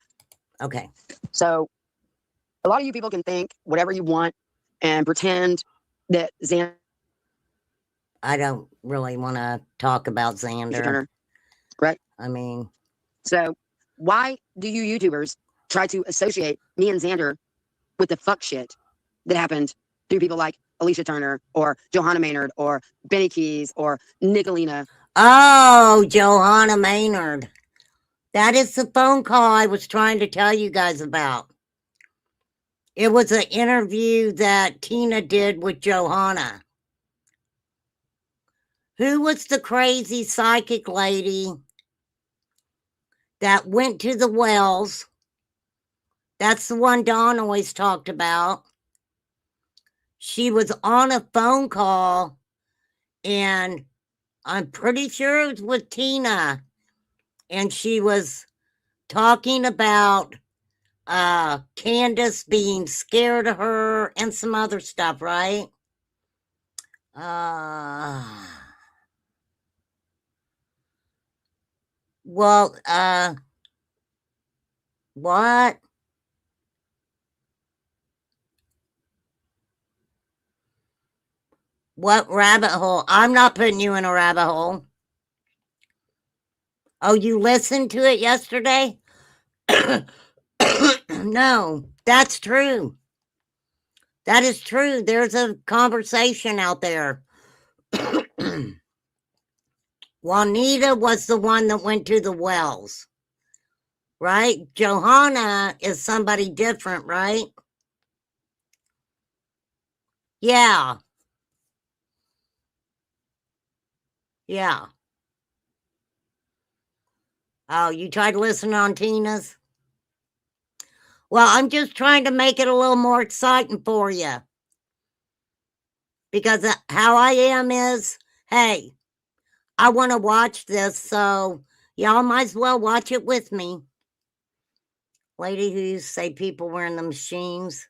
Okay. So a lot of you people can think whatever you want and pretend that Xander I don't really want to talk about Xander. Turner, right? I mean, so why do you YouTubers try to associate me and Xander with the fuck shit that happened through people like Alicia Turner or Johanna Maynard or Benny Keys or Nicolina? Oh, Johanna Maynard. That is the phone call I was trying to tell you guys about. It was an interview that Tina did with Johanna. Who was the crazy psychic lady that went to the wells? That's the one Dawn always talked about. She was on a phone call, and I'm pretty sure it was with Tina, and she was talking about Candace being scared of her and some other stuff, right? Well, what? What rabbit hole? I'm not putting you in a rabbit hole. Oh, you listened to it yesterday? No, that's true. That is true. There's a conversation out there. Juanita was the one that went to the wells, right? Johanna is somebody different, right? Yeah. Yeah. Oh, you tried to listen on Tina's? Well, I'm just trying to make it a little more exciting for you. Because how I am is, hey, I want to watch this, so y'all might as well watch it with me. Lady who used to say people were in the machines.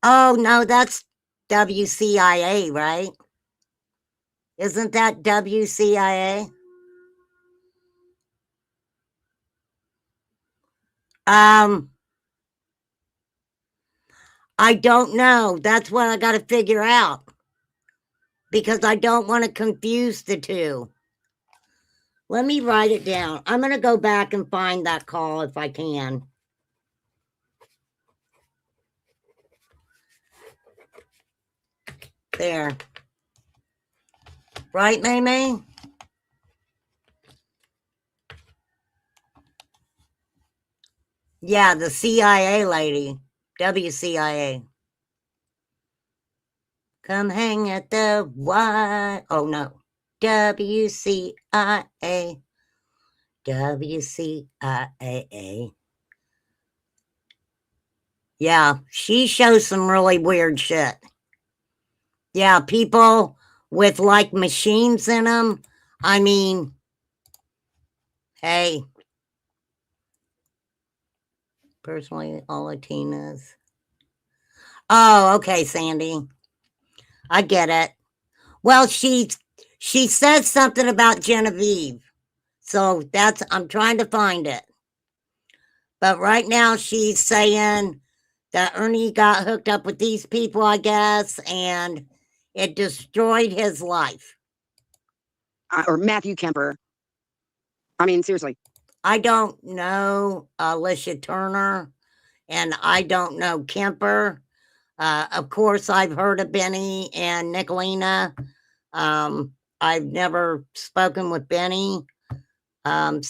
Oh, no, that's WCIA, right? Isn't that WCIA? I don't know. That's what I got to figure out. Because I don't want to confuse the two. Let me write it down. I'm going to go back and find that call if I can. There. Right, May? Yeah, the CIA lady. WCIA. Come hang at the Y. Oh, no. WCIA. WCIA. Yeah, she shows some really weird shit. Yeah, people with like machines in them. I mean, hey. Personally, all Latinas. Oh, okay, Sandy. I get it. Well, she says something about Genevieve. So I'm trying to find it. But right now she's saying that Ernie got hooked up with these people, I guess, and it destroyed his life. Or Matthew Kemper. I mean, seriously. I don't know Alicia Turner, and I don't know Kemper. Of course, I've heard of Benny and Nicolina. I've never spoken with Benny. And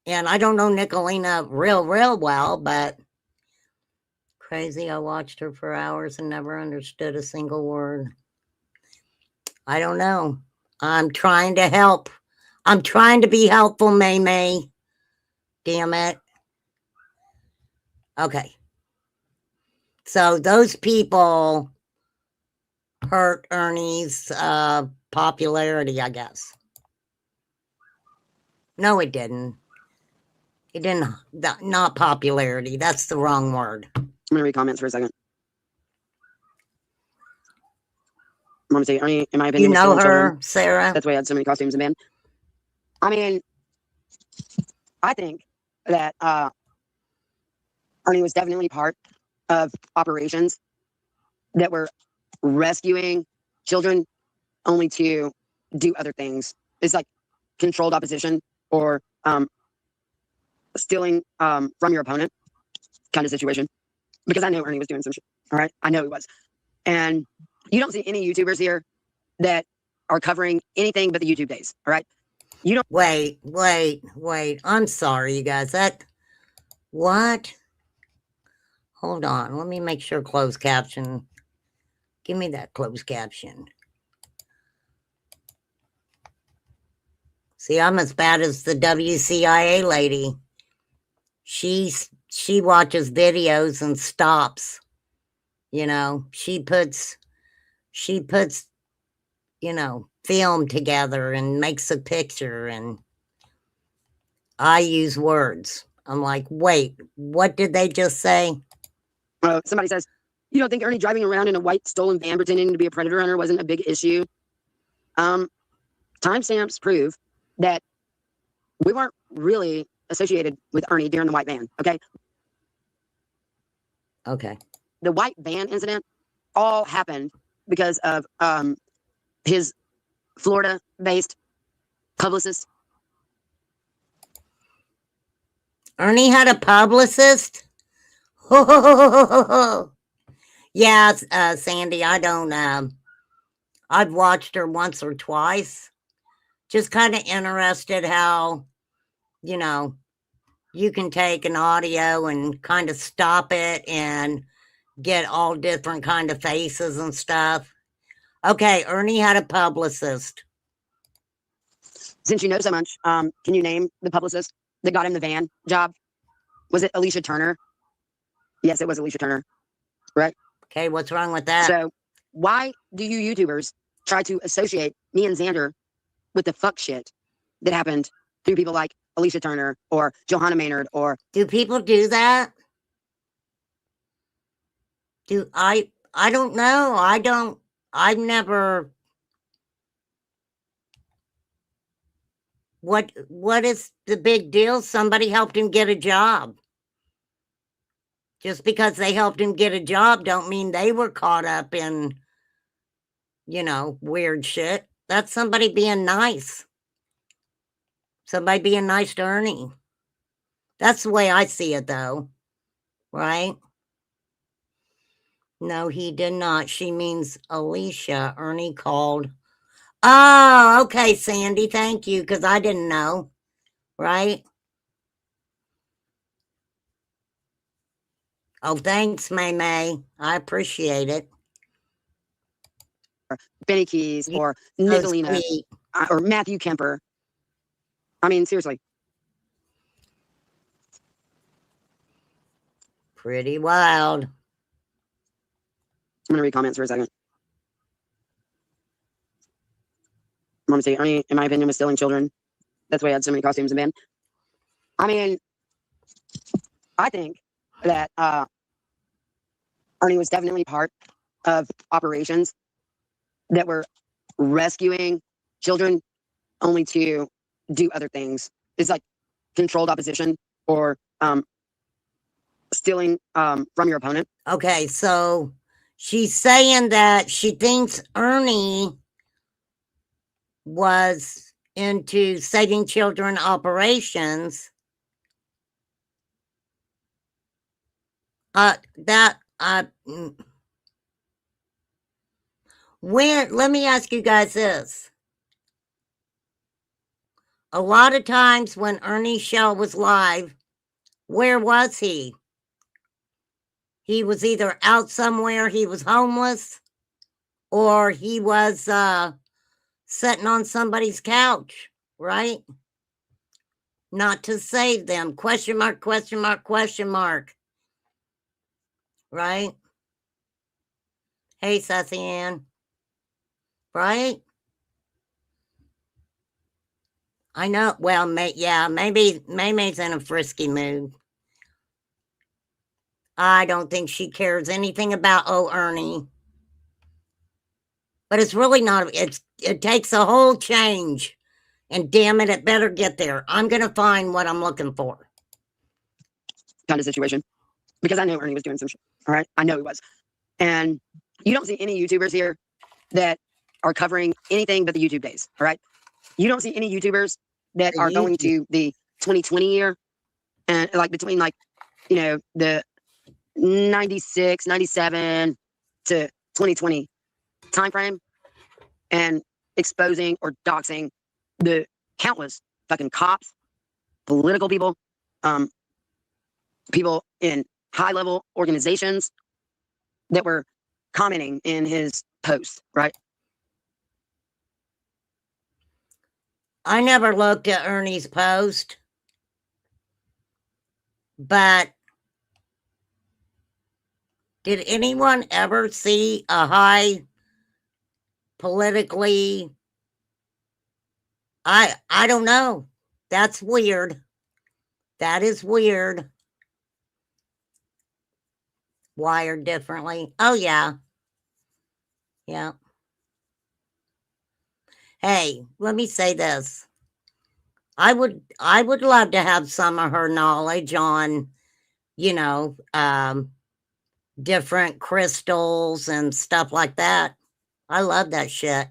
I don't know Nicolina real well, but crazy. I watched her for hours and never understood a single word. I don't know. I'm trying to help. I'm trying to be helpful, May. Damn it. Okay. So those people hurt Ernie's popularity, I guess. No, it didn't. It didn't. Not popularity. That's the wrong word. I'm going to read comments for a second. I'm going to say, Ernie, in my opinion, You know was her, children. Sarah? That's why he had so many costumes in band. I mean, I think that Ernie was definitely part of operations that were rescuing children only to do other things. It's like controlled opposition or stealing from your opponent kind of situation. Because I know Ernie was doing some shit. All right. I know he was. And you don't see any YouTubers here that are covering anything but the YouTube days. All right. You don't. Wait. I'm sorry, you guys. What? Hold on. Let me make sure closed caption. Give me that closed caption. See, I'm as bad as the WCIA lady. She watches videos and stops. You know, she puts film together and makes a picture, and I use words. I'm like, wait, what did they just say? Somebody says, you don't think Ernie driving around in a white stolen van pretending to be a predator hunter wasn't a big issue? Timestamps prove that we weren't really associated with Ernie during the white van. Okay. The white van incident all happened because of his Florida-based publicist. Ernie had a publicist? Yeah, Sandy, I don't, I've watched her once or twice. Just kind of interested how, you can take an audio and kind of stop it and get all different kind of faces and stuff. Okay, Ernie had a publicist. Since you know so much, can you name the publicist that got him the van job? Was it Alicia Turner? Yes, it was Alicia Turner. Right? Okay, what's wrong with that? So why do you YouTubers try to associate me and Xander with the fuck shit that happened through people like Alicia Turner or Johanna Maynard or... Do people do that? I don't know. I've never... What is the big deal? Somebody helped him get a job. Just because they helped him get a job don't mean they were caught up in, weird shit. That's somebody being nice. Somebody being nice to Ernie. That's the way I see it, though. Right? No, he did not. She means Alicia. Ernie called. Oh, okay, Sandy. Thank you, because I didn't know. Right? Oh, thanks, May May. I appreciate it. Benny Keys or So Nicolina sweet. or Matthew Kemper. I mean, seriously. Pretty wild. I'm going to read comments for a second. I'm going to say, Ernie, in my opinion, was stealing children. That's why he had so many costumes in band. I mean, I think that Ernie was definitely part of operations that were rescuing children only to do other things. It's like controlled opposition or stealing from your opponent. Okay, so she's saying that she thinks Ernie was into saving children operations. Let me ask you guys this. A lot of times when Ernie's show was live, where was he? He was either out somewhere, he was homeless, or he was sitting on somebody's couch, right? Not to save them. Question mark, question mark, question mark. Right? Hey, Sassy Ann. right? I know. Well, maybe May's in a frisky mood. I don't think she cares anything about Ernie. But it's really not. It takes a whole change, and damn it better get there. I'm gonna find what I'm looking for. Kind of situation, because I know Ernie was doing some shit. All right, I know he was, and you don't see any YouTubers here that are covering anything but the YouTube days. All right, you don't see any YouTubers that are going to the 2020 year, and like between like, you know, the 96, 97 to 2020 time frame, and exposing or doxing the countless fucking cops, political people, people in high level organizations that were commenting in his posts, right? I never looked at Ernie's post, but did anyone ever see a high politically? I don't know. That's weird. That is weird. Wired differently. Oh yeah. Yeah. Hey, let me say this. I would love to have some of her knowledge on, you know, different crystals and stuff like that. I love that shit.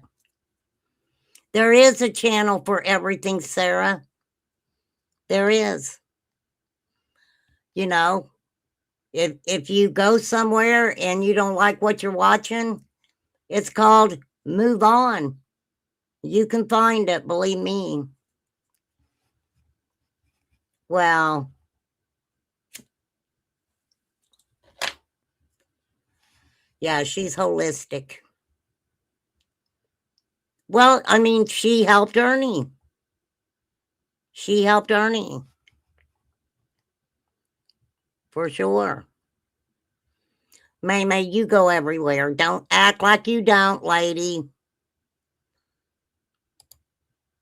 There is a channel for everything, Sarah. There is. You know, if you go somewhere and you don't like what you're watching, it's called Move On. You can find it, believe me. Well, yeah, she's holistic. Well, I mean, she helped Ernie. She helped Ernie. For sure. May, you go everywhere. Don't act like you don't, lady.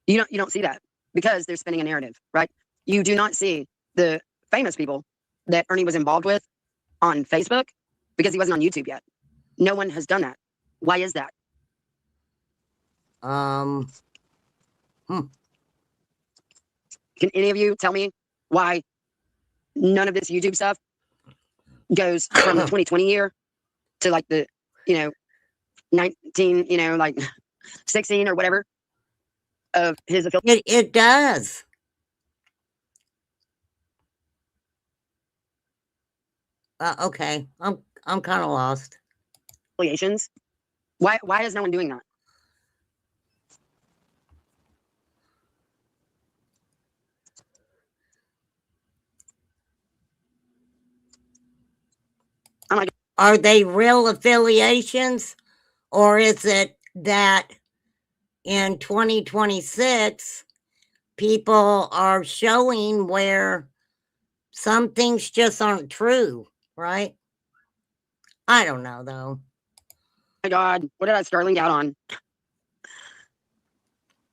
You don't see that because they're spinning a narrative, right? You do not see the famous people that Ernie was involved with on Facebook because he wasn't on YouTube yet. No one has done that. Why is that? Hmm. Can any of you tell me why none of this YouTube stuff goes from the 2020 year to like the, 19, like 16 or whatever of his It does. Okay, I'm kind of lost. affiliations? Why is no one doing that? Are they real affiliations, or is it that in 2026 people are showing where some things just aren't true, right? I don't know though. My God, what did I Starlink out on?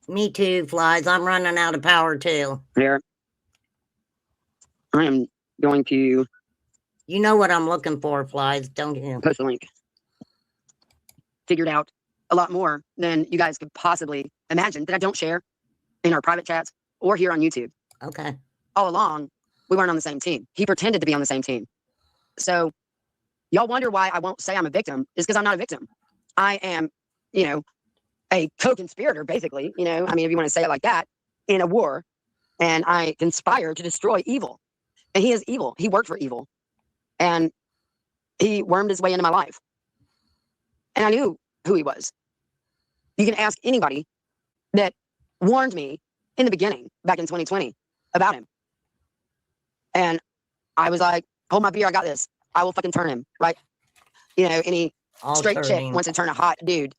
Me too, Flies. I'm running out of power too. There. I am going to. You know what I'm looking for, Flies, don't you? Post a link. Figured out a lot more than you guys could possibly imagine that I don't share in our private chats or here on YouTube. Okay. All along, we weren't on the same team. He pretended to be on the same team. So y'all wonder why I won't say I'm a victim is because I'm not a victim. I am, a co-conspirator, basically, I mean, if you want to say it like that, in a war. And I conspire to destroy evil. And he is evil. He worked for evil. And he wormed his way into my life. And I knew who he was. You can ask anybody that warned me in the beginning, back in 2020, about him. And I was like, hold my beer, I got this. I will fucking turn him, right? Any straight chick wants to turn a hot dude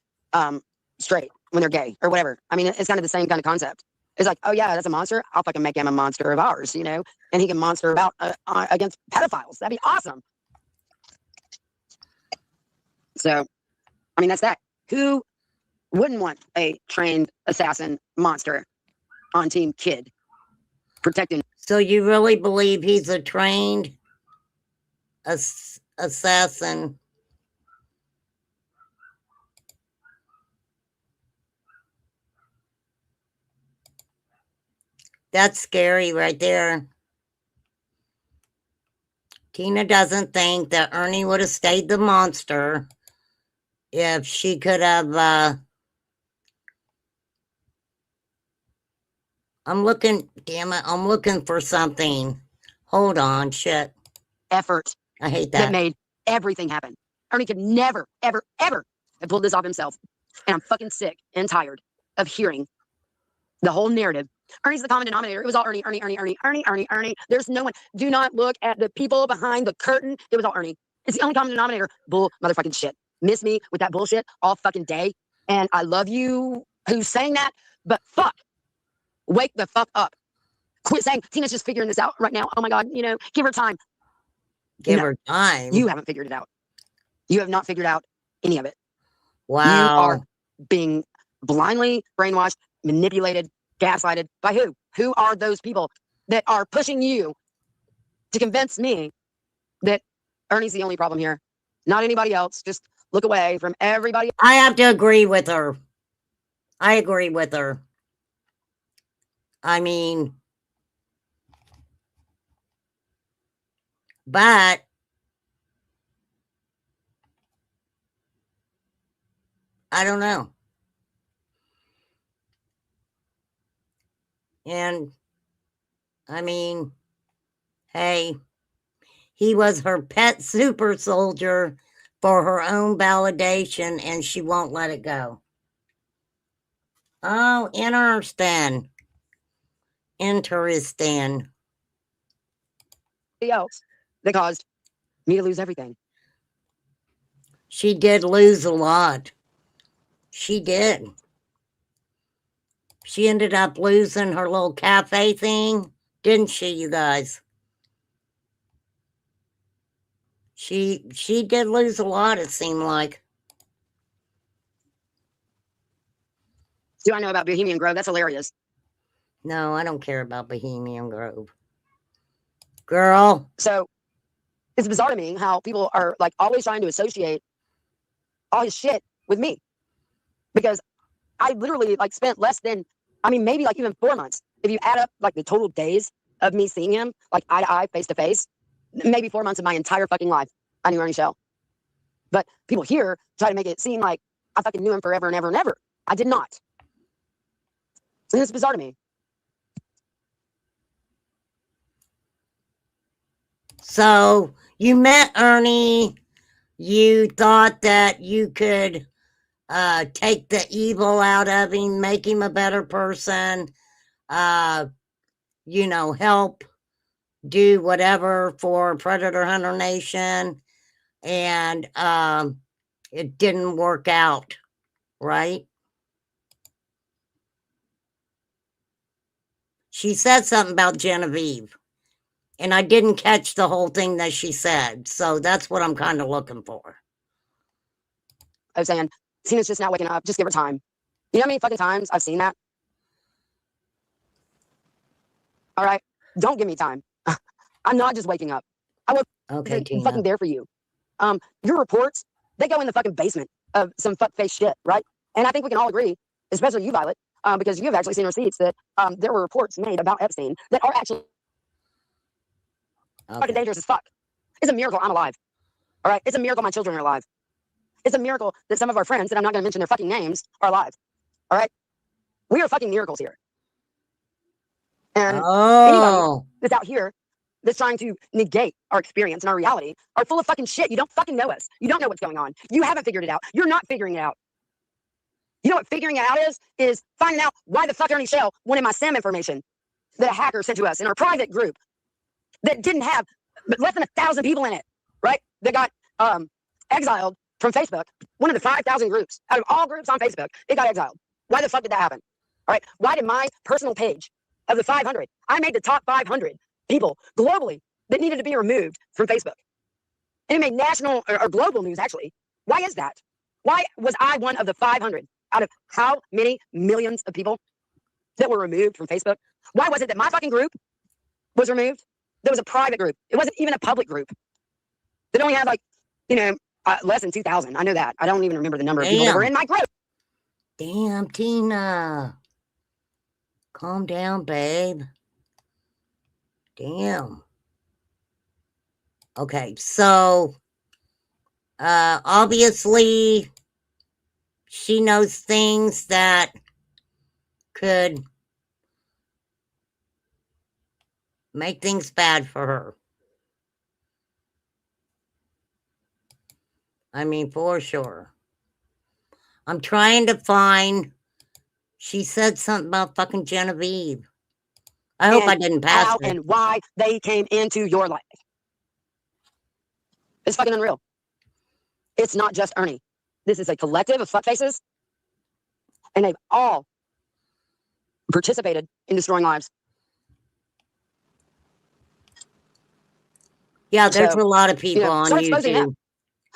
straight when they're gay or whatever. I mean, it's kind of the same kind of concept. It's like, oh yeah, that's a monster. I'll fucking make him a monster of ours, and he can monster about against pedophiles. That'd be awesome. So, I mean, that's that. Who wouldn't want a trained assassin monster on Team Kid protecting. So you really believe he's a trained assassin? That's scary right there. Tina doesn't think that Ernie would have stayed the monster if she could have, I'm looking, damn it, I'm looking for something. Hold on, shit. Effort I hate that that. made everything happen. Ernie could never, ever, ever have pulled this off himself. And I'm fucking sick and tired of hearing the whole narrative. Ernie's the common denominator. It was all Ernie, Ernie, Ernie, Ernie, Ernie, Ernie, Ernie. There's no one. Do not look at the people behind the curtain. It was all Ernie. It's the only common denominator. Bull motherfucking shit. Miss me with that bullshit all fucking day. And I love you who's saying that, but fuck. Wake the fuck up. Quit saying Tina's just figuring this out right now. Oh my God, give her time. Give her time. You haven't figured it out. You have not figured out any of it. Wow. You are being blindly brainwashed, manipulated, gaslighted by who? Who are those people that are pushing you to convince me that Ernie's the only problem here? Not anybody else. Just look away from everybody. I have to agree with her. I agree with her. I mean, but I don't know. And I mean, hey, he was her pet super soldier for her own validation, and she won't let it go. Oh, interesting. Interesting. Else that caused me to lose everything. She did lose a lot. She did. She ended up losing her little cafe thing, didn't she, you guys? She did lose a lot, it seemed like. Do I know about Bohemian Grove? That's hilarious. No, I don't care about Bohemian Grove. Girl. So it's bizarre to me how people are like always trying to associate all his shit with me. Because I literally like spent less than, maybe like even 4 months. If you add up like the total days of me seeing him, like eye to eye, face to face, maybe 4 months of my entire fucking life, I knew Ernie Shell. But people here try to make it seem like I fucking knew him forever and ever and ever. I did not. And it's bizarre to me. So you met Ernie. You thought that you could take the evil out of him, make him a better person, help do whatever for Predator Hunter Nation. And it didn't work out, right? She said something about Genevieve. And I didn't catch the whole thing that she said. So that's what I'm kind of looking for. I was saying, Tina's just now waking up. Just give her time. You know how many fucking times I've seen that? All right? Don't give me time. I'm not just waking up. I was fucking there for you. Your reports, they go in the fucking basement of some fuckface shit, right? And I think we can all agree, especially you, Violet, because you have actually seen receipts that there were reports made about Epstein that are actually fucking dangerous as fuck. It's a miracle I'm alive. All right? It's a miracle my children are alive. It's a miracle that some of our friends, that I'm not going to mention their fucking names, are alive. All right? We are fucking miracles here. And anybody that's out here that's trying to negate our experience and our reality are full of fucking shit. You don't fucking know us. You don't know what's going on. You haven't figured it out. You're not figuring it out. You know what figuring it out is finding out why the fuck Ernie Shell wanted my SIM information that a hacker sent to us in our private group that didn't have less than 1,000 people in it, right? That got exiled from Facebook. One of the 5,000 groups, out of all groups on Facebook, it got exiled. Why the fuck did that happen? All right, why did my personal page of the 500, I made the top 500 people globally that needed to be removed from Facebook. And it made national or global news, actually. Why is that? Why was I one of the 500 out of how many millions of people that were removed from Facebook? Why was it that my fucking group was removed? There was a private group. It wasn't even a public group. That only had like, less than 2,000. I know that. I don't even remember the number of people that were in my group. Damn, Tina. Calm down, babe. Damn. Okay, so obviously she knows things that could make things bad for her. I mean, for sure. I'm trying to find, she said something about fucking Genevieve. I hope I didn't pass how it. and why they came into your life. It's fucking unreal. It's not just Ernie. This is a collective of fuckfaces, and they've all participated in destroying lives. Yeah, there's a lot of people on YouTube.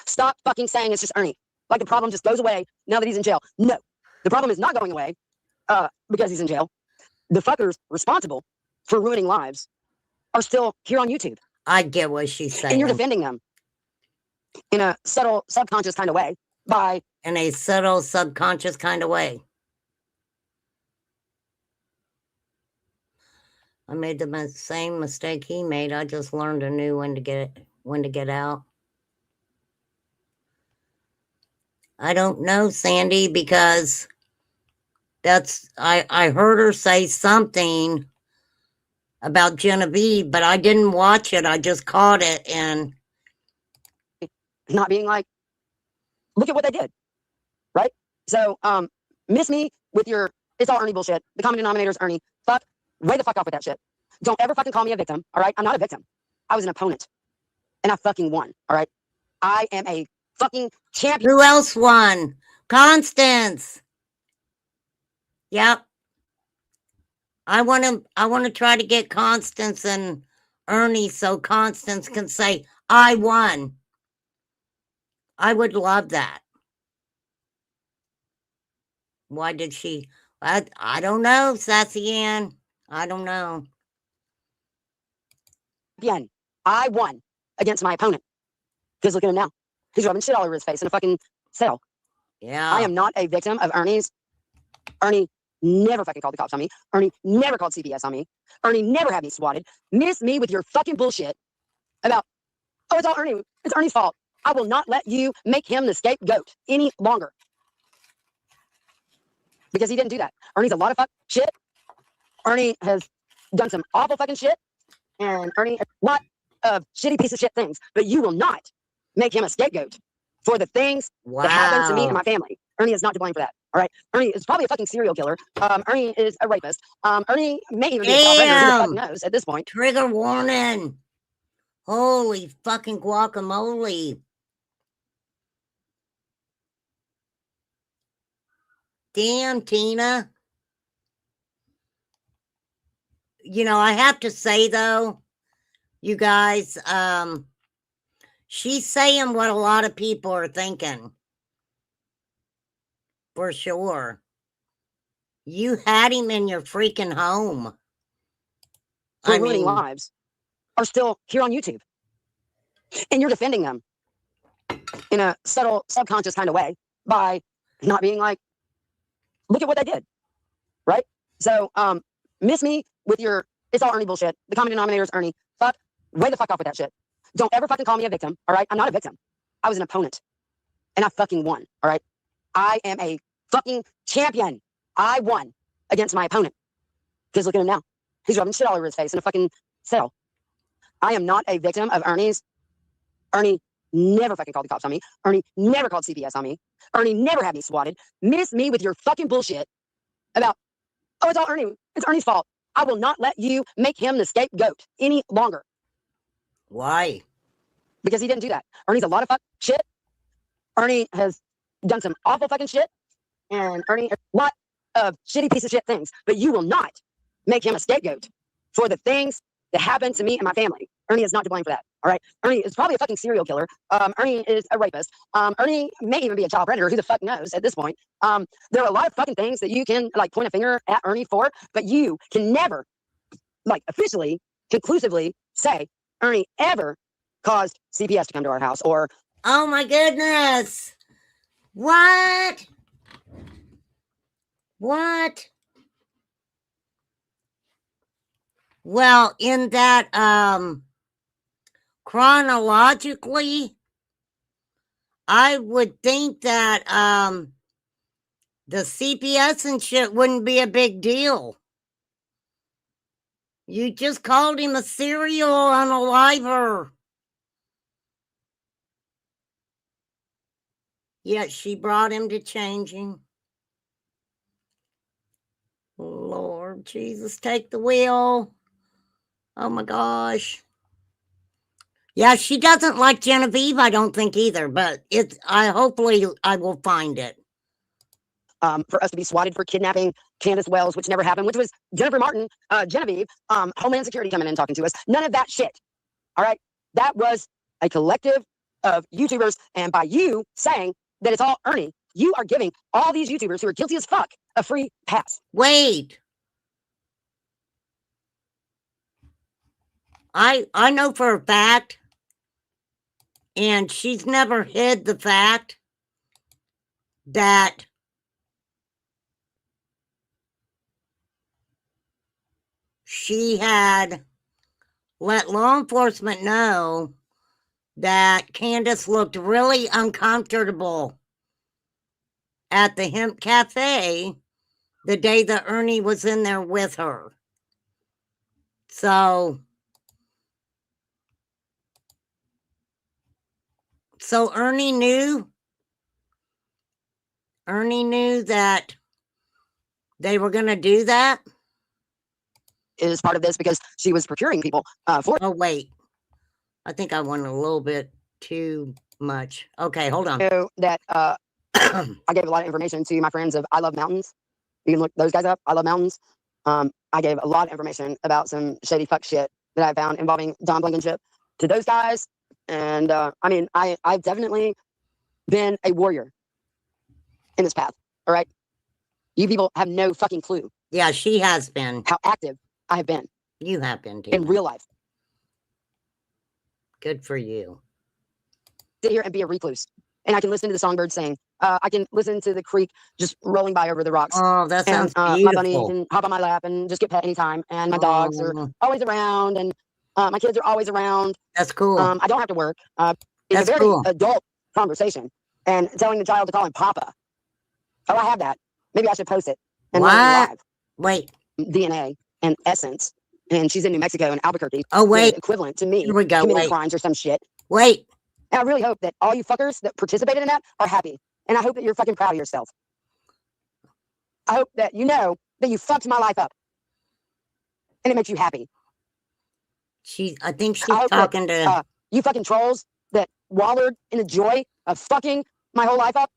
Stop fucking saying it's just Ernie. Like the problem just goes away now that he's in jail. No, the problem is not going away because he's in jail. The fuckers responsible for ruining lives are still here on YouTube. I get what she's saying. And you're defending them in a subtle, subconscious kind of way in a subtle, subconscious kind of way. I made the same mistake he made. I just learned a new when to get out. I don't know, Sandy, because I heard her say something about Genevieve, but I didn't watch it. I just caught it and not being like, look at what they did, right? So, miss me with your, it's all Ernie bullshit. The common denominator is Ernie. Fuck, way the fuck off with that shit. Don't ever fucking call me a victim, all right? I'm not a victim. I was an opponent, and I fucking won, all right? I am a fucking champion. Who else won? Constance. Yep. I want to try to get Constance and Ernie so Constance can say, I won. I would love that. Why did she? I don't know, Sassy Ann. I don't know. Again, I won against my opponent. Because look at him now. He's rubbing shit all over his face in a fucking cell. Yeah. I am not a victim of Ernie's. Ernie never fucking called the cops on me. Ernie never called CPS on me. Ernie never had me swatted. Miss me with your fucking bullshit about, oh, it's all Ernie. It's Ernie's fault. I will not let you make him the scapegoat any longer. Because he didn't do that. Ernie's a lot of fuck shit. Ernie has done some awful fucking shit. And Ernie, a lot of shitty piece of shit things. But you will not make him a scapegoat for the things that happened to me and my family. Ernie is not to blame for that. All right. Ernie is probably a fucking serial killer. Ernie is a rapist. Ernie may even be a child predator. Who the fuck knows at this point? Trigger warning. Holy fucking guacamole. Damn, Tina. You know, I have to say, though, you guys, she's saying what a lot of people are thinking. For sure. You had him in your freaking home. For ruining lives are still here on YouTube. And you're defending them in a subtle, subconscious kind of way by not being like, look at what they did, right? So, miss me with your, it's all Ernie bullshit. The common denominator is Ernie. Fuck, way the fuck off with that shit. Don't ever fucking call me a victim, all right? I'm not a victim. I was an opponent, and I fucking won, all right? I am a fucking champion. I won against my opponent. Because look at him now. He's rubbing shit all over his face in a fucking cell. I am not a victim of Ernie's. Ernie never fucking called the cops on me. Ernie never called CPS on me. Ernie never had me swatted. Miss me with your fucking bullshit about, oh, it's all Ernie. It's Ernie's fault. I will not let you make him the scapegoat any longer. Why? Because he didn't do that. Ernie's a lot of fuck shit. Ernie has done some awful fucking shit. And Ernie, a lot of shitty piece of shit things. But you will not make him a scapegoat for the things that happened to me and my family. Ernie is not to blame for that. All right. Ernie is probably a fucking serial killer. Ernie is a rapist. Ernie may even be a child predator. Who the fuck knows at this point? There are a lot of fucking things that you can like point a finger at Ernie for, but you can never like officially, conclusively say Ernie ever caused CPS to come to our house or. Oh my goodness. What? What? Well, in that, chronologically, I would think that, the CPS and shit wouldn't be a big deal. You just called him a serial unaliver. Yet she brought him to changing. Lord Jesus, take the wheel. Oh my gosh. Yeah, she doesn't like Genevieve, I don't think either, but hopefully I will find it. For us to be swatted for kidnapping Candace Wells, which never happened, which was Jennifer Martin, Genevieve, Homeland Security coming in and talking to us. None of that shit. All right. That was a collective of YouTubers. And by you saying that it's all Ernie, you are giving all these YouTubers who are guilty as fuck a free pass. Wait. I know for a fact, and she's never hid the fact that she had let law enforcement know that Candace looked really uncomfortable at the Hemp Cafe the day that Ernie was in there with her. So Ernie knew that they were going to do that. Is part of this because she was procuring people for. Oh, wait. I think I went a little bit too much. Okay, hold on. That I gave a lot of information to my friends of I Love Mountains. You can look those guys up. I Love Mountains. I gave a lot of information about some shady fuck shit that I found involving Don Blankenship to those guys. And I mean, I've definitely been a warrior in this path. All right. You people have no fucking clue. Yeah, she has been. How active I have been. You have been, too. In real life. Good for you. Sit here and be a recluse. And I can listen to the songbirds sing. I can listen to the creek just rolling by over the rocks. Oh, that sounds beautiful. My bunny can hop on my lap and just get pet anytime. And my dogs are always around. And my kids are always around. That's cool. I don't have to work. It's a very adult conversation. And telling the child to call him Papa. Oh, I have that. Maybe I should post it. And what? Wait. DNA and Essence. And she's in New Mexico and Albuquerque. Oh, wait. Equivalent to me. Here we go. Committing crimes or some shit. Wait. And I really hope that all you fuckers that participated in that are happy. And I hope that you're fucking proud of yourself. I hope that you know that you fucked my life up. And it makes you happy. I think she's talking to... you fucking trolls that wallowed in the joy of fucking my whole life up.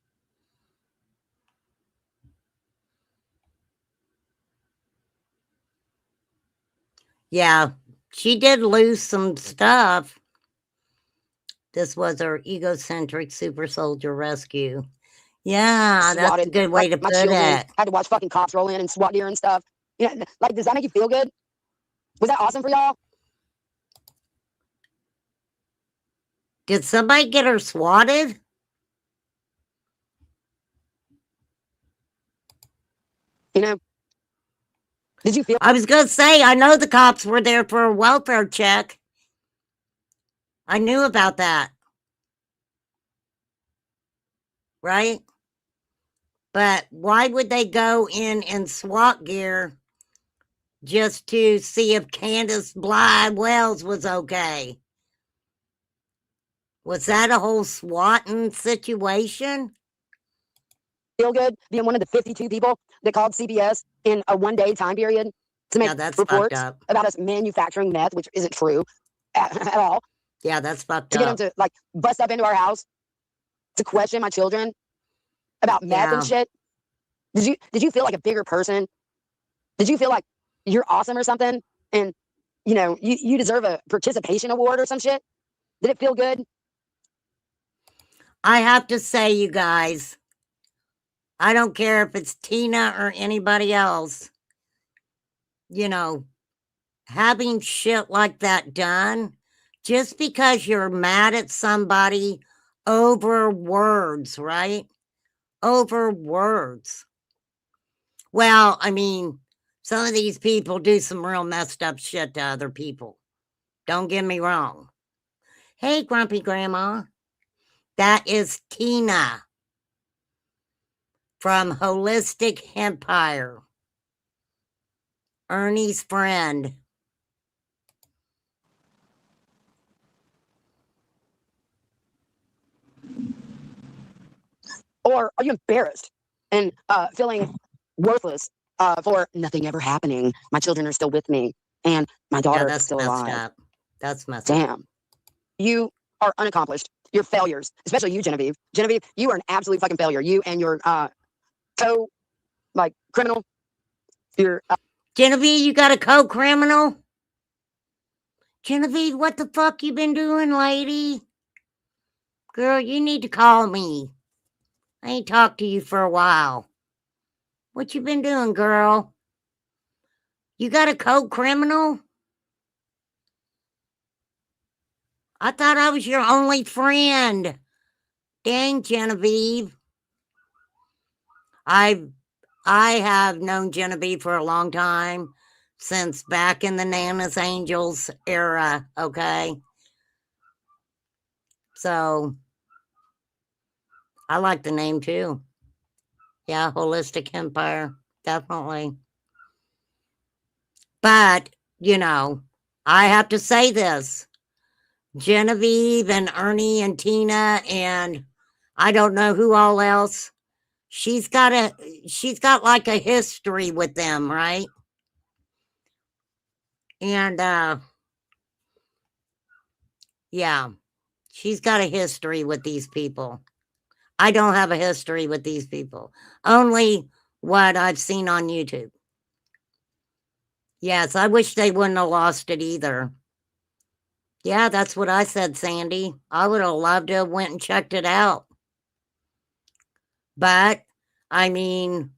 Yeah, she did lose some stuff. This was her egocentric super soldier rescue. Yeah, that's a good way to put it. I had to watch fucking cops roll in and SWAT deer and stuff. Yeah, like, does that make you feel good? Was that awesome for y'all? Did somebody get her swatted? You know, did you feel? I was going to say, I know the cops were there for a welfare check. I knew about that. Right? But why would they go in SWAT gear just to see if Candace Bly Wells was okay? Was that a whole swatting situation? Feel good being one of the 52 people that called CPS in a one-day time period to make reports about us manufacturing meth, which isn't true at all. Yeah, that's fucked up. To get them to like bust up into our house to question my children about meth and shit. Did you feel like a bigger person? Did you feel like you're awesome or something? And you know, you deserve a participation award or some shit? Did it feel good? I have to say, you guys, I don't care if it's Tina or anybody else, you know, having shit like that done, just because you're mad at somebody over words, right? Over words. Well, I mean, some of these people do some real messed up shit to other people. Don't get me wrong. Hey, Grumpy Grandma. That is Tina from Holistic Empire, Ernie's friend. Or are you embarrassed and feeling worthless for nothing ever happening? My children are still with me, and my daughter is That's still messed alive. up. That's messed up. Damn. You are unaccomplished. You're failures, especially you, Genevieve. Genevieve, you are an absolute fucking failure. You and your criminal. You're Genevieve, you got a co-criminal? Genevieve, what the fuck you been doing, lady? Girl, you need to call me. I ain't talked to you for a while. What you been doing, girl? You got a co-criminal? I thought I was your only friend. Dang, Genevieve. I have known Genevieve for a long time, since back in the Nana's Angels era, okay? So, I like the name too. Yeah, Holistic Empire, definitely. But, I have to say this. Genevieve and Ernie and Tina and I don't know who all else. She's got like a history with them, right? And yeah, she's got a history with these people. I don't have a history with these people. Only what I've seen on YouTube. Yes, I wish they wouldn't have lost it either. Yeah, that's what I said, Sandy. I would have loved to have went and checked it out. But, I mean,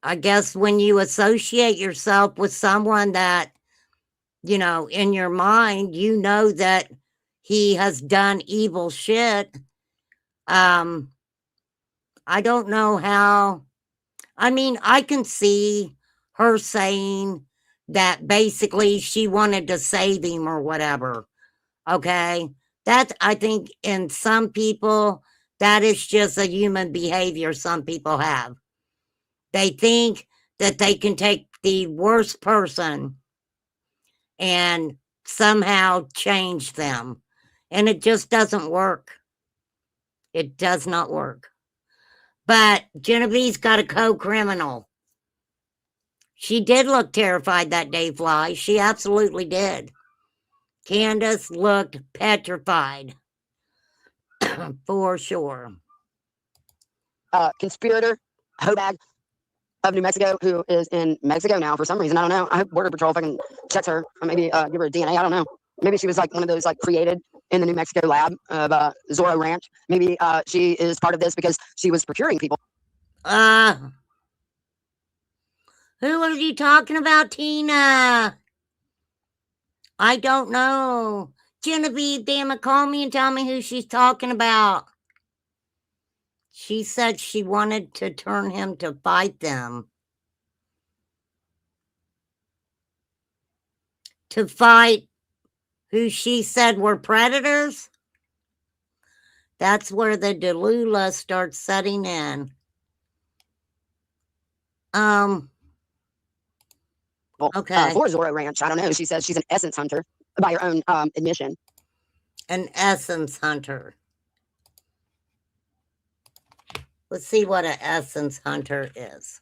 I guess when you associate yourself with someone that, in your mind, you know that he has done evil shit, I don't know how. I mean, I can see her saying that basically she wanted to save him or whatever. Okay. That, I think, in some people, that is just a human behavior some people have. They think that they can take the worst person and somehow change them. And it just doesn't work. It does not work. But Genevieve's got a co-criminal. She did look terrified that day, Fly. She absolutely did. Candace looked petrified. For sure. conspirator, Hobag of New Mexico, who is in Mexico now for some reason. I don't know. I hope Border Patrol fucking checks her, or maybe give her a DNA. I don't know. Maybe she was like one of those like created in the New Mexico lab of Zorro Ranch. Maybe she is part of this because she was procuring people. Who are you talking about, Tina? I don't know. Genevieve, damn it, call me and tell me who she's talking about. She said she wanted to turn him to fight them. To fight who she said were predators? That's where the Delula starts setting in. Okay. For Zorro Ranch. I don't know. She says she's an essence hunter by her own admission. An essence hunter. Let's see what an essence hunter is.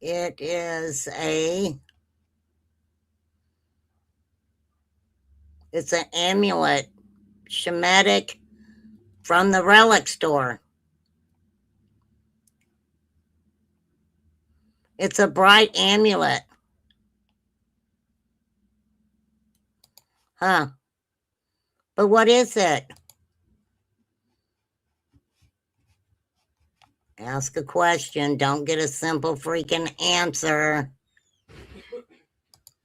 It is it's an amulet, Shemitic From the relic store. It's a bright amulet. Huh. But what is it? Ask a question. Don't get a simple freaking answer.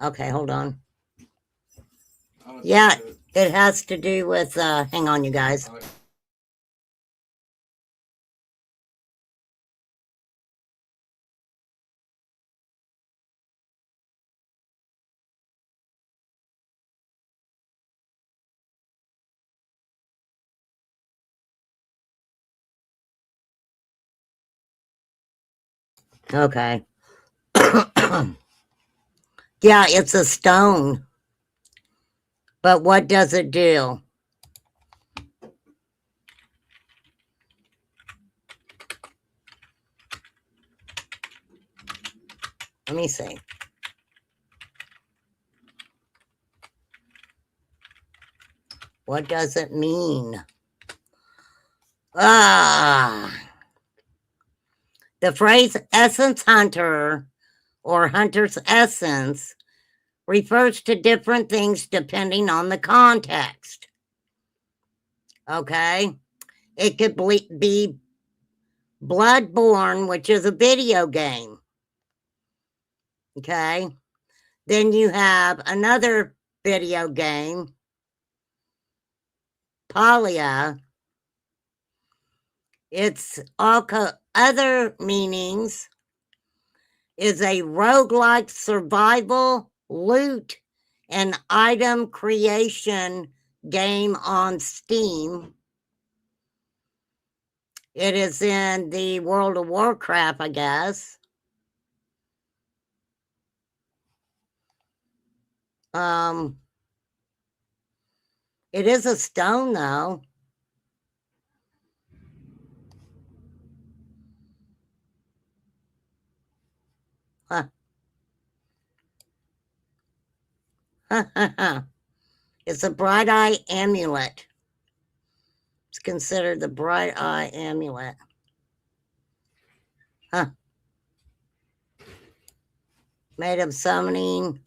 Okay, hold on. Yeah, it has to do with, hang on, you guys. Okay. Yeah, it's a stone. But what does it do? Let me see. What does it mean? The phrase essence hunter or hunter's essence refers to different things depending on the context. Okay? It could be Bloodborne, which is a video game. Okay? Then you have another video game, Palia. Its other meanings is a roguelike survival, loot, and item creation game on Steam. It is in the World of Warcraft, I guess. It is a stone, though. Huh. It's a bright eye amulet. It's considered the bright eye amulet. Huh. Made of summoning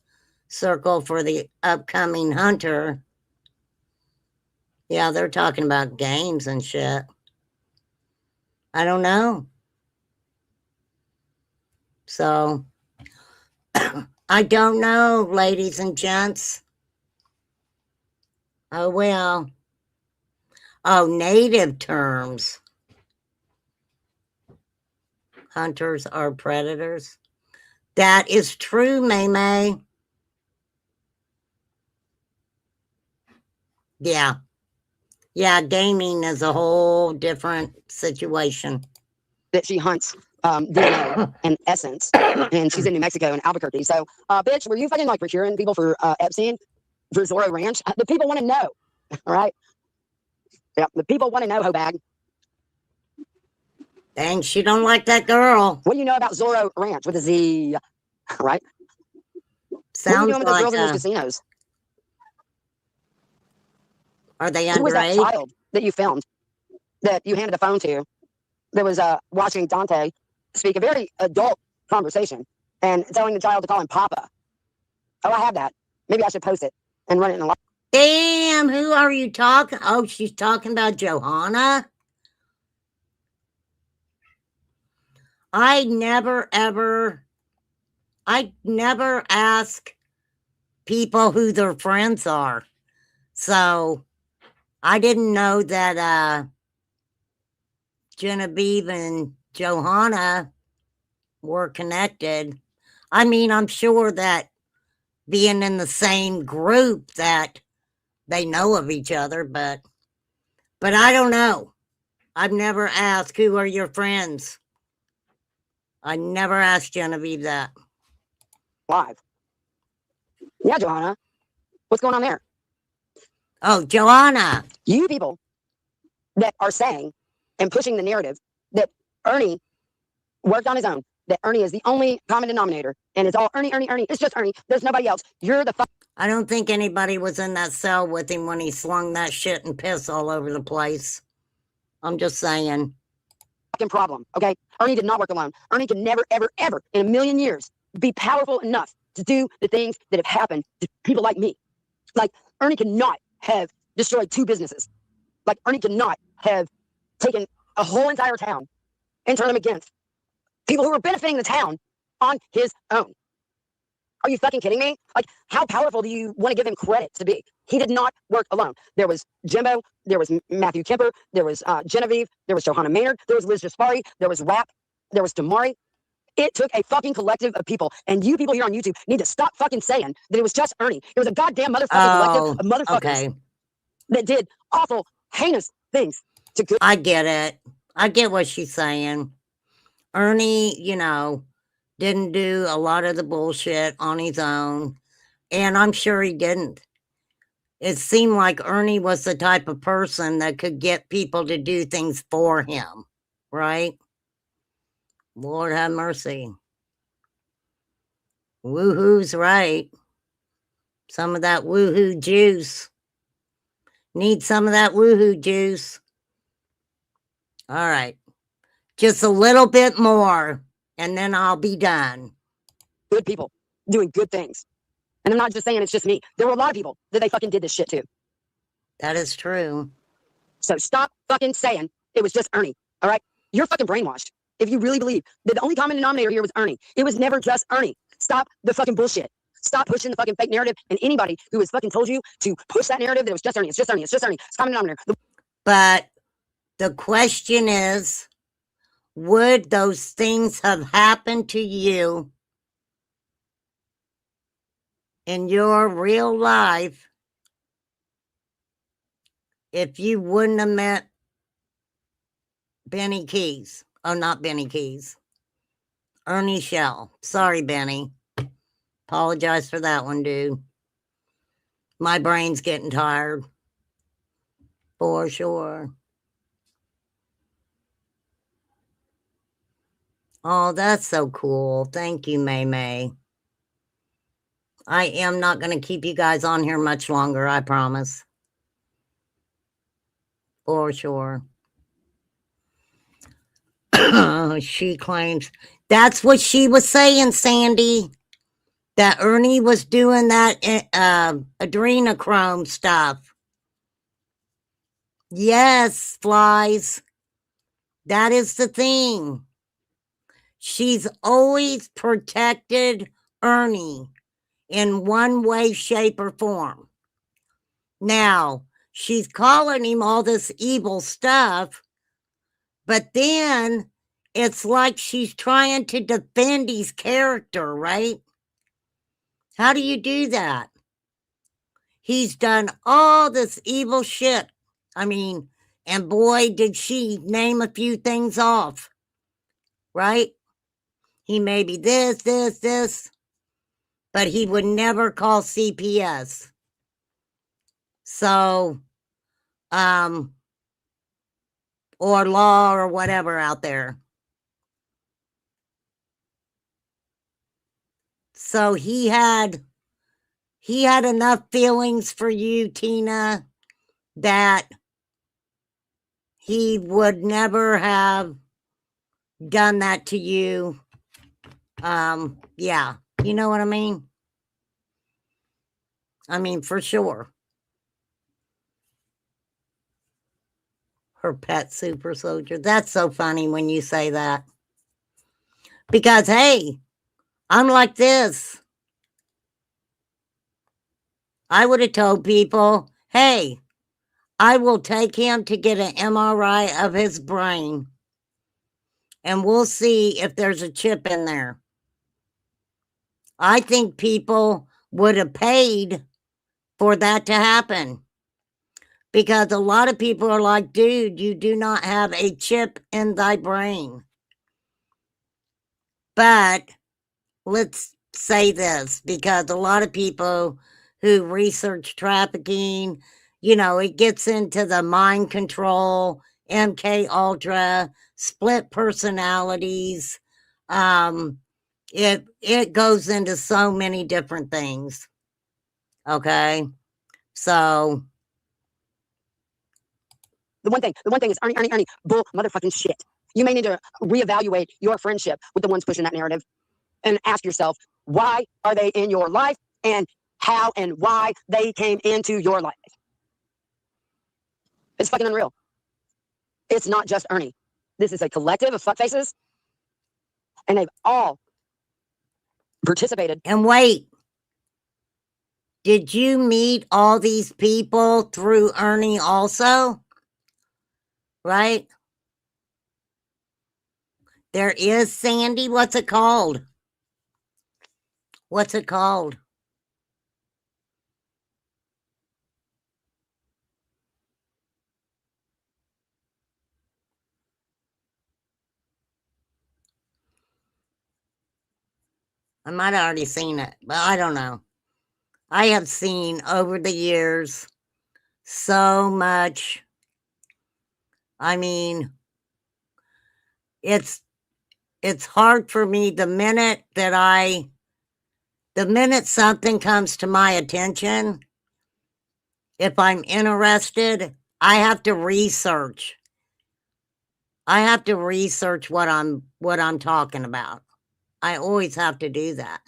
circle for the upcoming hunter. Yeah, they're talking about games and shit. I don't know. So, I don't know, ladies and gents. Oh, well. Oh, native terms. Hunters are predators. That is true, May. Yeah. Yeah, gaming is a whole different situation. That she hunts DNA and essence, and she's in New Mexico in Albuquerque. So, bitch, were you fucking like procuring people for Epstein, for Zorro Ranch? The people want to know, all right? Yeah, the people want to know, Hobag. Dang, she don't like that girl. What do you know about Zorro Ranch with a Z, right? Sounds what are you doing with those like girls in those casinos? Are they Who was that underage? child that you filmed, that you handed a phone to, that was watching Dante speak a very adult conversation and telling the child to call him Papa? Oh, I have that. Maybe I should post it and run it in a live. Damn, who are you talking? Oh, she's talking about Johanna? I never ask people who their friends are. So I didn't know that Genevieve and Johanna were connected. I mean, I'm sure that being in the same group that they know of each other, but I don't know. I've never asked, who are your friends? I never asked Genevieve that. Live. Yeah, Johanna. What's going on there? Oh, Johanna. You people that are saying and pushing the narrative that Ernie worked on his own, that Ernie is the only common denominator, and it's all Ernie. It's just Ernie. There's nobody else. You're the fuck. I don't think anybody was in that cell with him when he slung that shit and piss all over the place. I'm just saying. Fucking problem, okay? Ernie did not work alone. Ernie can never, ever, ever in a million years be powerful enough to do the things that have happened to people like me. Like, Ernie cannot have destroyed 2 businesses. Like, Ernie cannot have taken a whole entire town and turned them against people who were benefiting the town on his own. Are you fucking kidding me? Like, how powerful do you want to give him credit to be? He did not work alone. There was Jimbo, there was Matthew Kemper, there was Genevieve, there was Johanna Maynard, there was Liz Jaspari, there was Rap, there was Damari. It took a fucking collective of people, and you people here on YouTube need to stop fucking saying that it was just Ernie. It was a goddamn motherfucking collective of motherfuckers that did awful, heinous things to good. I get it. I get what she's saying. Ernie, didn't do a lot of the bullshit on his own, and I'm sure he didn't. It seemed like Ernie was the type of person that could get people to do things for him, right? Lord have mercy. Woohoo's right. Some of that woohoo juice. Need some of that woohoo juice. All right. Just a little bit more, and then I'll be done. Good people doing good things. And I'm not just saying it's just me. There were a lot of people that they fucking did this shit to. That is true. So stop fucking saying it was just Ernie, all right? You're fucking brainwashed. If you really believe that the only common denominator here was Ernie, it was never just Ernie. Stop the fucking bullshit. Stop pushing the fucking fake narrative. And anybody who has fucking told you to push that narrative that it was just Ernie, it's just Ernie, it's just Ernie, it's common denominator. But the question is, would those things have happened to you in your real life if you wouldn't have met Benny Keys? Oh, not Benny Keys. Ernie Shell. Sorry, Benny. Apologize for that one, dude. My brain's getting tired. For sure. Oh, that's so cool. Thank you, May May. I am not going to keep you guys on here much longer, I promise. For sure. She claims that's what she was saying, Sandy. That Ernie was doing that adrenochrome stuff. Yes, Flies. That is the thing. She's always protected Ernie in one way, shape, or form. Now, she's calling him all this evil stuff, but then it's like she's trying to defend his character, right? How do you do that? He's done all this evil shit. I mean, and boy, did she name a few things off, right? He may be this, but he would never call CPS. So, or law or whatever out there. So he had enough feelings for you, Tina, that he would never have done that to you. Yeah, you know what I mean? I mean, for sure. Her pet super soldier. That's so funny when you say that. Because, hey, I'm like this. I would have told people, hey, I will take him to get an MRI of his brain, and we'll see if there's a chip in there. I think people would have paid for that to happen. Because a lot of people are like, dude, you do not have a chip in thy brain. But let's say this, because a lot of people who research trafficking, it gets into the mind control, MK Ultra, split personalities. It goes into so many different things. Okay. So The one thing is Ernie, bull motherfucking shit. You may need to reevaluate your friendship with the ones pushing that narrative and ask yourself, why are they in your life and how and why they came into your life? It's fucking unreal. It's not just Ernie. This is a collective of fuckfaces, and they've all participated. And wait, did you meet all these people through Ernie also? Right? There is Sandy. What's it called? What's it called? I might have already seen it, but I don't know. I have seen over the years so much. I mean, it's hard for me the minute something comes to my attention, if I'm interested, I have to research. I have to research what I'm talking about. I always have to do that.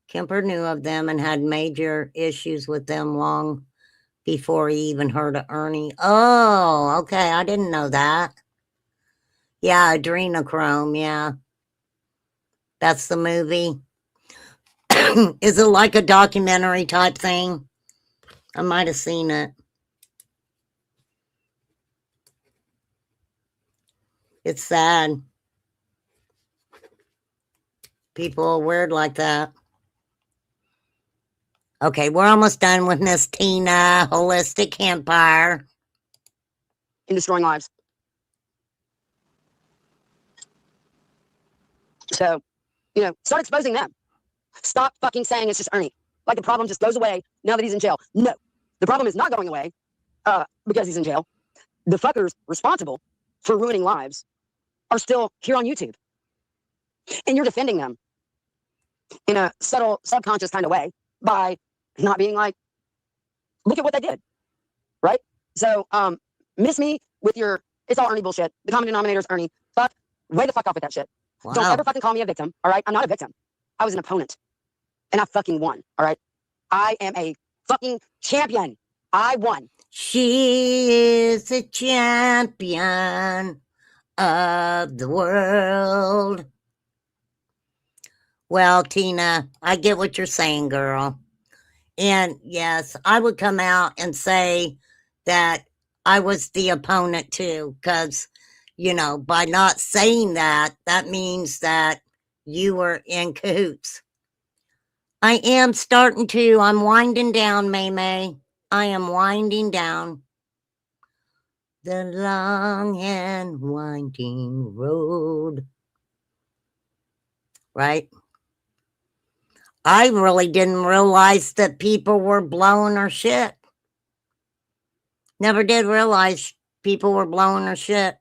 Kemper knew of them and had major issues with them long before he even heard of Ernie. Oh, okay. I didn't know that. Yeah, adrenochrome. Yeah. That's the movie. Is it like a documentary type thing? I might have seen it. It's sad. People are weird like that. Okay, we're almost done with Miss Tina, Holistic Campfire. In destroying lives. So, start exposing them. Stop fucking saying it's just Ernie. Like the problem just goes away now that he's in jail. No, the problem is not going away because he's in jail. The fuckers responsible for ruining lives are still here on YouTube. And you're defending them in a subtle, subconscious kind of way by not being like, look at what they did, right? So, miss me with your, it's all Ernie bullshit. The common denominator is Ernie. Fuck, way the fuck off with that shit. Wow. Don't ever fucking call me a victim, all right? I'm not a victim. I was an opponent. And I fucking won, all right? I am a fucking champion. I won. She is a champion of the world. Well, Tina, I get what you're saying, girl. And yes, I would come out and say that I was the opponent too, because, by not saying that, that means that you were in cahoots. I am I'm winding down, May. I am winding down the long and winding road. Right? I really didn't realize that people were blowing her shit. Never did realize people were blowing her shit.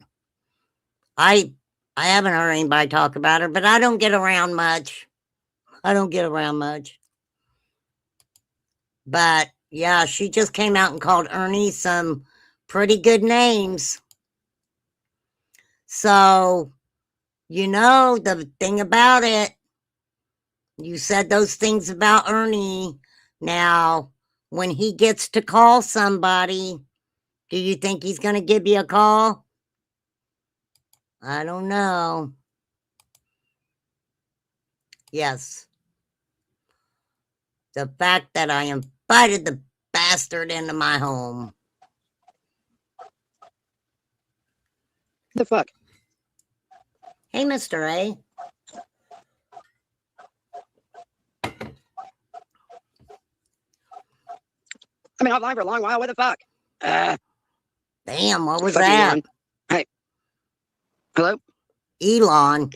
I haven't heard anybody talk about her, but I don't get around much. But yeah, she just came out and called Ernie some pretty good names. So, the thing about it, you said those things about Ernie. Now, when he gets to call somebody, do you think he's going to give you a call? I don't know. Yes. The fact that I invited the bastard into my home. The fuck? Hey, Mr. A. I've been offline for a long while. What the fuck? Damn, what was that? Elon. Hey. Hello? Elon.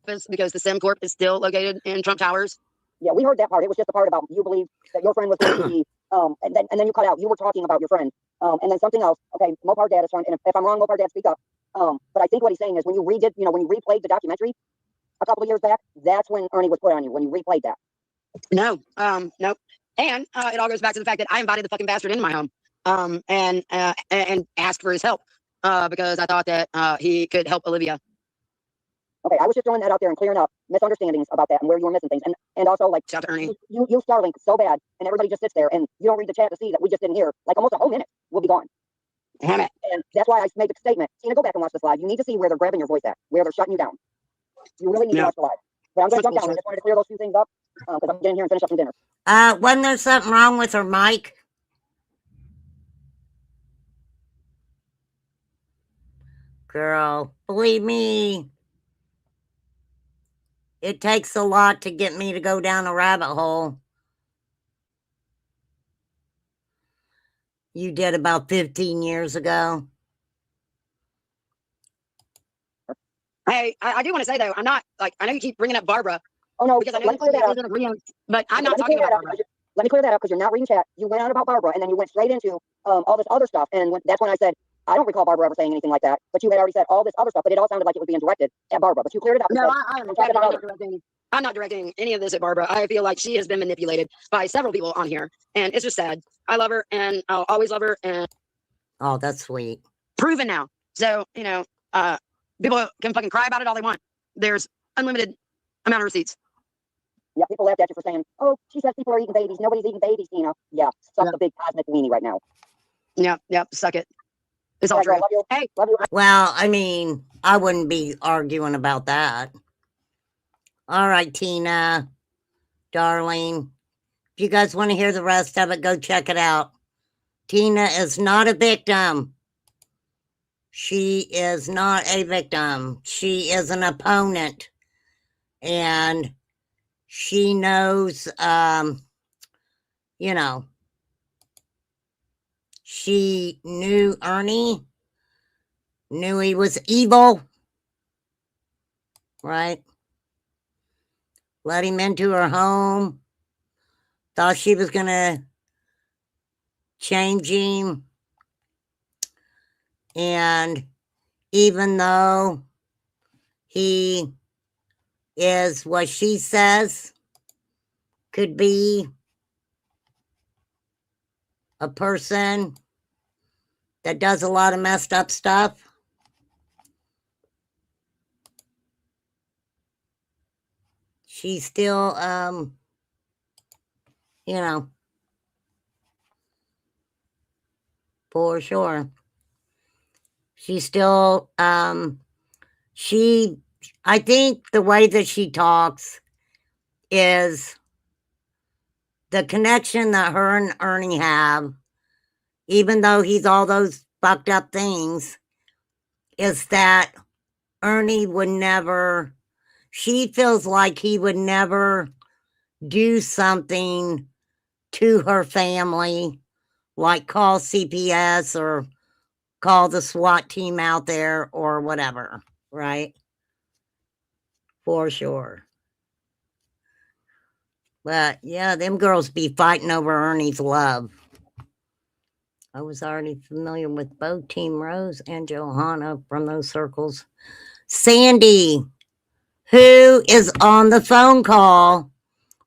Because the SimCorp is still located in Trump Towers. Yeah, we heard that part. It was just the part about you believe that your friend was going to be, and then you cut out. You were talking about your friend, and then something else. Okay, Mopar Dad is trying, and if I'm wrong, Mopar Dad, speak up. But I think what he's saying is when you replayed the documentary, a couple of years back, that's when Ernie was put on you, when you replayed that. No, nope. And it all goes back to the fact that I invited the fucking bastard into my home, and asked for his help, because I thought that he could help Olivia. Okay, I was just throwing that out there and clearing up misunderstandings about that and where you were missing things. And also, like, Shout out to Ernie. you Starlink so bad, and everybody just sits there, and you don't read the chat to see that we just didn't hear. Like, almost a whole minute will be gone. Damn it. And that's why I made the statement. Tina, go back and watch this live. You need to see where they're grabbing your voice at, where they're shutting you down. You really need to watch the live. But I'm going to jump down. I just wanted to clear those two things up, because I'm getting here and finish up some dinner. Wasn't there something wrong with her mic? Girl, believe me, it takes a lot to get me to go down a rabbit hole. You did about 15 years ago. Hey, I do want to say, though, I'm not, like, I know you keep bringing up Barbara. Oh, no, because I know let me clear that up. But I'm not talking about Barbara. Let me clear that up, because you're not reading chat. You went on about Barbara, and then you went straight into all this other stuff. And that's when I said, I don't recall Barbara ever saying anything like that. But you had already said all this other stuff, but it all sounded like it was being directed at Barbara. But you cleared it up. No, I'm not directing any of this at Barbara. I feel like she has been manipulated by several people on here. And it's just sad. I love her, and I'll always love her. And oh, that's sweet. Proven now. So, you know, people can fucking cry about it all they want. There's unlimited amount of receipts. Yeah, people laughed at you for saying, oh, she says people are eating babies. Nobody's eating babies, Tina. Yeah, suck the big cosmic weenie right now. Yep, suck it. It's all true. Love you. Hey. Love you. Well, I mean, I wouldn't be arguing about that. All right, Tina, darling. If you guys want to hear the rest of it, go check it out. Tina is not a victim. She is not a victim. She is an opponent. And she knows, you know, she knew Ernie, knew he was evil, right? Let him into her home, thought she was going to change him. And even though he is what she says could be a person that does a lot of messed up stuff, she's still, you know, for sure. She's still, I think the way that she talks is the connection that her and Ernie have, even though he's all those fucked up things, is that Ernie would never, she feels like he would never do something to her family, like call CPS or call the SWAT team out there or whatever, right? For sure. But yeah, them girls be fighting over Ernie's love. I was already familiar with both Team Rose and Johanna from those circles. Sandy, who is on the phone call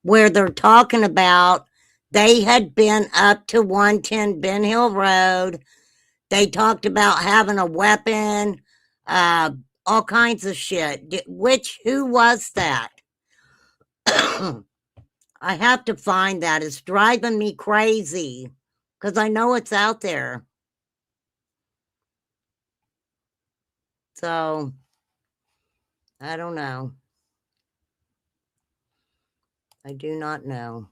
where they're talking about they had been up to 110 Ben Hill Road. They talked about having a weapon, all kinds of shit. Who was that? I have to find that. It's driving me crazy because I know it's out there. So, I don't know. I do not know.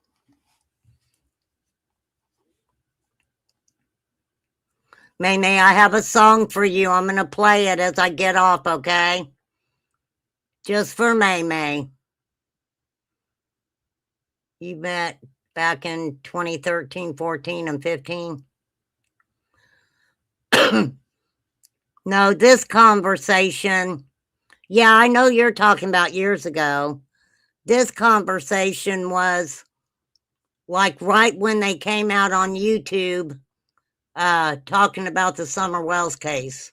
May I have a song for you. I'm going to play it as I get off, okay? Just for May. You met back in 2013, 14, and 15. No, this conversation, yeah, I know you're talking about years ago. This conversation was like right when they came out on YouTube talking about the Summer Wells case.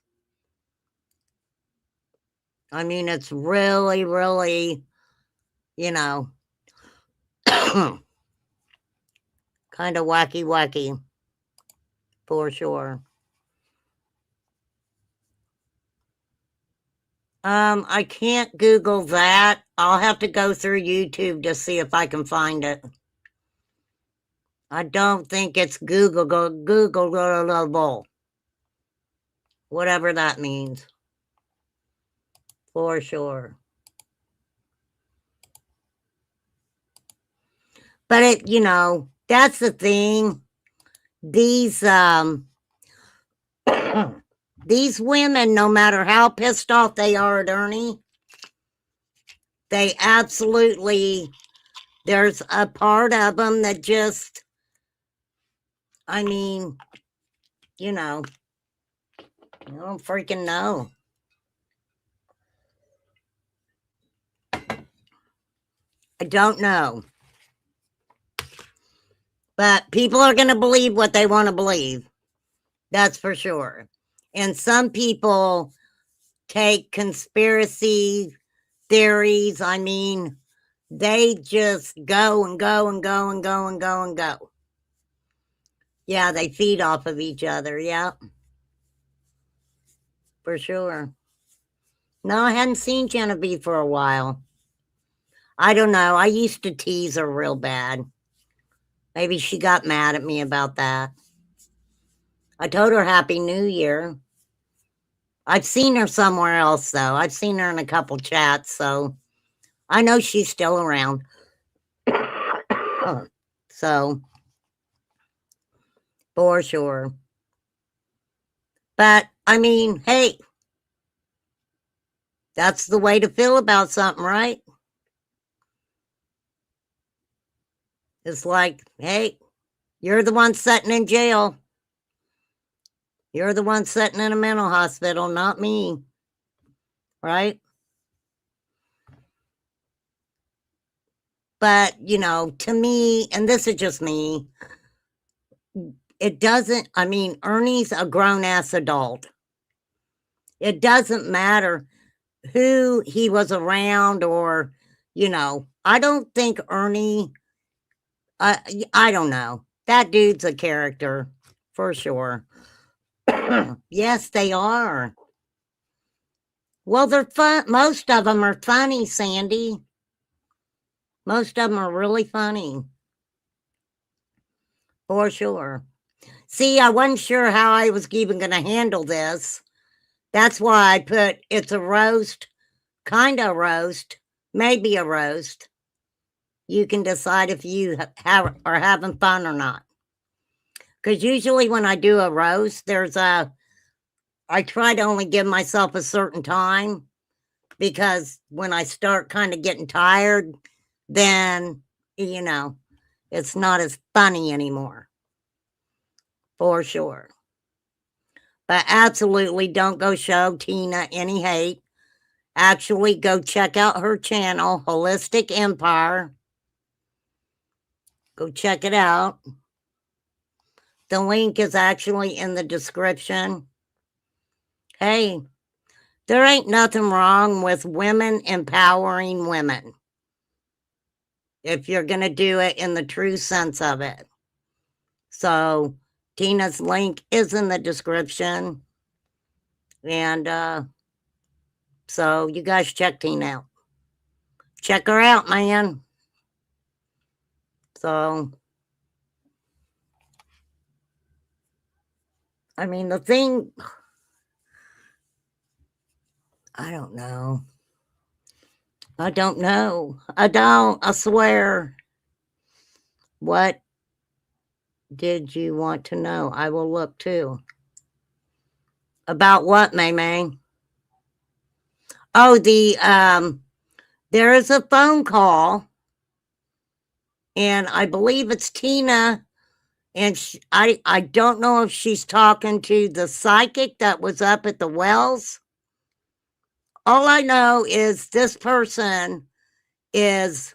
I mean, it's really, really, you know, kind of wacky, for sure. I can't Google that. I'll have to go through YouTube to see if I can find it. I don't think it's Googleable. Whatever that means. For sure. But it, that's the thing. These these women, no matter how pissed off they are at Ernie, they absolutely, there's a part of them that just, I mean, I don't freaking know. I don't know. But people are going to believe what they want to believe. That's for sure. And some people take conspiracy theories. I mean, they just go and go and go and go and go and go. Yeah, they feed off of each other. Yeah. For sure. No, I hadn't seen Genevieve for a while. I don't know. I used to tease her real bad. Maybe she got mad at me about that. I told her Happy New Year. I've seen her somewhere else, though. I've seen her in a couple chats, so I know she's still around. So, for sure. But, I mean, hey, that's the way to feel about something, right? It's like, hey, you're the one sitting in jail. You're the one sitting in a mental hospital, not me. Right? But, to me, and this is just me, it doesn't, I mean, Ernie's a grown-ass adult. It doesn't matter who he was around or, I don't think Ernie, I don't know. That dude's a character, for sure. Yes, they are. Well, they're fun. Most of them are funny, Sandy. Most of them are really funny. For sure. See, I wasn't sure how I was even going to handle this. That's why I put it's a roast, kind of roast, maybe a roast. You can decide if you are having fun or not. Because usually when I do a roast, I try to only give myself a certain time. Because when I start kind of getting tired, then, it's not as funny anymore. For sure. But absolutely don't go show Tina any hate. Actually, go check out her channel, Holistic Empire. Go check it out. The link is actually in the description. Hey, there ain't nothing wrong with women empowering women. If you're going to do it in the true sense of it. So, Tina's link is in the description. And so you guys check Tina out. Check her out, man. So, I mean, the thing, I don't know. I don't know. I swear. What did you want to know? I will look too. About what, May? Oh, there is a phone call, and I believe it's Tina, and I don't know if she's talking to the psychic that was up at the Wells. All I know is this person is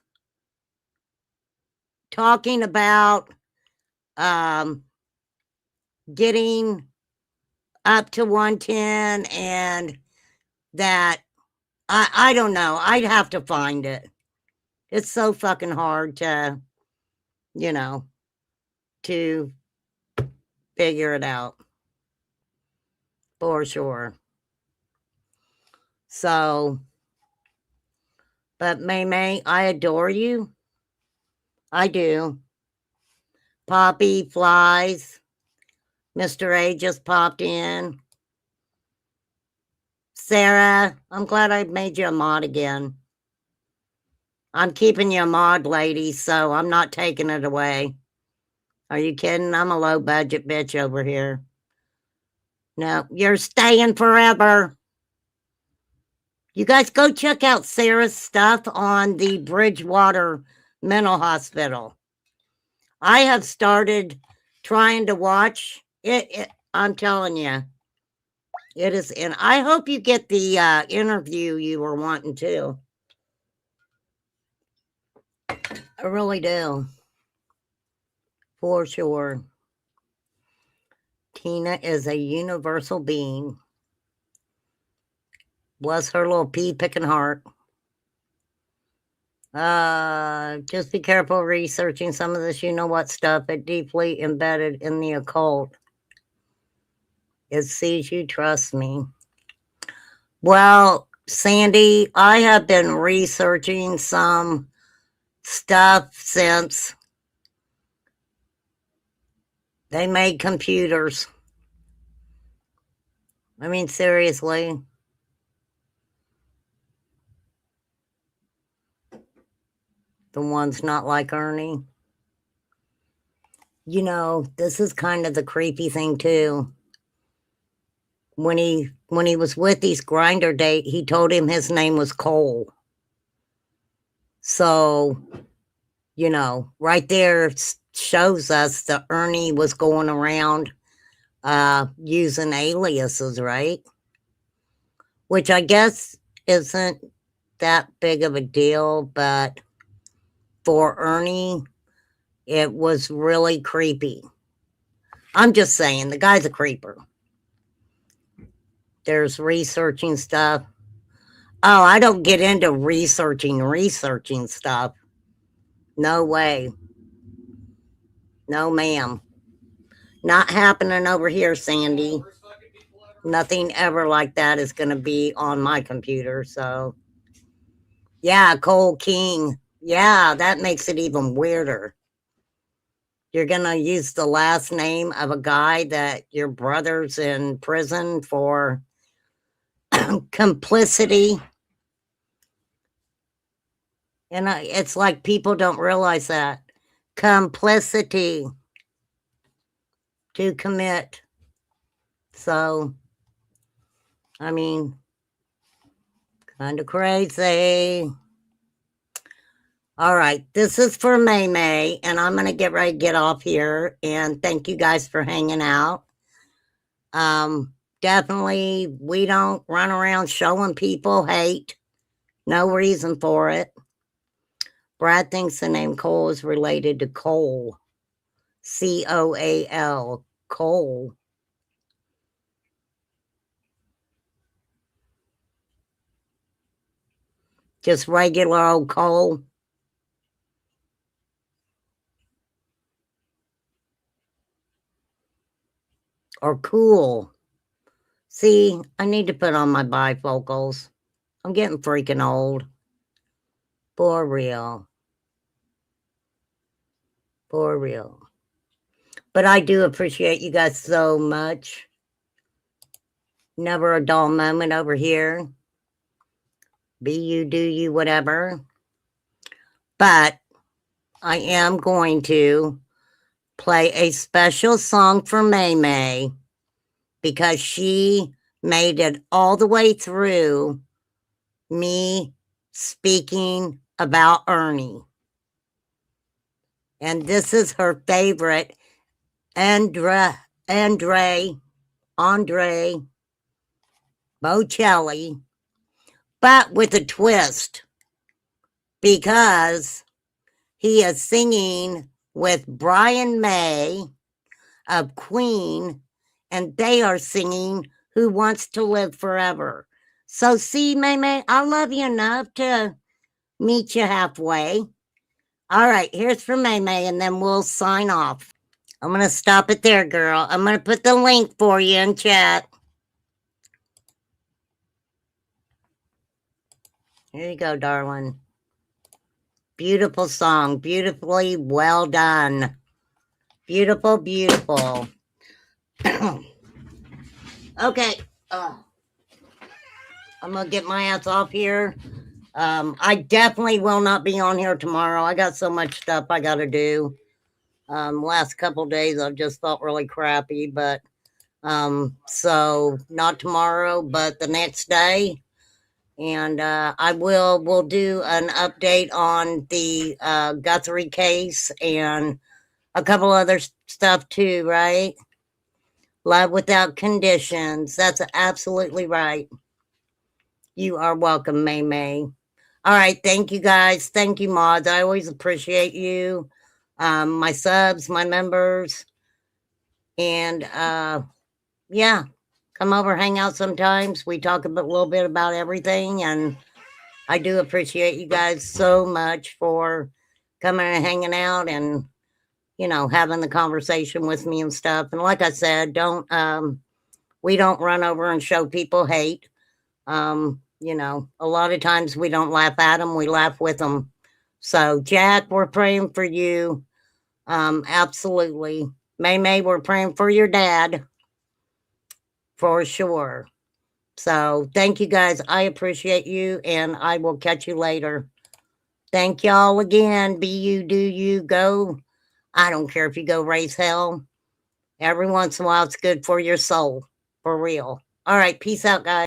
talking about getting up to 110 and that I don't know. I'd have to find it. It's so fucking hard to, you know, to figure it out. For sure. So, but May, I adore you. I do. Poppy, Flies, Mr. A just popped in. Sarah, I'm glad I made you a mod again. I'm keeping you a mod, lady, so I'm not taking it away. Are you kidding? I'm a low budget bitch over here. No, you're staying forever. You guys go check out Sarah's stuff on the Bridgewater Mental Hospital. I have started trying to watch it. I'm telling you, it is. And I hope you get the interview you were wanting to. I really do. For sure. Tina is a universal being. Bless her little pea-picking heart. Just be careful researching some of this you-know-what stuff. It deeply embedded in the occult. It sees you, trust me. Well, Sandy, I have been researching some stuff since they made computers. I mean, seriously. The ones not like Ernie. You know, this is kind of the creepy thing too. When he was with his grinder date, he told him his name was Cole. So, you know, right there shows us that Ernie was going around using aliases, right? Which I guess isn't that big of a deal, but for Ernie, it was really creepy. I'm just saying, the guy's a creeper. There's researching stuff. Oh, I don't get into researching stuff. No way. No, ma'am. Not happening over here, Sandy. Nothing ever like that is going to be on my computer. So, yeah, Cole King. Yeah, that makes it even weirder. You're going to use the last name of a guy that your brother's in prison for complicity. And it's like people don't realize that. Complicity to commit. So, I mean, kind of crazy. All right, this is for May, and I'm going to get ready to get off here. And thank you guys for hanging out. Definitely, we don't run around showing people hate. No reason for it. Brad thinks the name Cole is related to coal. C-O-A-L. Coal. Just regular old coal. Or cool. See, I need to put on my bifocals. I'm getting freaking old. For real. For real. But I do appreciate you guys so much. Never a dull moment over here. Be you, do you, whatever. But I am going to play a special song for May because she made it all the way through me speaking about Ernie. And this is her favorite, Andre Bocelli, but with a twist because he is singing with Brian May of Queen, and they are singing Who Wants to Live Forever. So see, May, I love you enough to meet you halfway. All right, here's for May, and then we'll sign off. I'm going to stop it there, girl. I'm going to put the link for you in chat. Here you go, darling. Beautiful song. Beautifully well done. Beautiful, beautiful. Okay. I'm going to get my ass off here. I definitely will not be on here tomorrow. I got so much stuff I got to do. Last couple days I've just felt really crappy, but so not tomorrow, but the next day. And we'll do an update on the Guthrie case and a couple other stuff too, right? Love without conditions. That's absolutely right. You are welcome, May. All right, thank you guys. Thank you, mods. I always appreciate you. My subs, my members. And yeah, come over, hang out sometimes. We talk a little bit about everything, and I do appreciate you guys so much for coming and hanging out and, you know, having the conversation with me and stuff. And like I said, we don't run over and show people hate. You know, a lot of times we don't laugh at them, we laugh with them. So Jack, we're praying for you. Absolutely. May, we're praying for your dad. For sure. So thank you guys. I appreciate you, and I will catch you later. Thank y'all again. Be you, do you, go. I don't care if you go raise hell. Every once in a while, it's good for your soul. For real. All right. Peace out, guys.